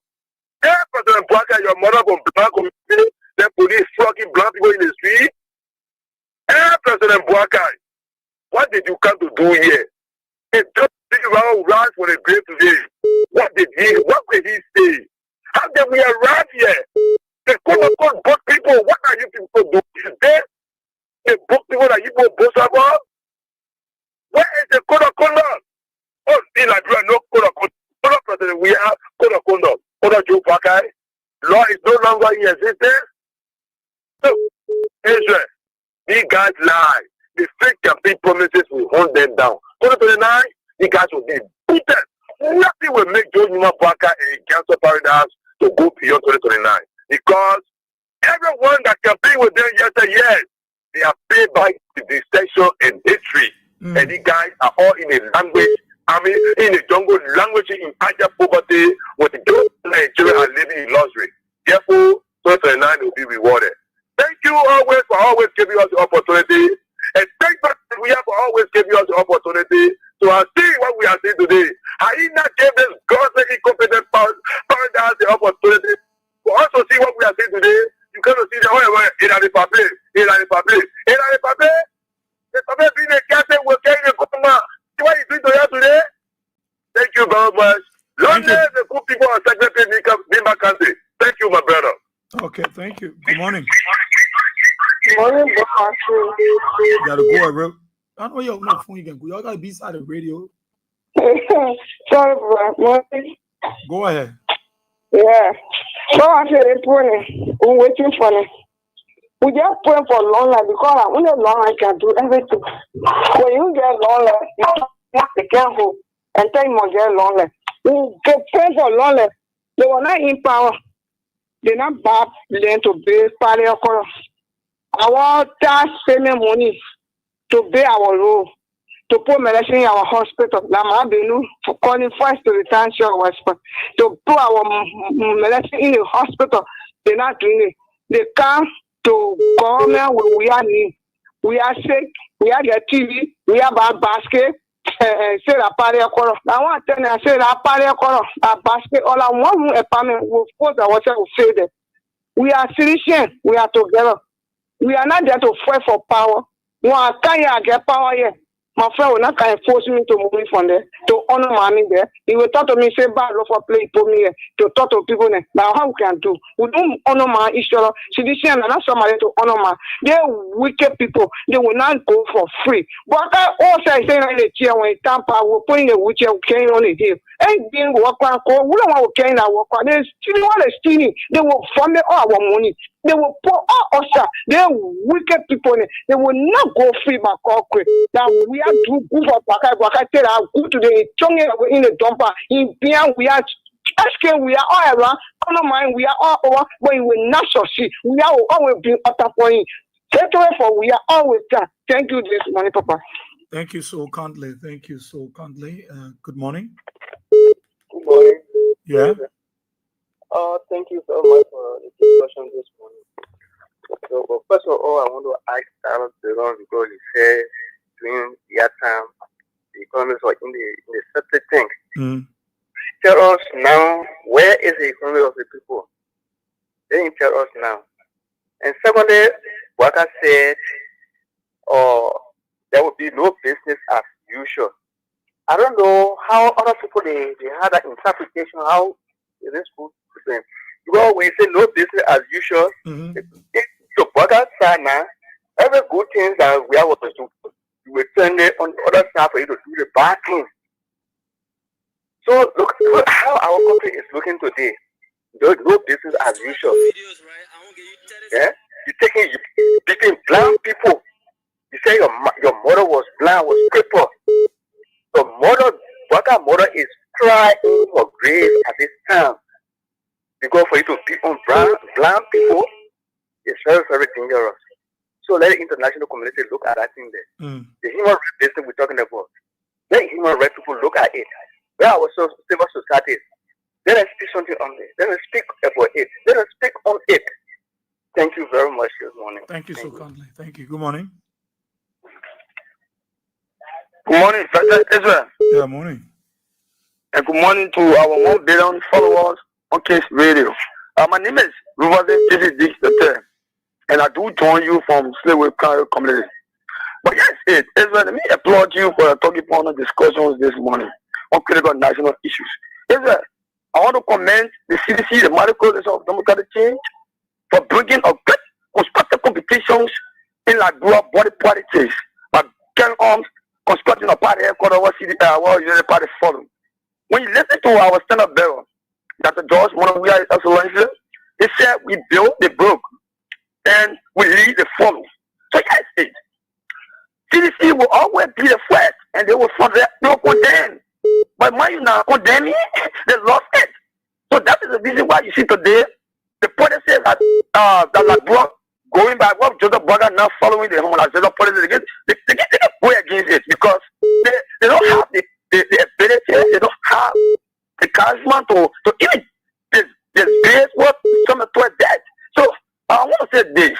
Hey, President Bwaka, your mother was black woman. The police flogging black people in the street. Hey, President Bwaka, what did you come to do here? And just think about right for the grave today. What did he say? How did we arrive here? The quote-unquote book people, what are you people doing today? The book people that you boast about? Where is the code of conduct? Oh, in Nigeria, no code of conduct. Code of president, we have code of conduct. Code of Joe Pakai. Law is no longer in existence. So, Israel, these guys lie. The fake campaign promises will hold them down. 2029, these guys will be beaten. Nothing will make Joe Numa Baka and Council Paradise to go beyond 2029. Because everyone that campaigned with them yesterday, yes, they are paid by the distinction and history. And these guys are all in a language, in a jungle language in higher poverty, with those Nigerians are living in luxury. Therefore, 2029 will be rewarded. Thank you always for always giving us the opportunity. And thank you we have for always giving us the opportunity to see what we are seeing today. Haina gave this godly incompetent paradise the opportunity for us to see what we are seeing today. You cannot see the whole way in the public. The public being a captain will carry the command. See what you doing to here today? Thank you very much. Long live the good people of Secretary Nimba Country. Thank you, my brother. Okay, thank you. Good morning. Good morning, boss. You gotta go, bro. I know you have no phone you can go. Y'all gotta be inside the radio. Sorry, bro. Morning. Go ahead. Yeah. So I said it's funny. I'm waiting for it. We just pray for long life because I only long life can do everything. When you get long life, you have to be careful and tell you must get long life. We get pray for long life. They were not in power. They're not bad then to build party of color. Our tax payment money to pay our road, to put medicine in our hospital. Lama Benu for calling first to return to our hospital. To put our medicine in the hospital. They're not doing it. They come to government where we are need. We are sick, we are get TV, we have a basket. Say la party of color. I want to tell you, I say la party of color, a basket, all I want apartment will force ourselves to say that. We are citizens, we are together. We are not there to fight for power. One can get power here. My friend will not can force me to move from there, to honor mommy there. He will talk to me, say bad love for play for me here, to talk to people there. Now how we can do? We don't honor my each other. Citizens are not somebody to honor my. They're wicked people. They will not go for free. But I also say in the chair when Tampa will put in a wheelchair carrying on the hill. And being work around, we don't want to carry our work. They still want to steal. They will fund all our money. They will pour all us. They're wicked people. They will not go free by corporate. Now we are to go for Baka go to the Tongue in the dumper. In Pian, we are asking, we are all around. On mind, we are all over, but we will not succeed. We are always being utter point. For we are always there. Thank you this morning, Papa. Thank you so kindly. Thank you so kindly. Good morning. Good morning. Yeah. Thank you so much for the discussion this morning. So, but first of all, I want to ask Aaron Delon because he said during that time the economists were in the separate thing. Tell us now, where is the economy of the people? They didn't tell us now. And secondly, what I said, there will be no business as usual. I don't know how other people they had that interpretation. How is this good to them? Because when you say no business as usual, it's to work outside now. Every good thing that we are going to do, you will turn it on the other side for you to do the bad thing. So look how our country is looking today. There's no business as usual. Yeah, you picking blind people. You say your mother was blind, was crippled. Your mother, what our mother is crying for grace at this time. Because for you to pick on blind people, it's very, very dangerous. So let the international community look at that thing there. The human rights business we're talking about. Let human rights people look at it. Where our civil society is. Let us speak something on it. Let us speak about it. Let us speak on it. Thank you very much this morning. Thank you so kindly. Thank you. Good morning. Good morning, President Israel. Yeah, morning. And good morning to our 1 billion followers on Case Radio. My name is Ruvazen P.C.D. and I do join you from Slave community. But yes, Israel, let me applaud you for talking upon the discussions this morning on critical national issues. Israel, I want to commend the CDC, the Medical of Democratic Change, for bringing a great constructive competitions in like dual body politics. Like Ken Arms constructing a party called our Unity Party Forum. When you listen to our stand-up bearer, Dr. George, one of we are excellences, he said we build the broke and we lead the follow. So yes, CDC will always be the first and they will condemn. But my United are condemning, they lost it. So that is the reason why you see today the policy that Labua going back, what Joseph Brother now following the homogenization policy again, they go against it because they don't have the ability, they don't have the charisma to even disgrace what some of the dead. So I want to say this.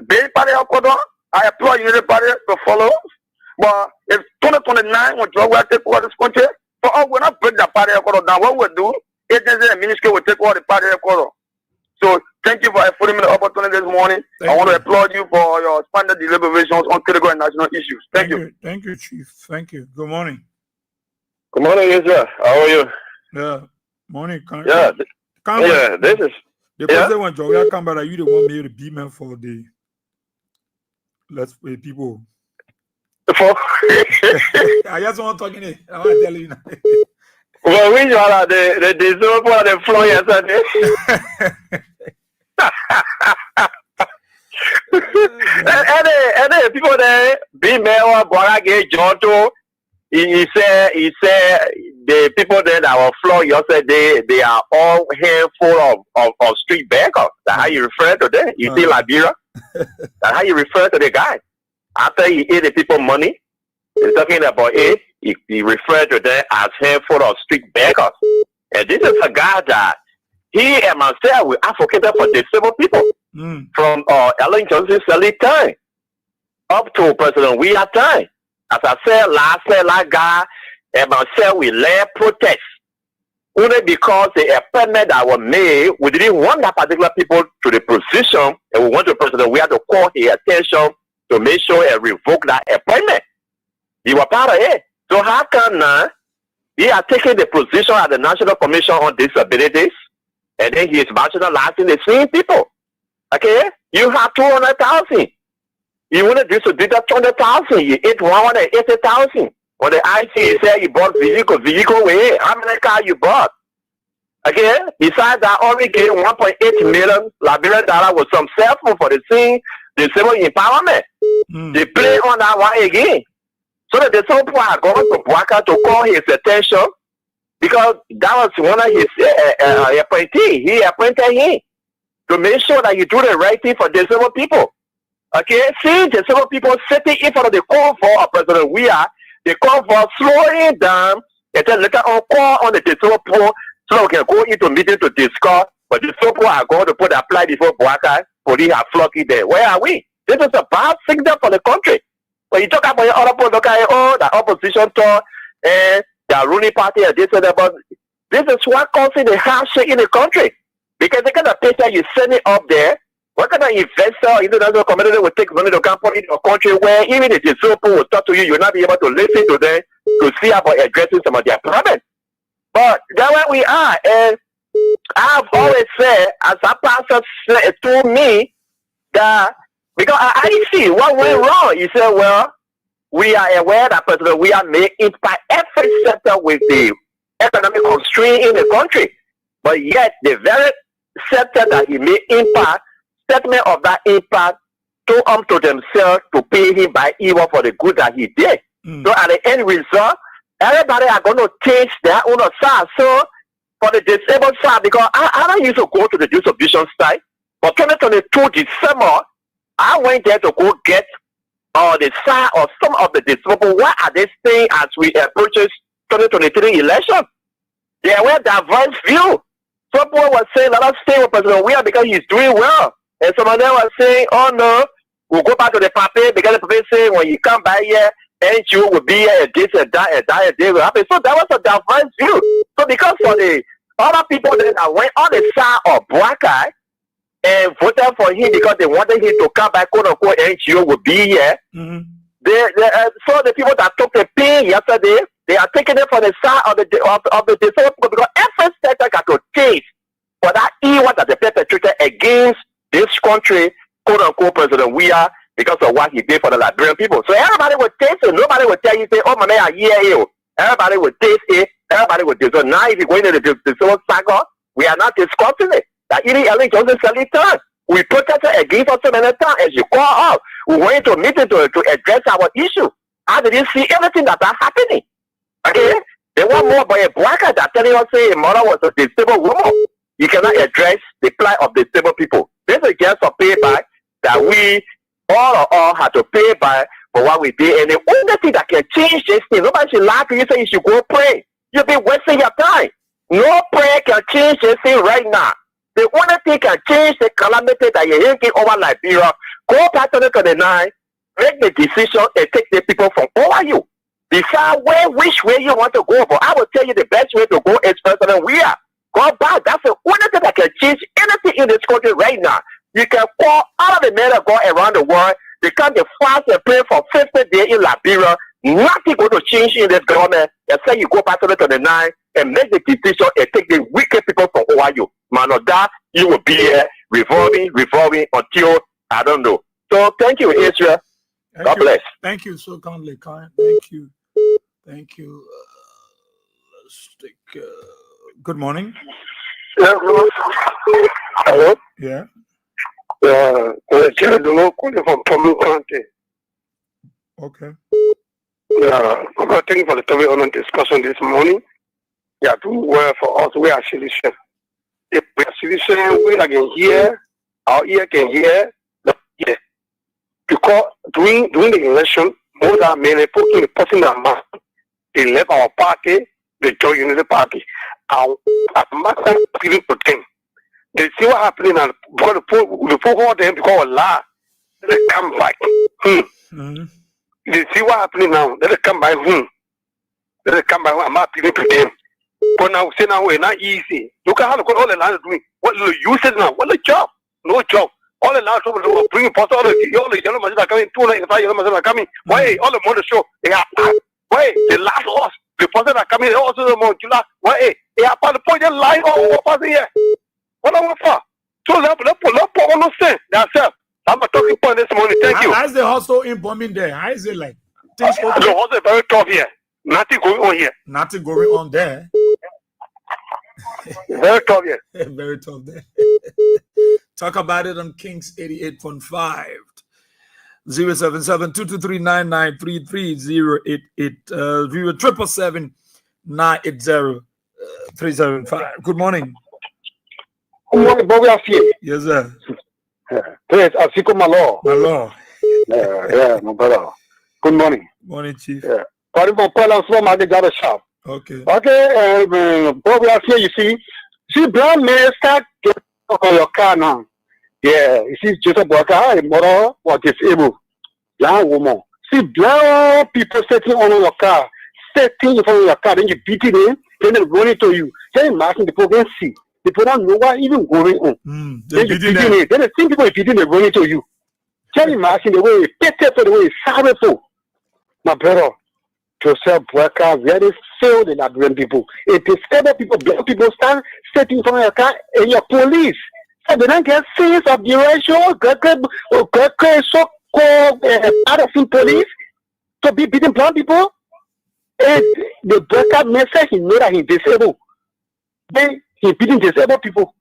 Bay Party of Kodon, I applaud Unity Party to follow. But if 2029 when Joe will take over this country, for all we're not break the Party of Kodon down, what we'll do, agency and ministry will take over the Party of Kodon. So thank you for affording me the opportunity this morning. I want to applaud you for your expanded deliberations on critical and national issues. Thank you. Thank you, Chief. Thank you. Good morning. Good morning, Israel. How are you? Yeah. Morning. This is the president when Joe come back. You the one made the B-man for the let's play people. I just want to talk in it. I want to tell you now. Well, we are the deserve for the floor yesterday. And people there, B-man or Borage Jonto, he said the people there that were floor yesterday, they are all handful of street beggars. That's how you refer to them. You see Liberia? That's how you refer to the guy. After he ate the people money, he's talking about it. He referred to them as handful of street beggars. And this is a guy that he and myself we advocated for disabled people from Ellen Johnson Sally time up to President Weah time. As I said last guy and myself we led protests only because the appointment that was made, we didn't want that particular people to the position, and we want the President Weah to call his attention to make sure and revoke that appointment. You were part of it. So how come now he are taking the position at the National Commission on Disabilities and then he is marginalizing the same people? Okay? You have 200,000. You want to distribute that 200,000. You ate 180,000. When the IC said you bought vehicle way, how many cars you bought? Okay? Besides that, already gave 1.8 million Liberian dollars with some cell phone for the same disabled empowerment. They play on that one again. So that the some people are going to Bwaka to call his attention because that was one of his appointees. He appointed him to make sure that you do the right thing for disabled people. Okay? See disabled people sitting in front of the call for President Weah, they call for slowing down and then later on call on the disabled people so we can go into meeting to discuss. But the people are going to put apply before Bwaka, police are flocking there. Where are we? This is a bad signal for the country. When you talk about your other people, look at the opposition talk and the ruling party and this and that, but this is what causing the handshake in the country. Because the kind of picture you send it up there, what kind of investor or international community will take money to come put in a country where even if the people will talk to you, you'll not be able to listen to them to see about addressing some of their problems. But that's where we are. And I've always said, as a pastor said to me, that because I see what went wrong. He said, well, we are aware that President we are making impact every sector with the economic constraint in the country. But yet, the very sector that he made impact, statement of that impact, to themselves to pay him by evil for the good that he did. So at the end result, everybody are going to taste their own side. So for the disabled side, because I don't used to go to the distribution site, but 2022 December, I went there to go get the side of some of the disabled. What are they saying as we approach 2023 election? They were diverse view. Some people were saying, let us stay with President Weah because he's doing well. And some of them were saying, oh no, we'll go back to the pape because the pape saying when you come by here, NGO will be here and this and that and that and they will happen. So that was a diverse view. So because for the other people that went on the side of Bwaka, and voted for him because they wanted him to come back, quote unquote, NGO would be here. So the people that took the pain yesterday, they are taking it for the side of the disabled people because every sector got to taste for that evil that they perpetrated against this country, quote unquote, President Weah, because of what he did for the Liberian people. So everybody would taste it. Nobody would tell you, say, oh, my man, I hear you. Everybody would taste it. Everybody would taste it. So now if you go into the disabled saga, we are not discussing it. That even Ellen Johnson Sally time. We protested against us so many times. As you call out, we went to a meeting to address our issue. How did you see everything that's happening? Okay? They want more, but a Bwaka that telling us say a mother was a disabled woman. You cannot address the plight of disabled people. This is just a payback that we all have to pay by for what we did. And the only thing that can change this thing, nobody should lie to you say you should go pray. You'll be wasting your time. No prayer can change this thing right now. The only thing can change the calamity that you're hearing over Liberia. Go back to the 29, make the decision and take the people from over you. Decide which way you want to go. But I will tell you the best way to go is President we are. Go back. That's the only thing that can change anything in this country right now. You can call all of the men that go around the world. They come to fast and pray for 50 days in Liberia. Nothing going to change in this government except you go back to the 29 and make the decision and take the wicked people from over you. Man, of that, you will be here revolving until, I don't know. So thank you, Israel. God bless. Thank you so kindly, kind. Thank you. Thank you. Let's take. Good morning. Yeah, hello. Yeah. Calling from Pomu County. Okay. Yeah, thank you for the topic on discussion this morning. Yeah, do well for us. We are solution. If we are solution, we can hear, our ear can hear, not hear. Because during the election, more than many people in the person that man, they left our party, they joined Unity Party. Our master feeling to them. They see what happening and because the people them because of lie, they come back. They see what happening now, they come back. They come back. I'm not feeling to them. But now say now we're not easy. Look at how all the land is doing. What the use is now? What the job? No job. All the land people bring post all the yellow machines are coming, 295 yellow machines are coming. Why all the money show they are why the last horse, the person are coming also the month July. Why they are part of the point they lie over here. What I want for? So let's understand themselves. I'm a talking point this morning. Thank you. How is the hustle in bombing there? How is it like? The hustle is very tough here. Nothing going on here. Nothing going on there. Very tough here. Very tough there. Talk about it on Kings 88.5. 077-223-9933 777-980-375. Good morning. Good morning, Bobby. Yes, sir. Yes, Asiko Malo. Malo. Yeah, my brother. Good morning. Morning, Chief. Yeah. Party from Palace from I got a shop. Okay. Okay, Bobby, you see, brown men start getting on your car now. Yeah, you see, Joseph Walker, a mother was disabled. Young woman. See, brown people sitting on your car, sitting in front of your car, then you beat it in, then they run it to you. Then you imagine the people can see. People don't know what even going on. Then you beating it. Then the same people beating they run it to you. Can you imagine the way you pitiful, the way you sorrowful? My brother, Joseph Walker, very failed in that brown people. If disabled people, black people stand sitting in front of your car and your police. So they don't get sense of direction, so-called Patterson police to be beating brown people. And the breakup message, he know that he's disabled. Then he beating disabled people.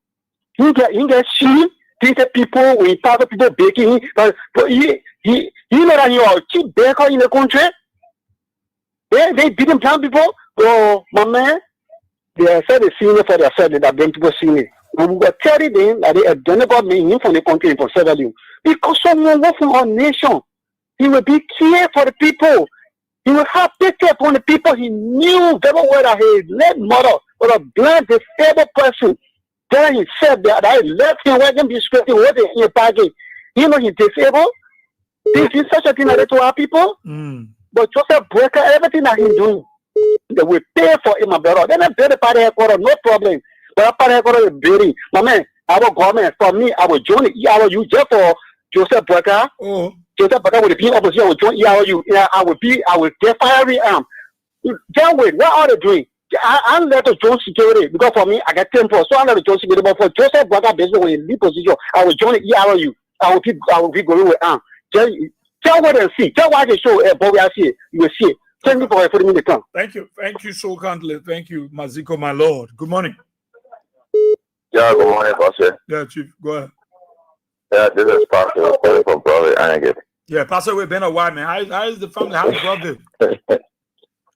He get shame. These people, when he pass people baking, but he know that you are a cheap baker in the country. They beating brown people. Oh, my man, they said the senior for themselves that brown people senior. And we were telling them that they have done about me from the country for several years. Because someone works from our nation, he will be care for the people. He will have pity upon the people. He knew very well that his late mother was a blind, disabled person. Then he said that I left him working description with in your package. You know he's disabled. This is such a thing that to our people. But Joseph Breaker, everything that he's doing, they will pay for him, my brother. Then I pay the party headquarters, no problem. But party headquarters is building. My man, our government, for me, I will join it. I will use just for Joseph Breaker. Joseph Breaker will be opposition. I will join ERU. I will get fiery arm. Just wait, what are they doing? I'm let to join security because for me, I get 10 so I'm let to join security. But for Joseph Breaker, basically in lead position, I will join ERU. I will be going with arm. Just wait and see. Just watch the show. Bobby, I see it. You will see it. Thank you for putting me in the tongue. Thank you. Thank you so kindly. Thank you, Maziko, my lord. Good morning. Yeah, good morning, Pastor. Yeah, Chief. Go ahead. Yeah, this is Pastor calling from Brother Anagate. Yeah, Pastor, we've been a while, man. How is the family? How's brother?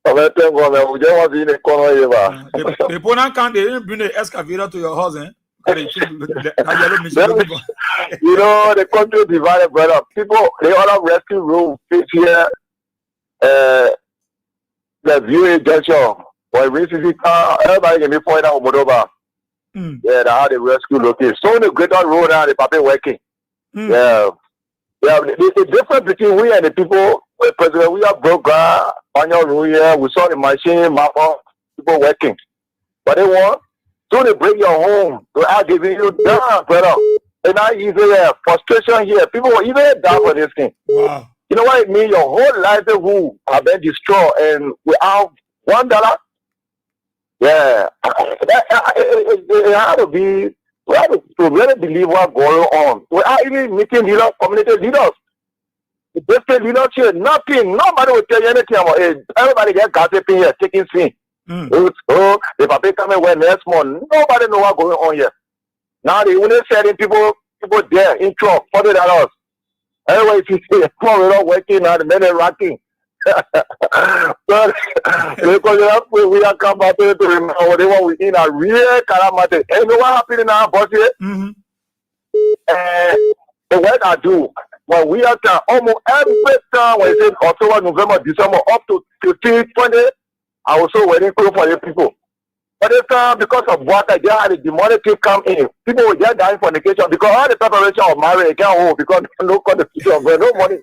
We just want to in the corner. The opponent can't they didn't bring the excavator to your house, eh? You know, the country divided, brother. People, they all have rescue room, fit here, the viewing junction. When we see everybody can be pointed out Moldova. Yeah, they have the rescue location. So the greater road now, the paper working. Yeah. Yeah, the difference between we and the people, President, we have broke ground, we saw the machine, people working. But they want, so they break your home, they are giving you down, brother. And now even frustration here. People will even die for this thing. Wow. You know what it means? Your whole livelihood have been destroyed, and without $1. Yeah, it had to be. We have to really believe what's going on. We are even meeting leaders, community leaders. The district leaders here, nothing. Nobody will tell you anything about it. Everybody get gossiping here, taking sin. Oh, the paper coming when next month. Nobody know what's going on here. Now they only selling people there in truck, $40. Anyway, if you see a car not working now, the men are rocking. But because we are come back to remember whatever we in a real calamity. And you know what happened in our boss here? The way I do, when we are almost every time when it's October, November, December, up to 15, 20, I also waiting for the people. But this time, because of water, they had the demonic come in. People will just die in fornication because all the preparation of marriage can't hold because no condition of no money.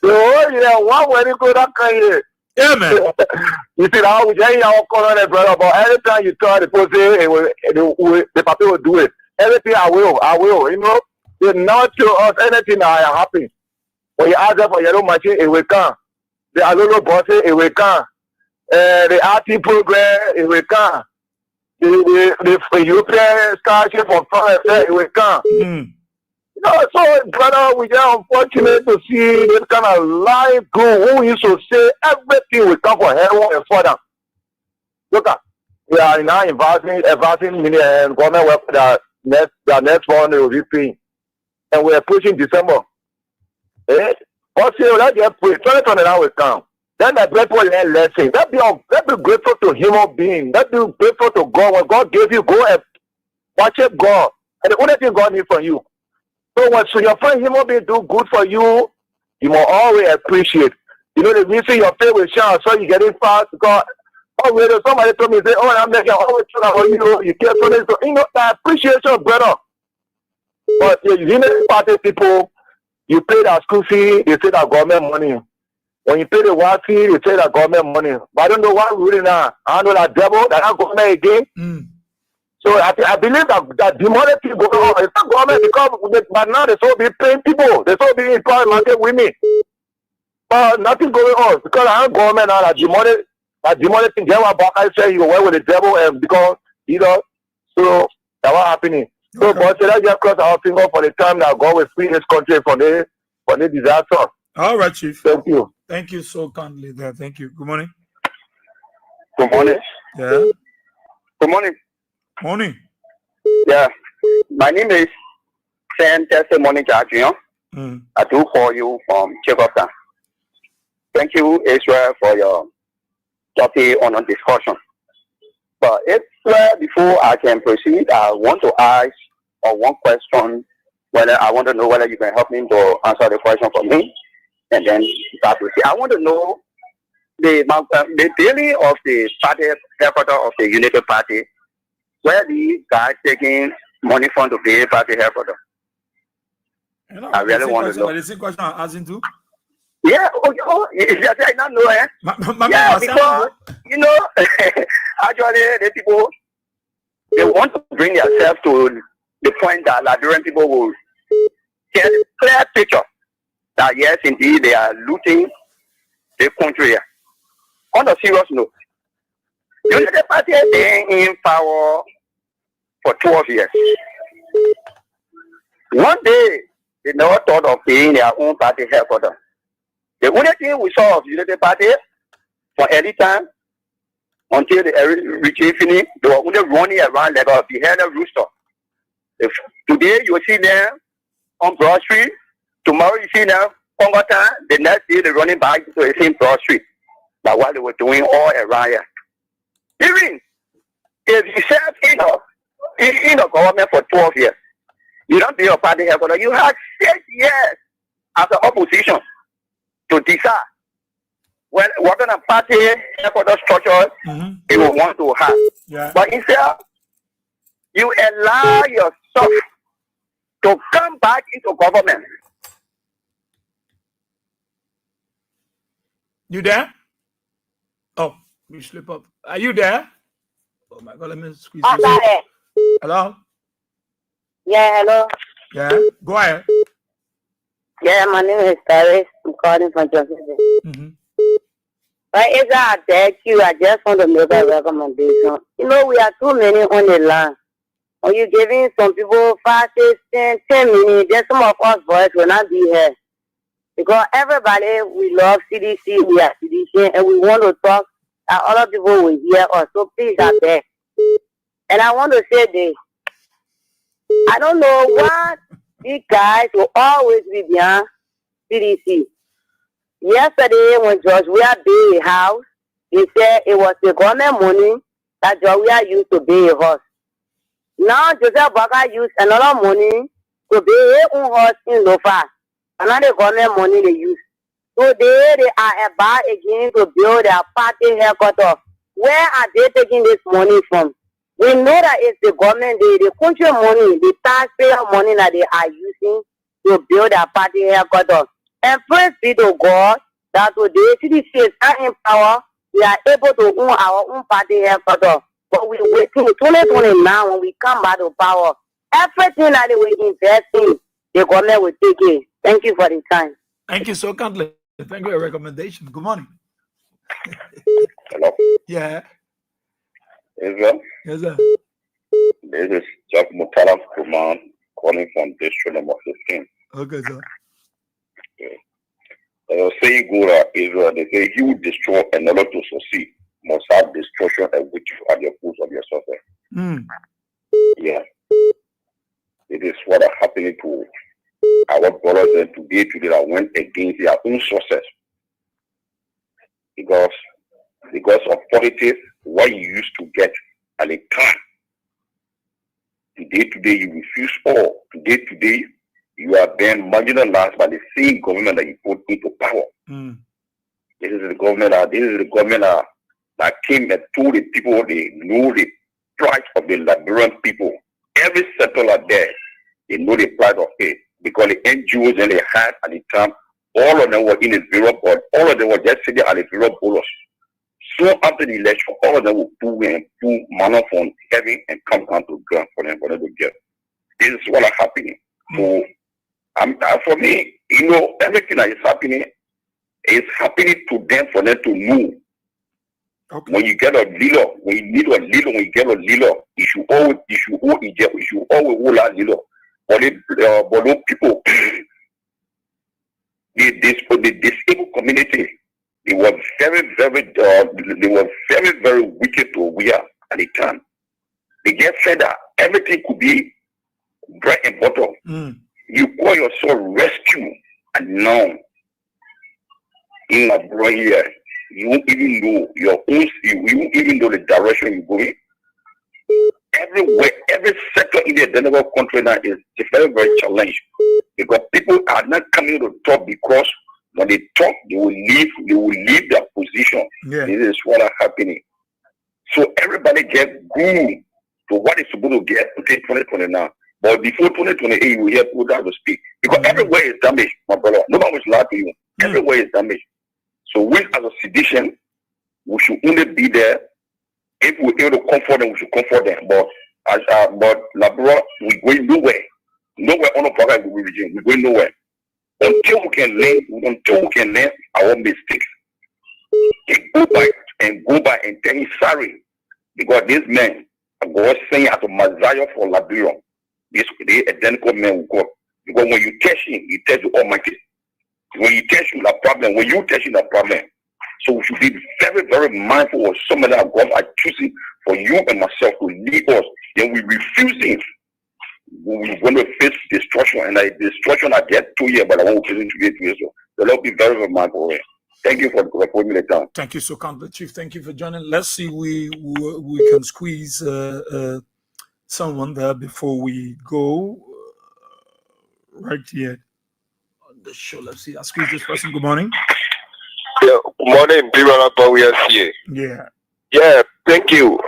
So, yeah, one way to go that kind of. Yeah, man. You see, now we just our corner, brother, but every time you tell the person, the people will do it. Everything I will, you know. They not to us anything that happen. When you ask them for yellow machine, it will come. The Alolo bosses, it will come. The RT program, it will come. The European scholarship for France, it will come. You know, so, brother, we are unfortunate to see this kind of life go. Who used to say everything will come for heaven and further. Look at, we are now advancing and government work that next one will be paying. And we are pushing December. Also, let's get 2029 will come. Then the people learn lesson. Let's be grateful to human beings. Let's be grateful to God. When God gave you, go and worship God. And the only thing God needs from you. So when your friend human being do good for you, you must always appreciate. You know, the reason your faith will shine, so you getting fast because already somebody told me, say, oh, I'm making always talk about you care for this. So, you know, that appreciation, brother. But you know, party people, you pay that school fee, they say that government money. When you pay the water fee, they say that government money. But I don't know what really now. I don't know that devil, that not government again. So I believe that demonic people go on. It's not government because but now they so be paying people. They so be employing market women. But nothing going on because I am government now. That demonic thing. They want back. I say you work with the devil and because you know. So that's what happening. So but let's just cross our finger for the time that God will free this country from the disaster. All right, Chief. Thank you. Thank you so kindly there. Thank you. Good morning. Good morning. Yeah. Good morning. Morning. Yeah. My name is Sam Testimony Junior. I do call you from Jacob. Thank you, Israel, for your topic on a discussion. But Israel, before I can proceed, I want to ask one question. Whether I want to know whether you can help me to answer the question for me, and then start to see. I want to know the daily of the party headquarters of the Unity Party. Where the guy taking money from the VA party headquarters? You know, I really want to know. The same question I'm asking too. Yeah, I not know, eh? Yeah, because you know, actually, the people they want to bring themselves to the point that Liberian people will get a clear picture that yes, indeed, they are looting the country. On a serious note, the party has been in power for 12 years. One day, they never thought of being their own party headquarters. The only thing we saw of the Unity Party for any time until the regime finished, they were only running around like a beheaded rooster. If today you see them on Broad Street, tomorrow you see them Congota, the next day they're running back to the same Broad Street. That's what they were doing all around here. Even if you serve in the government for 12 years, you don't be a party headquarters. You have 6 years as an opposition to decide what kind of party headquarters structure you will want to have. Yeah. But instead, you allow yourself to come back into government. You there? Oh, you slip up. Are you there? Oh my God, let me squeeze this in. Hello? Yeah, hello. Yeah, go ahead. Yeah, my name is Paris. I'm calling from Johnson. Right, is I beg you, I just want to make a recommendation. You know, we are too many on the line. When you're giving some people 5, 6, 10 minutes, then some of us boys will not be here. Because everybody, we love CDC, we are CDC, and we want to talk, and other people will hear us. So please, I beg. And I want to say this. I don't know why these guys will always be behind CDC. Yesterday, when George Weah built a house, he said it was the government money that George Weah used to build a house. Now, Joseph Baca used another money to build his own house in Lofa. Another government money they use. So they are about again to build their party headquarters. Where are they taking this money from? We know that it's the government, the country money, the taxpayer money that they are using to build their party headquarters. And praise be to God that today CDC is not in power. We are able to own our own party headquarters. But we wait till 2020 now when we come back to power. Everything that they will invest in, the government will take it. Thank you for the time. Thank you so kindly. Thank you for your recommendation. Good morning. Hello. Yeah. Israel. Yes, sir. This is Jack Mutala Kuman calling from district number 15. Okay, sir. Saying Gora, Israel, they say he will destroy in order to succeed. Must have destruction and which you at the foot of your success. Yeah. It is what are happening to our brothers and today that went against their own success. Because of politics, what you used to get at a time. Today you refuse all. Today you are then marginalized by the same government that you put into power. This is the government that came and told the people they know the price of the Liberian people. Every settler there, they know the price of it. Because the NGOs and they had at the time, all of them were in the zero board. All of them were just sitting at the zero bonus. So after the election, all of them will pull money from heaven and come down to ground for them to get. This is what is happening. So for me, you know, everything that is happening to them for them to know. Okay. When you get a leader, when you get a leader, you should always hold that leader. But those people, the disabled community, they were very wicked to we are at the time. They get said that everything could be bread and butter. You call yourself rescue, and now in my brother here, you won't even know your own. You won't even know the direction you're going. Everywhere, every sector in the Denver country now is very, very challenged because people are not coming to talk because when they talk, they will leave their position. Yeah. This is what is happening. So everybody gets glued to what is supposed to get until 2020 now. But before 2028, you will hear people have to speak because everywhere is damaged, my brother. Nobody will lie to you. Everywhere is damaged. So we, as a sedition, we should only be there. If we're able to comfort them, we should comfort them. But Labrador, we're going nowhere. Nowhere on the program we regime. We're going nowhere. Until we can learn our mistakes. Go back and tell him sorry. Because this man, God saying as a Messiah for Liberia, this identical man with God. Because when you test him, he tells you Almighty. When you test him that problem, so we should be very, very mindful of somebody that God are choosing for you and myself to lead us. Then we refuse it. We're going to face destruction, and destruction I get 2 years, but I won't face it to get 2 years. The Lord be very, very mindful. Thank you for putting me the time. Thank you so kindly, Chief. Thank you for joining. Let's see we can squeeze someone there before we go right here on the show. Let's see. I'll squeeze this person. Good morning. Yeah, good morning, people. We are here. Yeah. Yeah, thank you.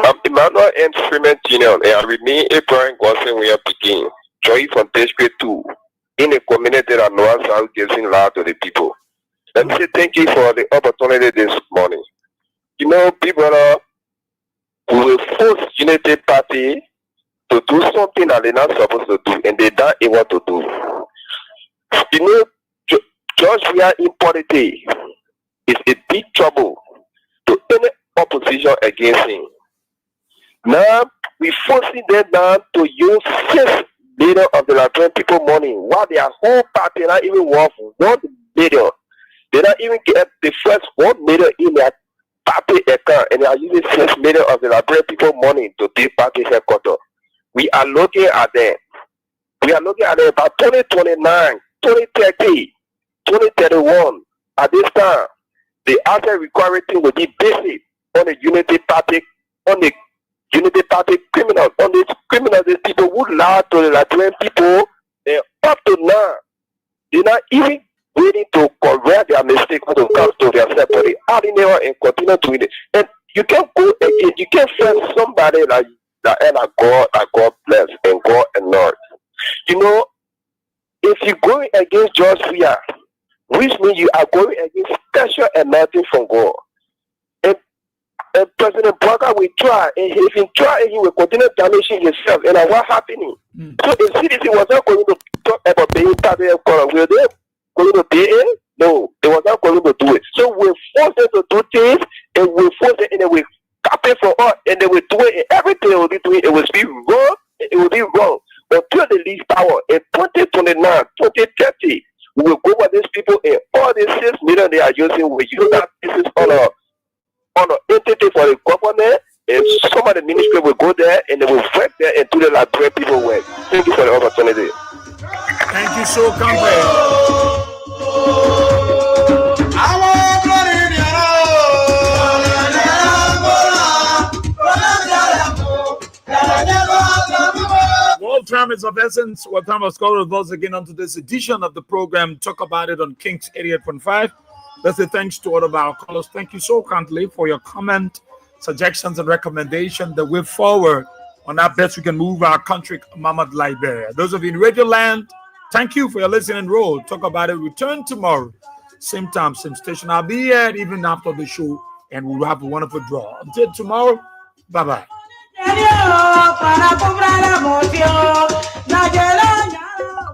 I'm Emmanuel M. Freeman Jr. and I remain a Brian Gosson. We are beginning. Joy from District 2 in a community that knows how giving loud to the people. Let me say thank you for the opportunity this morning. You know, people who will force Unity Party to do something that they're not supposed to do and they don't even want to do. You know, George, we are in politics. It's a big trouble to any opposition against him. Now, we're forcing them now to use 6 million of the Liberian people money while their whole party not even worth 1 million. They don't even get the first 1 million in their party account and they are using 6 million of the Liberian people money to build party headquarters. We are looking at them. We are looking at them about 2029, 2030, 2031. At this time, the asset required thing will be basic on the Unity Party, criminals, on these criminals, these people who lie to the Liberian people, and up to now, they're not even willing to correct their mistake when it comes to their separate ordinary and continue doing it. And you can't go again, you can't find somebody like God bless and God and Lord. You know, if you're going against George Weah, which means you are going against special anointing from God. And President Parker will try, and if he try, he will continue damaging himself. And what's happening? So if CDC was not going to talk about paying tax, were they going to pay it? No, they were not going to do it. So we force them to do things, and we force them, and then we copy for us, and they will do it, and everything they will be doing, it will be wrong, it will be wrong. Until they leave power in 2029, 2030, we will go over these people, and all these 6 million they are using, we use that business on an entity for the government, and some of the ministry will go there, and they will work there and do the Liberian people work. Thank you for the opportunity. Thank you so kindly. Well, time is of essence. What time has called with us again onto this edition of the program. Talk about it on King's 88.5. Let's say thanks to all of our callers. Thank you so kindly for your comment, suggestions, and recommendations. The way forward on how best we can move our country, Mama Liberia. Those of you in Radio Land, thank you for your listening role. Talk about it. Return tomorrow, same time, same station. I'll be here even after the show, and we'll have a wonderful draw. Until tomorrow, bye-bye.